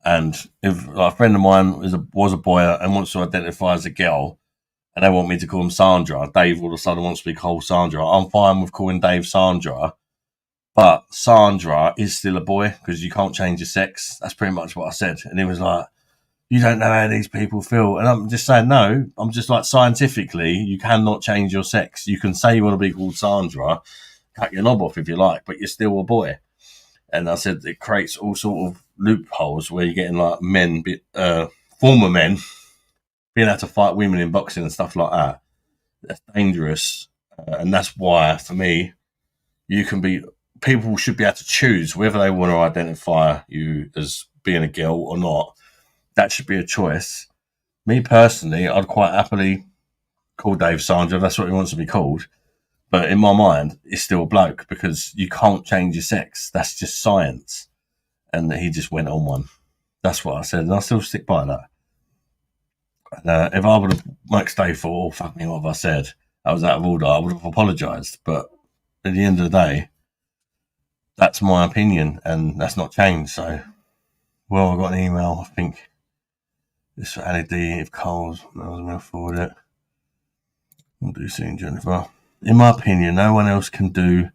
And if like, a friend of mine was a boy and wants to identify as a girl, and they want me to call him Sandra, Dave all of a sudden wants to be called Sandra. I'm fine with calling Dave Sandra, but Sandra is still a boy because you can't change your sex. That's pretty much what I said. And he was like, you don't know how these people feel. And I'm just saying, no, I'm just like, scientifically, you cannot change your sex. You can say you want to be called Sandra, cut your knob off if you like, but you're still a boy. And I said it creates all sort of loopholes where you're getting like men, former men, being able to fight women in boxing and stuff like that. That's dangerous. And that's why, for me, people should be able to choose whether they want to identify you as being a girl or not. That should be a choice. Me personally, I'd quite happily call Dave Sandra. That's what he wants to be called. But in my mind, it's still a bloke because you can't change your sex. That's just science. And he just went on one. That's what I said. And I still stick by that. And, if I would have next day thought, oh, fuck me, what have I said? I was out of order. I would have apologised. But at the end of the day, that's my opinion. And that's not changed. So, well, I got an email, I think. It's for Annie D. If Cole's, I was going to forward it. We'll do soon, Jennifer. In my opinion, no one else can do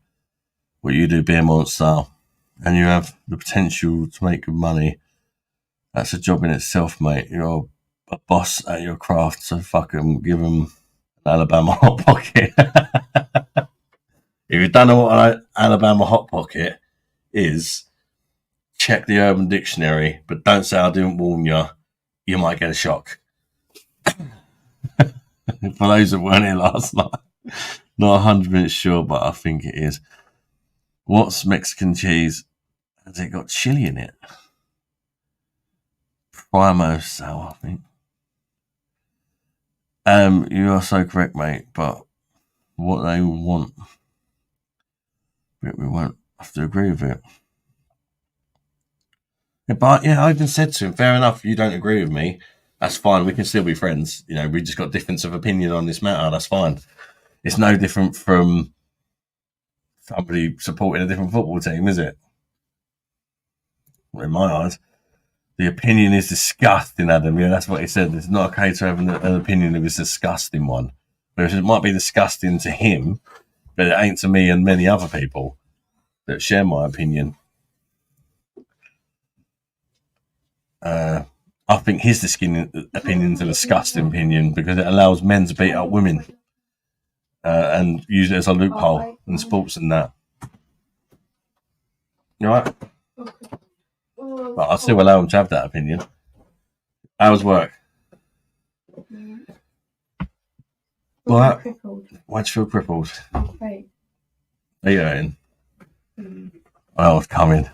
what you do, be a monster, and you have the potential to make good money. That's a job in itself, mate. You're a boss at your craft, so fucking give them an Alabama Hot Pocket. If you don't know what an Alabama Hot Pocket is, check the Urban Dictionary, but don't say I didn't warn you. You might get a shock. For those that weren't here last night, not 100% sure, but I think it is. What's Mexican cheese? Has it got chili in it? Primo sour, I think. You are so correct, mate, but what they want, we won't have to agree with it. Yeah, but yeah, I even said to him, fair enough, you don't agree with me. That's fine. We can still be friends. You know, we just got difference of opinion on this matter. That's fine. It's no different from somebody supporting a different football team, is it? Well, in my eyes, the opinion is disgusting, Adam. Yeah, that's what he said. It's not okay to have an opinion if it's a disgusting one. Whereas it might be disgusting to him, but it ain't to me and many other people that share my opinion. I think his opinion is a disgusting opinion because it allows men to beat up women and use it as a loophole in sports and that. You right? But I still allow him to have that opinion. How's work? What? Why'd you feel crippled? Okay. Are you hurting? Oh, it's coming.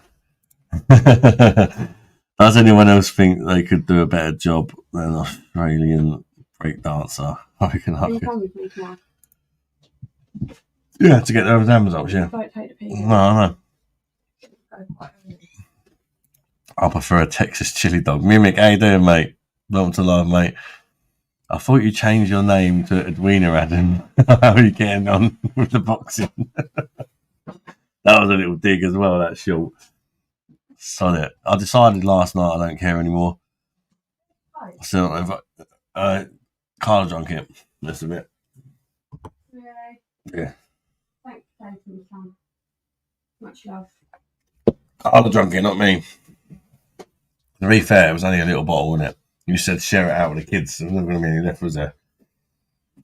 Does anyone else think they could do a better job than an Australian breakdancer? I can help you. Yeah, to get the exam results, yeah. Don't take the pee. No, I know. I prefer a Texas chili dog. Mimic, how you doing, mate? Welcome to live, mate. I thought you changed your name to Edwina, Adam. How are you getting on with the boxing? That was a little dig as well, that short. Sod it. I decided last night I don't care anymore. I still don't know if Carla drunk it. Just a bit. Really? Yeah. Thanks, Dave, son. Much love. Carla drunk it, not me. To be fair, it was only a little bottle, wasn't it? You said share it out with the kids. There wasn't going to be any left, was there?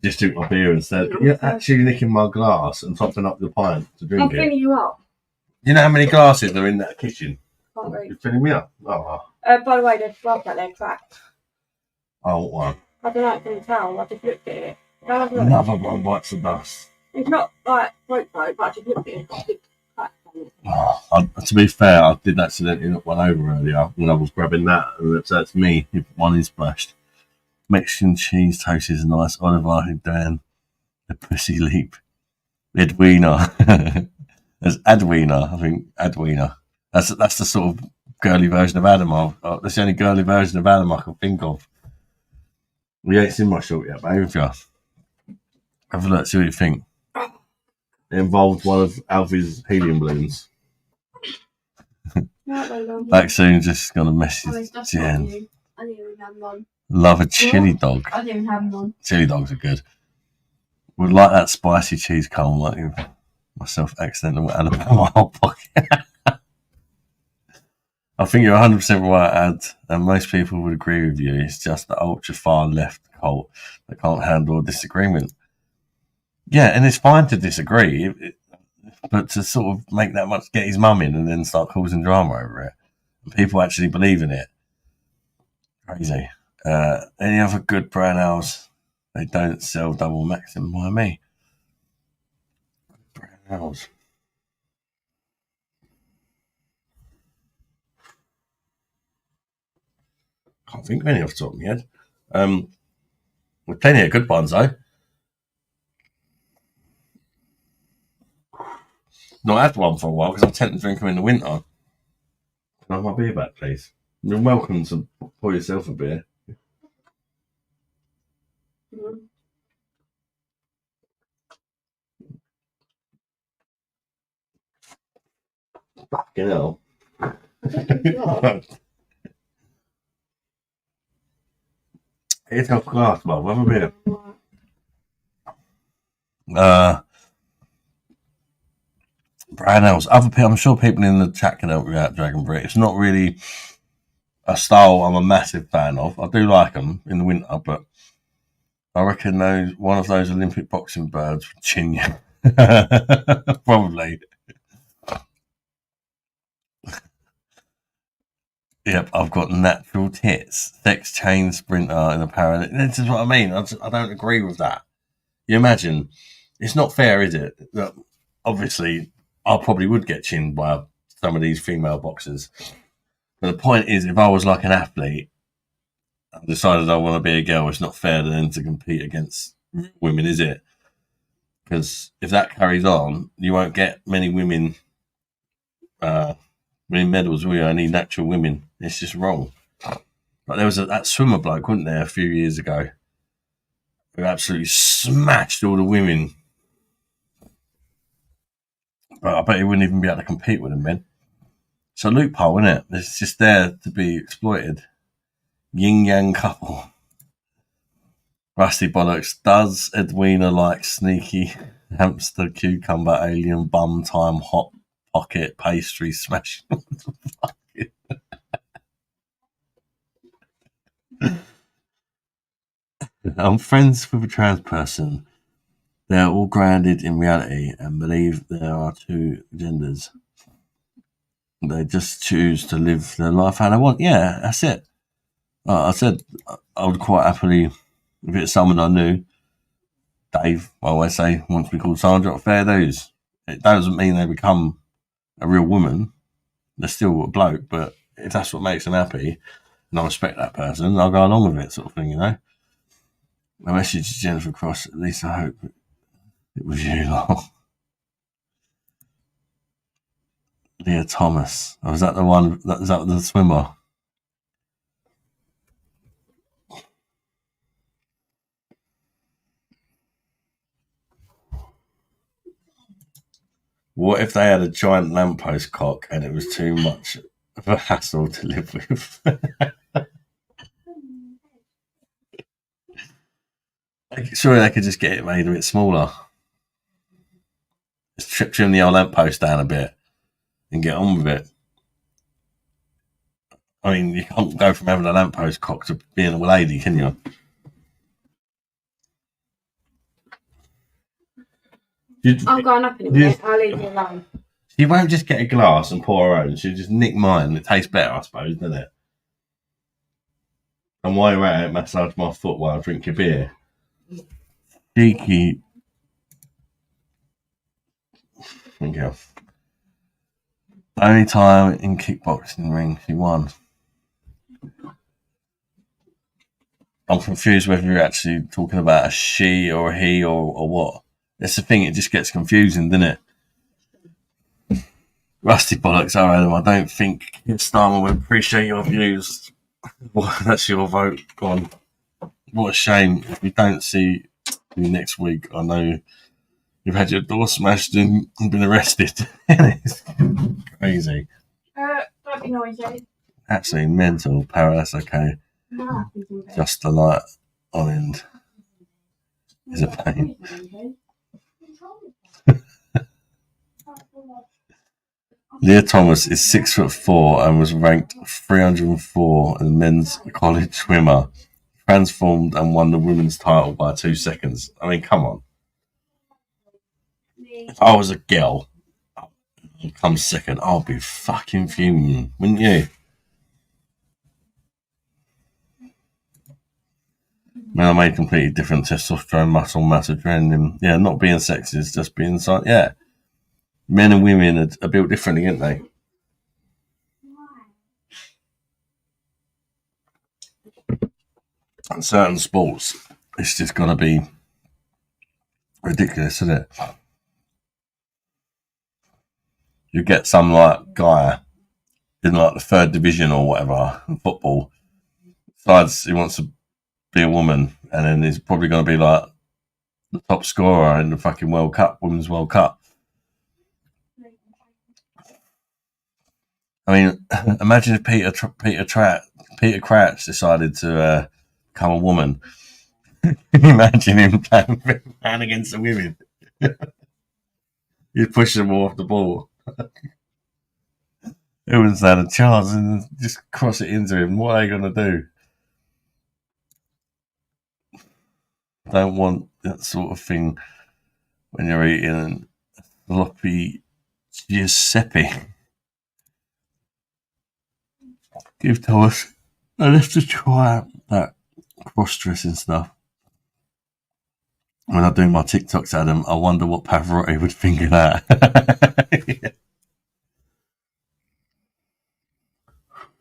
Just took my beer and said, you're actually licking my glass and topping up the pint to drink I'm it. filling you up. You know how many glasses are in that kitchen? Can't read. You're filling me up? Oh, By the way, there's glass out there cracked. I want one. I don't know, I couldn't tell. I just looked at it. Another one bites the dust. It's not like broke, but I just looked at it. It's got a big crack on To be fair, I did accidentally knock one over earlier when I was grabbing that, and that's me. One is splashed. Mexican cheese toast is nice. Oliver Dan, the pussy leap. Edwina. There's Adwina, I think. Adwina. That's the sort of girly version of Adam. That's the only girly version of Adam I can think of. We ain't seen my short yet, but have you? Have a look, see what you think. It involved one of Alfie's helium balloons. Back soon, just gonna message Jen. I didn't even have one. Love a chili dog. I didn't even have one. Chili dogs are good. Would like that spicy cheese cone, like myself accidental Alabama hot pocket. I think you're 100% right, Ad, and most people would agree with you. It's just the ultra far left cult that can't handle a disagreement. Yeah, and it's fine to disagree, but to sort of make that much, get his mum in and then start causing drama over it, and people actually believe in it. Crazy. Any other good brown ales? They don't sell double Maxim. Why me? Brown ales. Can't think of any off the top of my head. There's plenty of good ones though. Not had one for a while because I tend to drink them in the winter. Can I have my beer back, please? You're welcome to pour yourself a beer. Fucking hell. It's a glass, Bob. Have a beer. Brown ales. I'm sure people in the chat can help you out, Dragon Brit. It's not really a style I'm a massive fan of. I do like them in the winter, but I reckon one of those Olympic boxing birds would chin you. Probably. Yep, I've got natural tits. Sex chain sprinter in a parallel. This is what I mean. I don't agree with that. You imagine, it's not fair, is it? That obviously, I probably would get chinned by some of these female boxers. But the point is, if I was like an athlete, I decided I want to be a girl, it's not fair then to compete against women, is it? Because if that carries on, you won't get many women winning medals, will you? Only natural women. It's just wrong. But there was that swimmer bloke, wasn't there, a few years ago, who absolutely smashed all the women. But I bet he wouldn't even be able to compete with them, men. It's a loophole, isn't it? It's just there to be exploited. Yin yang couple. Rusty bollocks. Does Edwina like sneaky hamster cucumber alien bum time hot pocket pastry smash? I'm friends with a trans person. They're all grounded in reality and believe there are two genders. They just choose to live their life how they want. Yeah, that's it. I said I would quite happily, if it's someone I knew, Dave, I always say, wants to be called Sandra, fair dues. It doesn't mean they become a real woman. They're still a bloke, but if that's what makes them happy, and I respect that person, I'll go along with it, sort of thing, you know. My message to Jennifer Cross, at least I hope it was you, lol. Leah Thomas. Oh, was that the one? Is that the swimmer? What if they had a giant lamppost cock and it was too much of a hassle to live with? Surely they could just get it made a bit smaller. Just trim the old lamppost down a bit and get on with it. I mean, you can't go from having a lamppost cock to being a lady, can you? I'm going up in a minute. I'll leave you alone. You won't just get a glass and pour her own. She'll just nick mine. It tastes better, I suppose, doesn't it? And while you're at it, massage my foot while I drink your beer. Cheeky. Thank you. Only time in kickboxing ring she won. I'm confused whether you're actually talking about a she or a he or what. That's the thing, it just gets confusing, doesn't it? Rusty bollocks, Adam. I don't think Starmer would appreciate your views. Well, that's your vote. Go on. What a shame. If we don't see you next week, I know you've had your door smashed and been arrested. It's crazy. Don't be noisy. Absolutely mental. Para, that's okay. Just the light on end is a pain. Leah Thomas is 6'4" and was ranked 304 in the men's college swimmer. Transformed and won the women's title by 2 seconds. I mean, come on. If I was a girl and come second, I'll be fucking fuming, wouldn't you? Man, I made completely different testosterone, muscle mass, adrenaline. Yeah, not being sexist, just being silent. Yeah. Men and women are built differently, aren't they? In certain sports, it's just going to be ridiculous, isn't it? You get some like guy in like the third division or whatever in football, decides he wants to be a woman, and then he's probably going to be like the top scorer in the fucking World Cup, Women's World Cup. I mean, imagine if Peter Crouch decided to become a woman. Imagine him playing against the women. You'd push them off the ball. Who wouldn't stand a chance and just cross it into him? What are they going to do? Don't want that sort of thing when you're eating sloppy Giuseppe. Give Thomas. I'd have to try that cross-dressing stuff. When I do my TikToks, Adam, I wonder what Pavarotti would think of that.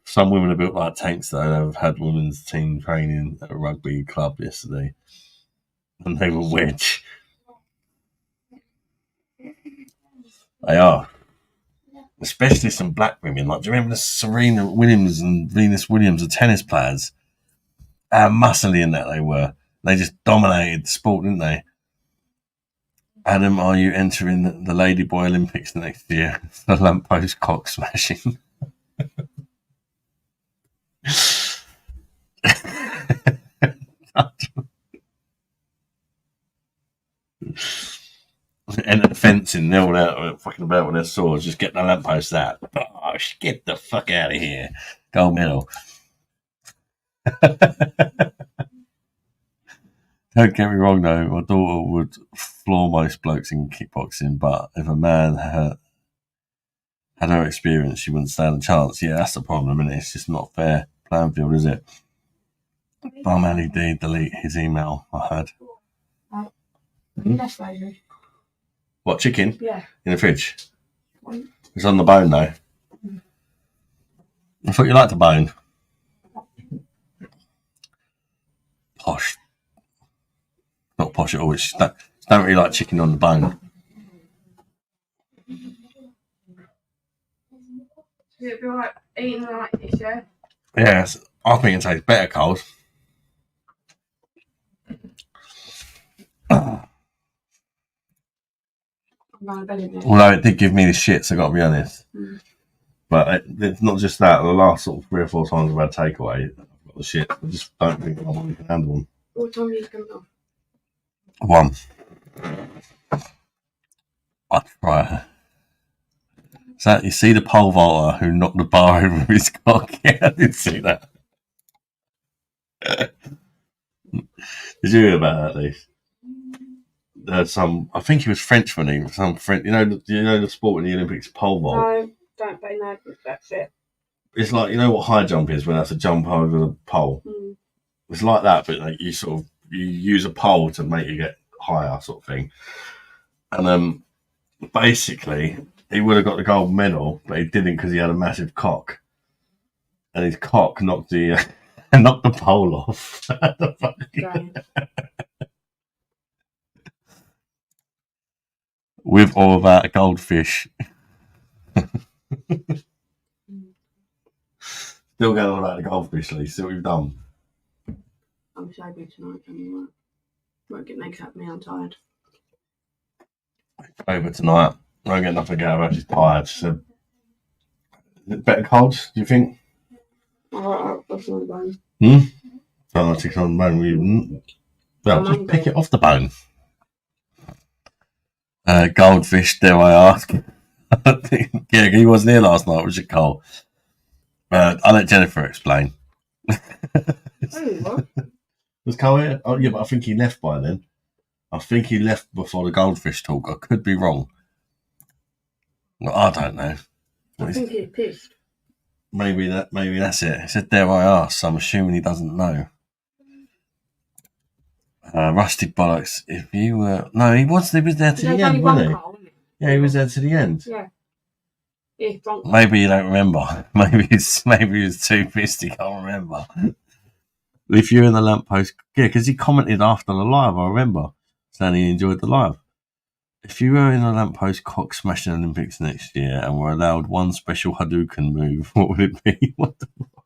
Some women are built like tanks, though. I've had women's team training at a rugby club yesterday, and they were wedge. They are. Especially some black women. Like, do you remember the Serena Williams and Venus Williams, the tennis players? How muscly in that they were. They just dominated the sport, didn't they? Adam, are you entering the Ladyboy Olympics next year for lamppost cock smashing? And the fencing, they're all out fucking about with their swords, just get the lamppost out. Oh, get the fuck out of here. Gold medal. Don't get me wrong though, my daughter would floor most blokes in kickboxing, but if a man had her experience, she wouldn't stand a chance. Yeah, that's the problem, isn't it? It's just not fair playing field, is it? Bum Ali did delete his email, I heard. That's baby. What, chicken? Yeah. In the fridge? It's on the bone though. I thought you liked the bone. Posh. Not posh at all. It's don't really like chicken on the bone. Should it be like eating like this, yeah? Yes, I think it tastes better cold. Although it did give me the shits, I got to be honest. But it's not just that. The last sort of 3 or 4 times I've had takeaway, I've got the shit. I just don't think I can handle them. What time are you coming off? 1. I'll try. So you see the pole vaulter who knocked the bar over with his cock? Yeah, I did see that. Did you hear about that, Lee? I think he was Frenchman. You know the sport in the Olympics, pole vault. No, don't pay no, that's it. It's like, you know what high jump is, when I have to jump over the pole. It's like that, but like you use a pole to make you get higher, sort of thing. And basically, he would have got the gold medal, but he didn't because he had a massive cock, and his cock knocked the knocked the pole off. With or without a goldfish. Still going on about the goldfish, Lee. See what you've done. I'm sober tonight, anyway. Won't get makeup me, I'm tired. Over tonight. I won't get nothing out of her. She's tired. She said, is it better cold, do you think? That's not a bone. Don't like to on the bone. Well, just pick it off the bone. Goldfish, dare I ask? Yeah, he wasn't here last night, was it, Cole? I'll let Jennifer explain. What? Was Cole here? Oh, yeah, but I think he left by then. I think he left before the goldfish talk. I could be wrong. Well, I don't know. I think he's pissed. Maybe that's it. He said, dare I ask? So I'm assuming he doesn't know. Rusty Bollocks, if you were... No, he was there to the end, wasn't he? Car, wasn't it? Yeah, he was there to the end. Yeah. Yeah, drunk. Maybe you don't remember. Maybe he's too pissed he can't remember. If you're in the lamppost... Yeah, because he commented after the live, I remember, saying he enjoyed the live. If you were in a lamppost cock smashing Olympics next year and were allowed one special Hadouken move, what would it be? What the fuck?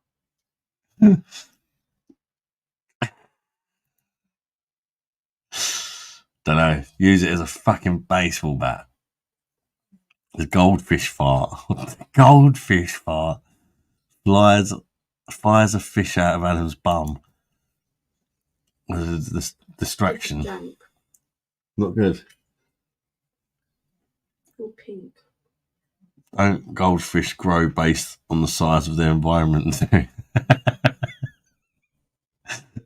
Don't know. Use it as a fucking baseball bat. The goldfish fart. The goldfish fart fires a fish out of Adam's bum. The distraction. Jank. Not good. All pink. Don't goldfish grow based on the size of their environment?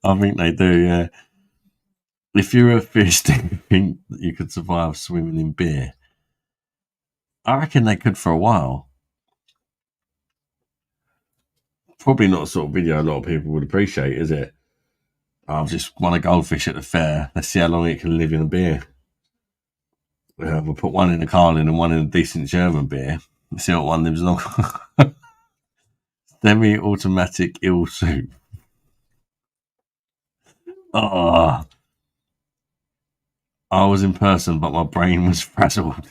I think they do, yeah. If you were a fish, do you think that you could survive swimming in beer? I reckon they could for a while. Probably not a sort of video a lot of people would appreciate, is it? I've just won a goldfish at the fair. Let's see how long it can live in a beer. We'll put one in a Carlin and one in a decent German beer. Let's see what one lives long. Semi-automatic eel soup. Oh, I was in person, but my brain was frazzled.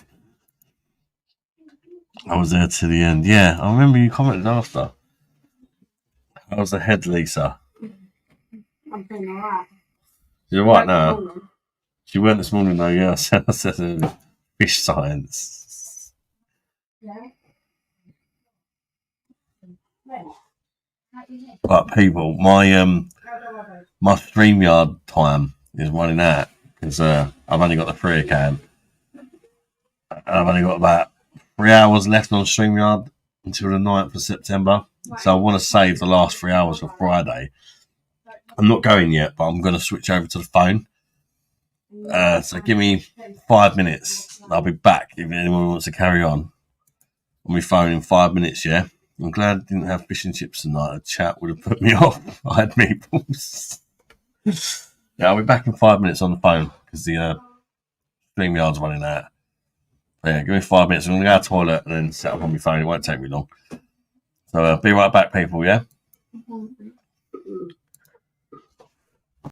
I was there to the end. Yeah, I remember you commented after. How was the head, Lisa? I'm feeling alright. You're right now. She weren't this morning though, yeah. I said fish science. Yeah. But people, my StreamYard time is running out because I've only got the free account. I've only got about 3 hours left on StreamYard until the 9th of September. So I want to save the last 3 hours for Friday. I'm not going yet, but I'm going to switch over to the phone. So give me 5 minutes. I'll be back if anyone wants to carry on my phone in 5 minutes, yeah? I'm glad I didn't have fish and chips tonight. A chat would have put me off. I had meatballs. Yeah, I'll be back in 5 minutes on the phone because the StreamYard's running out. Yeah, give me 5 minutes. I'm going to go to the toilet and then set up on my phone. It won't take me long. So be right back, people, yeah?